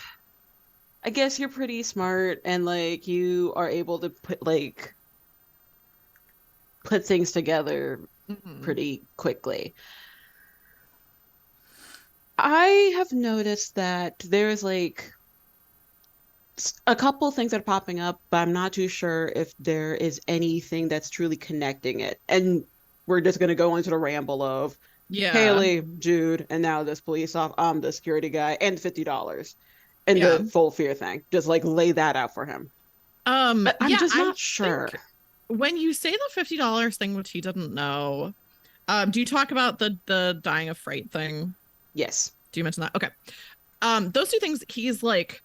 you're pretty smart and like you are able to put things together pretty quickly. I have noticed that there's like a couple things that are popping up, but I'm not too sure if there is anything that's truly connecting it. And we're just gonna go into the ramble of Haley, Jude, and now this the security guy, and $50 and the full fear thing. Just like lay that out for him. But I'm just not sure. When you say the $50 thing, which he didn't know, Do you talk about the dying of fright thing? Yes. Do you mention that? Okay. Those two things, he's like,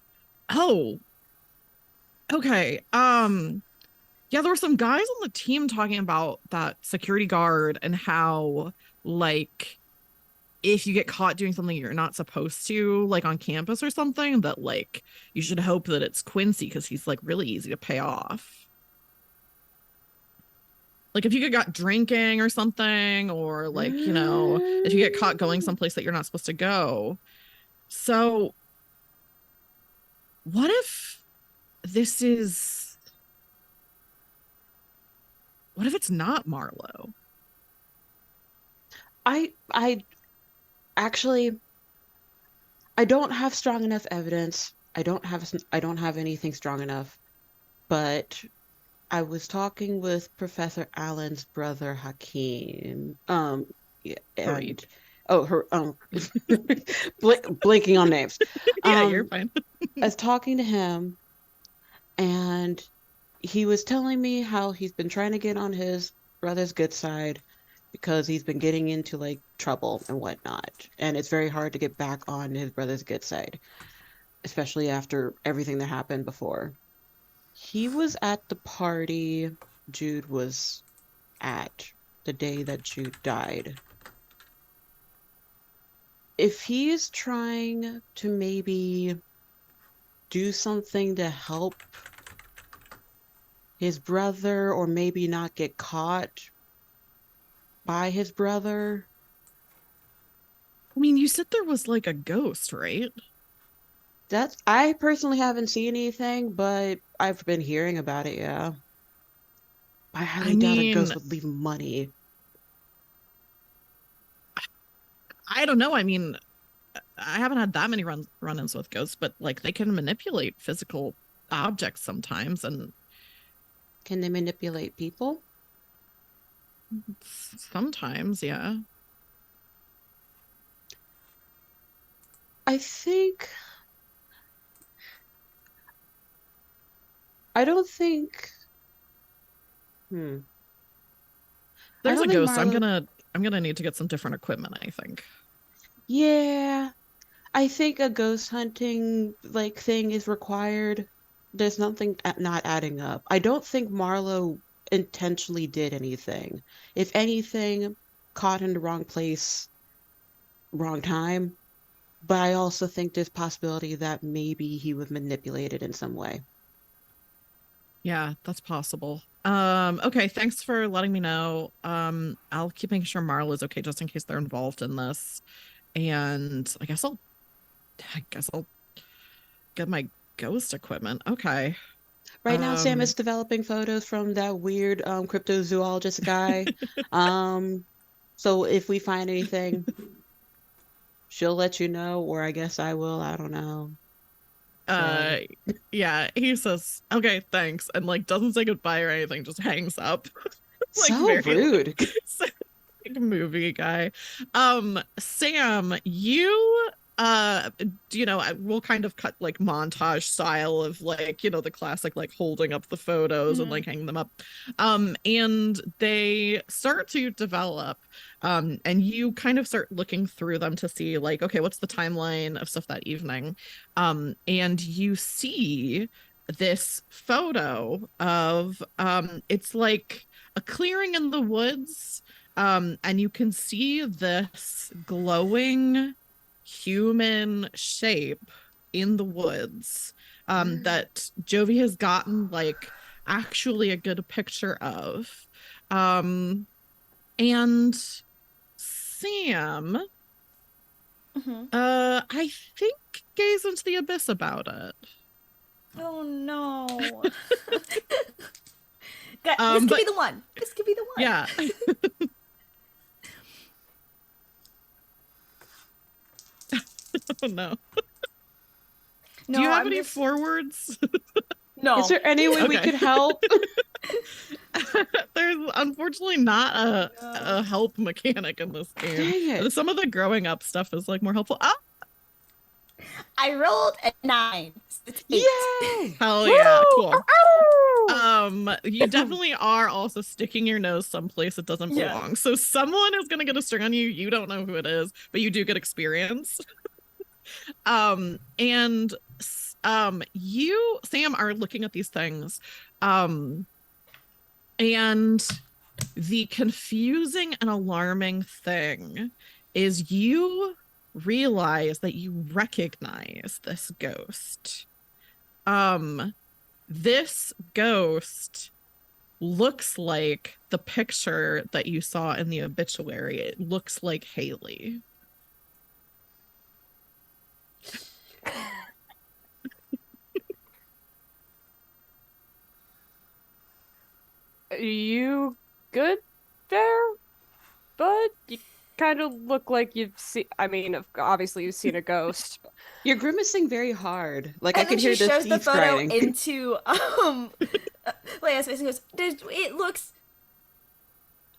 oh, okay. Yeah, there were some guys on the team talking about that security guard and how, like, if you get caught doing something you're not supposed to, like on campus or something, that like you should hope that it's Quincy because he's like really easy to pay off. Like if you get caught drinking or something, or like, if you get caught going someplace that you're not supposed to go. So what if this is, what if it's not Marlowe? I actually I don't have strong enough evidence. I don't have anything strong enough, but I was talking with Professor Allen's brother Hakeem. Yeah, and Fareed. oh, her blinking on names. Yeah, you're Um, fine. I was talking to him, and he was telling me how he's been trying to get on his brother's good side because he's been getting into like trouble and whatnot, and it's very hard to get back on his brother's good side, especially after everything that happened before. He was at the party Jude was at the day that Jude died. If he's trying to maybe do something to help his brother or maybe not get caught by his brother. I mean, you said there was like a ghost, right? I personally haven't seen anything, but I've been hearing about it, yeah. I I highly doubt a mean, ghost would leave money. I don't know. I mean, I haven't had that many run-ins with ghosts, but like they can manipulate physical objects sometimes, and Can they manipulate people? sometimes, yeah. I think I don't think hmm. I There's don't a think ghost. Marlo I'm gonna need to get some different equipment, I think. Yeah, I think a ghost hunting like thing is required. There's nothing not adding up. I don't think Marlo intentionally did anything. If anything, caught in the wrong place, wrong time. But I also think there's possibility that maybe he was manipulated in some way. Yeah, that's possible. Okay, thanks for letting me know. I'll keep making sure Marla is okay just in case they're involved in this. And I guess I'll get my ghost equipment. Okay. Right now, Sam Um is developing photos from that weird cryptozoologist guy. Um, so if we find anything, she'll let you know, or I guess I will. I don't know. uh So yeah, he says, okay, thanks, and like doesn't say goodbye or anything, just hangs up. Like so very rude. like movie guy. Sam, uh we'll kind of cut like montage style of like, the classic like holding up the photos and like hanging them up. And they start to develop, and you kind of start looking through them to see like, okay, what's the timeline of stuff that evening. And you see this photo of it's like a clearing in the woods, and you can see this glowing human shape in the woods, that Jovi has gotten like actually a good picture of. And Sam, I think gaze into the abyss about it. Oh no. This could But be the one. This could be the one. yeah. Oh no. No, Do you have I'm any just... forwards? No. Is there any way we Okay. could help? There's unfortunately not a help mechanic in this game. Dang it. Some of the growing up stuff is like more helpful. Ah, I rolled a 9. It's 8. Yay! Hell yeah, Woo! cool. Ow! You definitely are also sticking your nose someplace it doesn't Yeah. belong. So someone is gonna get a string on you. You don't know who it is, but you do get experience. And you, Sam, are looking at these things. And the confusing and alarming thing is you realize that you recognize this ghost. This ghost looks like the picture that you saw in the obituary. It looks like Haley. You good there, bud? You kind of look like you've seen. I mean, obviously you've seen a ghost. You're grimacing very hard. Like I And can then hear she the shows the teeth photo grinding. into Leia's face and goes, it looks.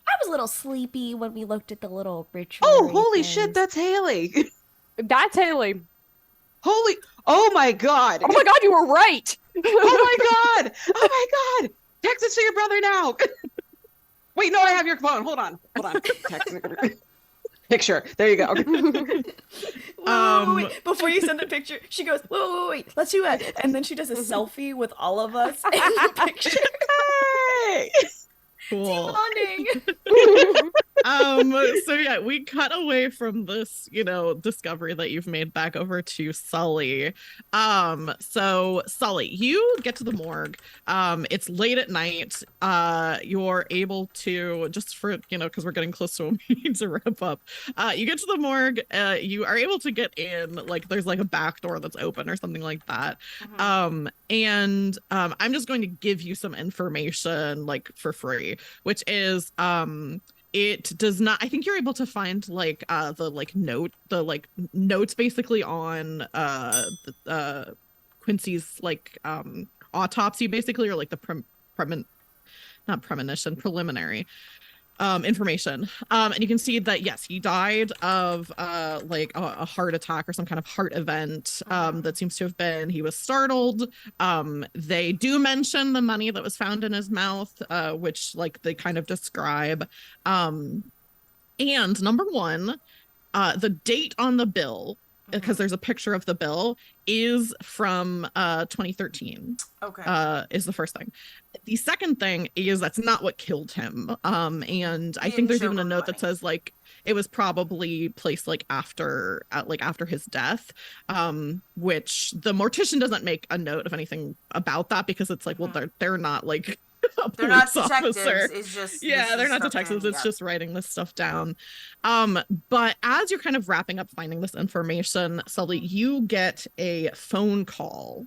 I was a little sleepy when we looked at the little ritual. Oh, holy shit, that's Haley. That's Haley. Holy, oh my God. Oh my God, you were right. Oh my God. Oh my God. Text it to your brother now. Wait, no, I have your phone. Hold on. Text picture. There you go. Wait. Before you send the picture, she goes, wait, let's do it. And then she does a selfie with all of us in the picture. Hey. Cool. Bonding. So yeah, we cut away from this, discovery that you've made back over to Sully. So Sully, you get to the morgue. It's late at night. You're able to, just for, because we're getting close to when we need to wrap up. You get to the morgue, you are able to get in, like there's like a back door that's open or something like that. I'm just going to give you some information like for free, which is it does not, I think you're able to find like the notes basically on Quincy's like autopsy basically, or like the preliminary information. And you can see that yes, he died of like a heart attack or some kind of heart event. That seems to have been, he was startled. They do mention the money that was found in his mouth, which like they kind of describe. And number one, the date on the bill, because there's a picture of the bill, is from 2013. Okay. Is the first thing. The second thing is that's not what killed him. And I think there's even a note that says like it was probably placed like after his death. Which the mortician doesn't make a note of anything about that because it's like, well, they're not like they're not police detectives. officer. It's just They're not detectives. It's just writing this stuff down. But as you're kind of wrapping up finding this information, Sully, you get a phone call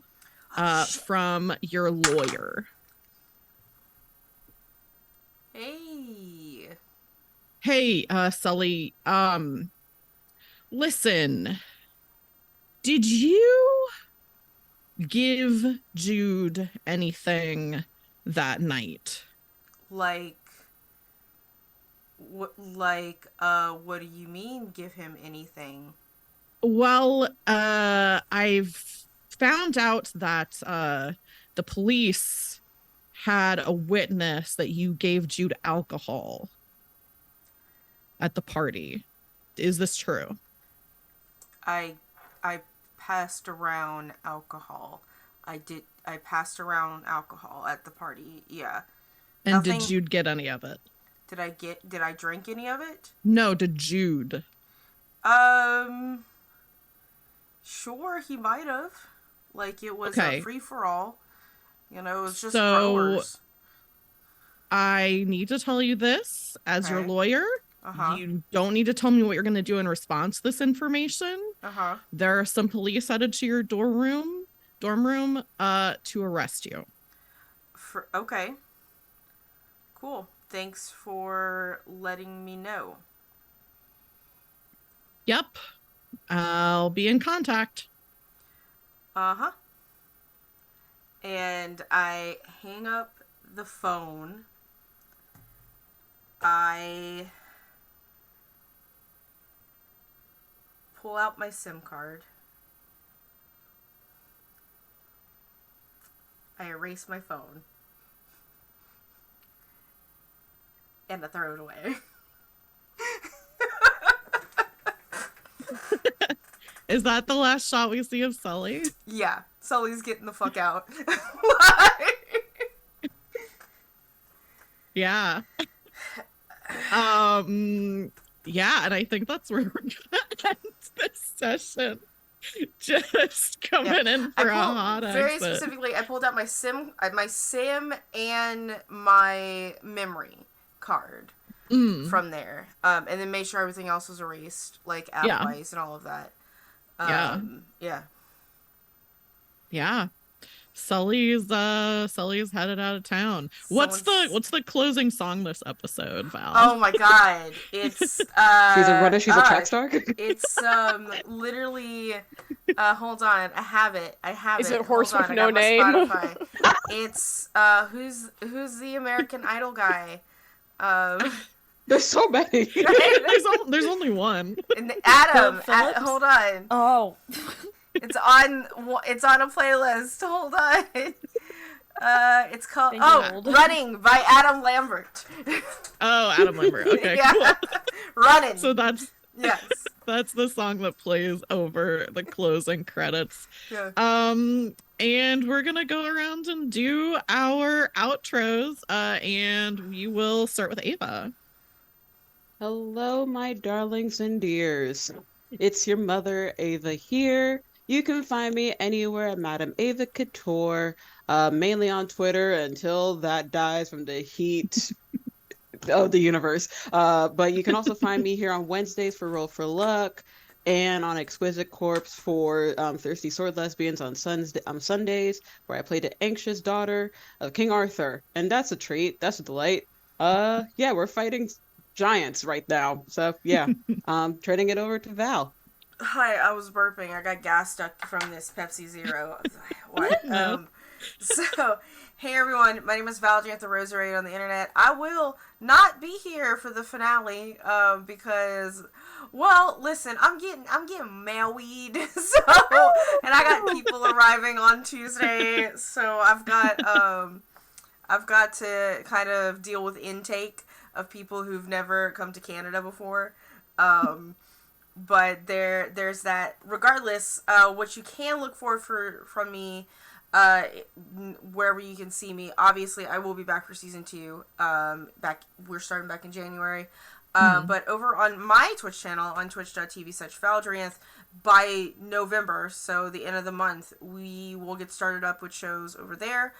from your lawyer. Hey, Sully. Listen. Did you give Jude anything that night? What do you mean give him anything? Well, I've found out that the police had a witness that you gave Jude alcohol at the party. Is this true? I passed around alcohol. I passed around alcohol at the party. Yeah. And did Jude get any of it? Did I drink any of it? No, did Jude? Sure, he might have. Like, it was a free-for-all. It was just so, growers. I need to tell you this as your lawyer. You don't need to tell me what you're going to do in response to this information. There are some police headed to your dorm room to arrest you. Okay. Cool. Thanks for letting me know. Yep. I'll be in contact. And I hang up the phone. I pull out my SIM card. I erase my phone. And I throw it away. Is that the last shot we see of Sully? Yeah, Sully's getting the fuck out. Yeah. Yeah, and I think that's where we're gonna end this session. Just coming in for a hot very exit. specifically, I pulled out my sim and my memory card from there, and then made sure everything else was erased, like Appwise and all of that. Yeah. Sully's headed out of town. What's the closing song this episode, Val? Oh my god. It's she's a runner, she's a track star. It's literally hold on, I have it. Is it Horse with No Name? It's who's the American Idol guy? There's so many. There's only one. And Adam, hold on. Oh. It's on a playlist. Hold on. It's called Running by Adam Lambert. Oh, Adam Lambert. Okay, yeah. Cool. Running. So that's the song that plays over the closing credits. Yeah. And we're gonna go around and do our outros. And we will start with Ava. Hello, my darlings and dears. It's your mother, Ava, here. You can find me anywhere at Madam Ava Couture, mainly on Twitter until that dies from the heat of the universe. But you can also find me here on Wednesdays for Roll for Luck, and on Exquisite Corpse for Thirsty Sword Lesbians on Sundays, where I play the anxious daughter of King Arthur. And that's a treat. That's a delight. Yeah, we're fighting giants right now. So, yeah, turning it over to Val. Hi, I was burping. I got gas stuck from this Pepsi Zero. What? So, hey everyone, my name is Val Jantha Rosary on the internet. I will not be here for the finale, because, well, listen, I'm getting married, so, and I got people arriving on Tuesday, so I've got to kind of deal with intake of people who've never come to Canada before. But there's that. Regardless, what you can look for from me, wherever you can see me. Obviously, I will be back for season 2. We're starting back in January. But over on my Twitch channel, on twitch.tv/Valdrianth, by November, so the end of the month, we will get started up with shows over there.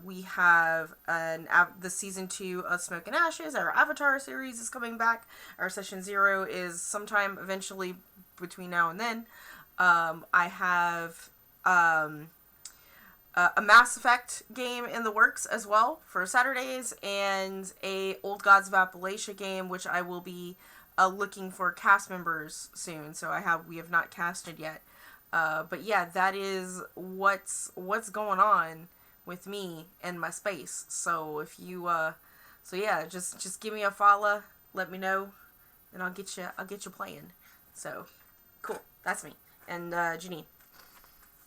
We have the season 2 of Smoke and Ashes. Our Avatar series is coming back. Our session 0 is sometime eventually between now and then. I have a Mass Effect game in the works as well for Saturdays, and a Old Gods of Appalachia game, which I will be looking for cast members soon. So we have not casted yet. But yeah, that is what's going on with me and my space. So if you just give me a follow, let me know, and I'll get you playing. So cool, that's me. And Janine.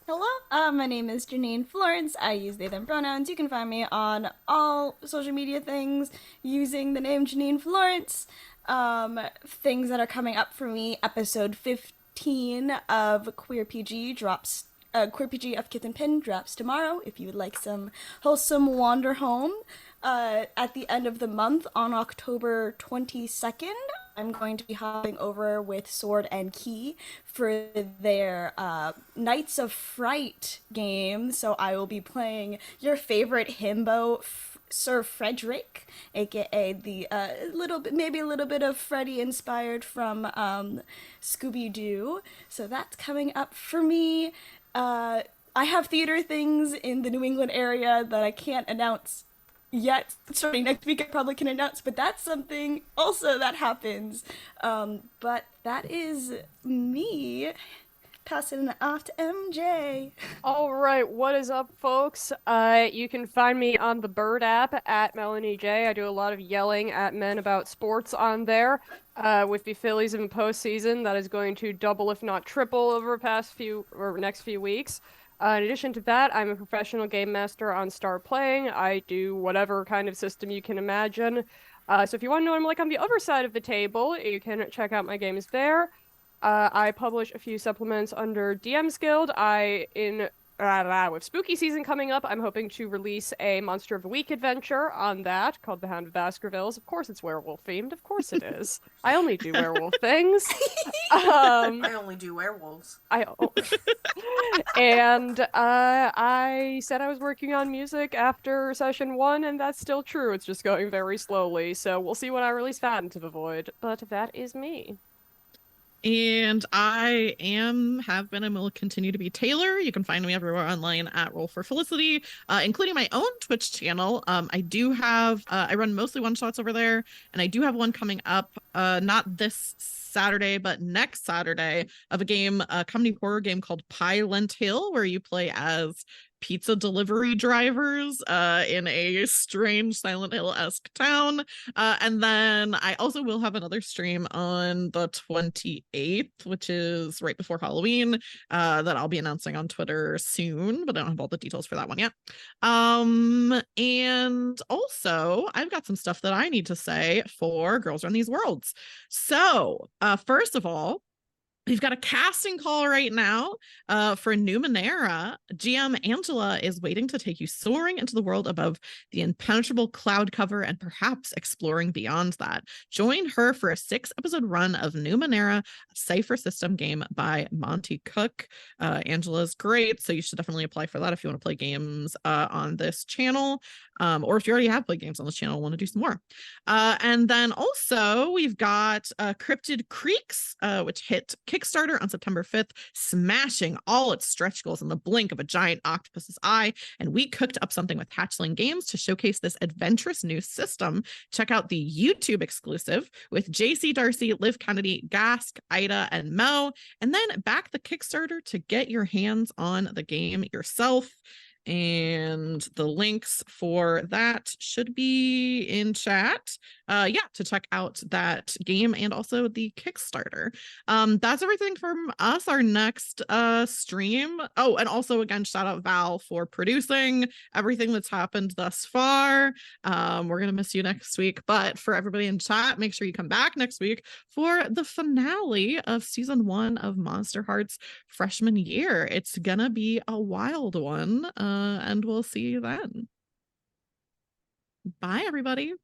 Hello, my name is Janine Florence. I use they them pronouns. You can find me on all social media things using the name Janine Florence. Things that are coming up for me: episode 15 of Queer PG drops. Queer PG of Kith and Pin drops tomorrow. If you would like some wholesome wander home, at the end of the month on October 22nd, I'm going to be hopping over with Sword and Key for their Knights of Fright game. So I will be playing your favorite himbo, Sir Frederick, aka the maybe a little bit of Freddy inspired from Scooby-Doo. So that's coming up for me. I have theater things in the New England area that I can't announce yet. Starting next week I probably can announce, but that's something also that happens. But that is me. Passing it off to MJ. All right, what is up, folks? You can find me on the Bird app at Melanie J. I do a lot of yelling at men about sports on there. With the Phillies in the postseason, that is going to double, if not triple, over the next few weeks. In addition to that, I'm a professional game master on Star Playing. I do whatever kind of system you can imagine. So if you want to know what I'm like on the other side of the table, you can check out my games there. I publish a few supplements under DM's Guild. With spooky season coming up, I'm hoping to release a Monster of the Week adventure on that called The Hound of Baskervilles. Of course, it's werewolf themed. Of course, it is. I only do werewolf things. I only do werewolves. And I said I was working on music after session 1, and that's still true. It's just going very slowly. So we'll see when I release that into the void. But that is me. And I have been, and will continue to be Taylor. You can find me everywhere online at Roll for Felicity, including my own Twitch channel. I do have, I run mostly one shots over there, and I do have one coming up, not this Saturday, but next Saturday, of a game, a comedy horror game called Pylent Hill, where you play as pizza delivery drivers in a strange Silent Hill-esque town. And then I also will have another stream on the 28th, which is right before Halloween, that I'll be announcing on Twitter soon, but I don't have all the details for that one yet. And also, I've got some stuff that I need to say for Girls Run These Worlds. So, first of all, we've got a casting call right now for Numenera. GM Angela is waiting to take you soaring into the world above the impenetrable cloud cover and perhaps exploring beyond that. Join her for a 6-episode run of Numenera, a Cypher System game by Monty Cook. Angela's great, so you should definitely apply for that if you want to play games on this channel. Or if you already have played games on this channel, want to do some more. And then also we've got Cryptid Creeks, which hit Kickstarter on September 5th, smashing all its stretch goals in the blink of a giant octopus's eye. And we cooked up something with Hatchling Games to showcase this adventurous new system. Check out the YouTube exclusive with JC Darcy, Liv Kennedy, Gask, Ida, and Mo. And then back the Kickstarter to get your hands on the game yourself. And the links for that should be in chat. To check out that game and also the Kickstarter. That's everything from us. Our next stream. Oh, and also again, shout out Val for producing everything that's happened thus far. We're gonna miss you next week, but for everybody in chat, make sure you come back next week for the finale of season 1 of MonsterHearts freshman year. It's gonna be a wild one. And we'll see you then. Bye, everybody.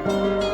Bye.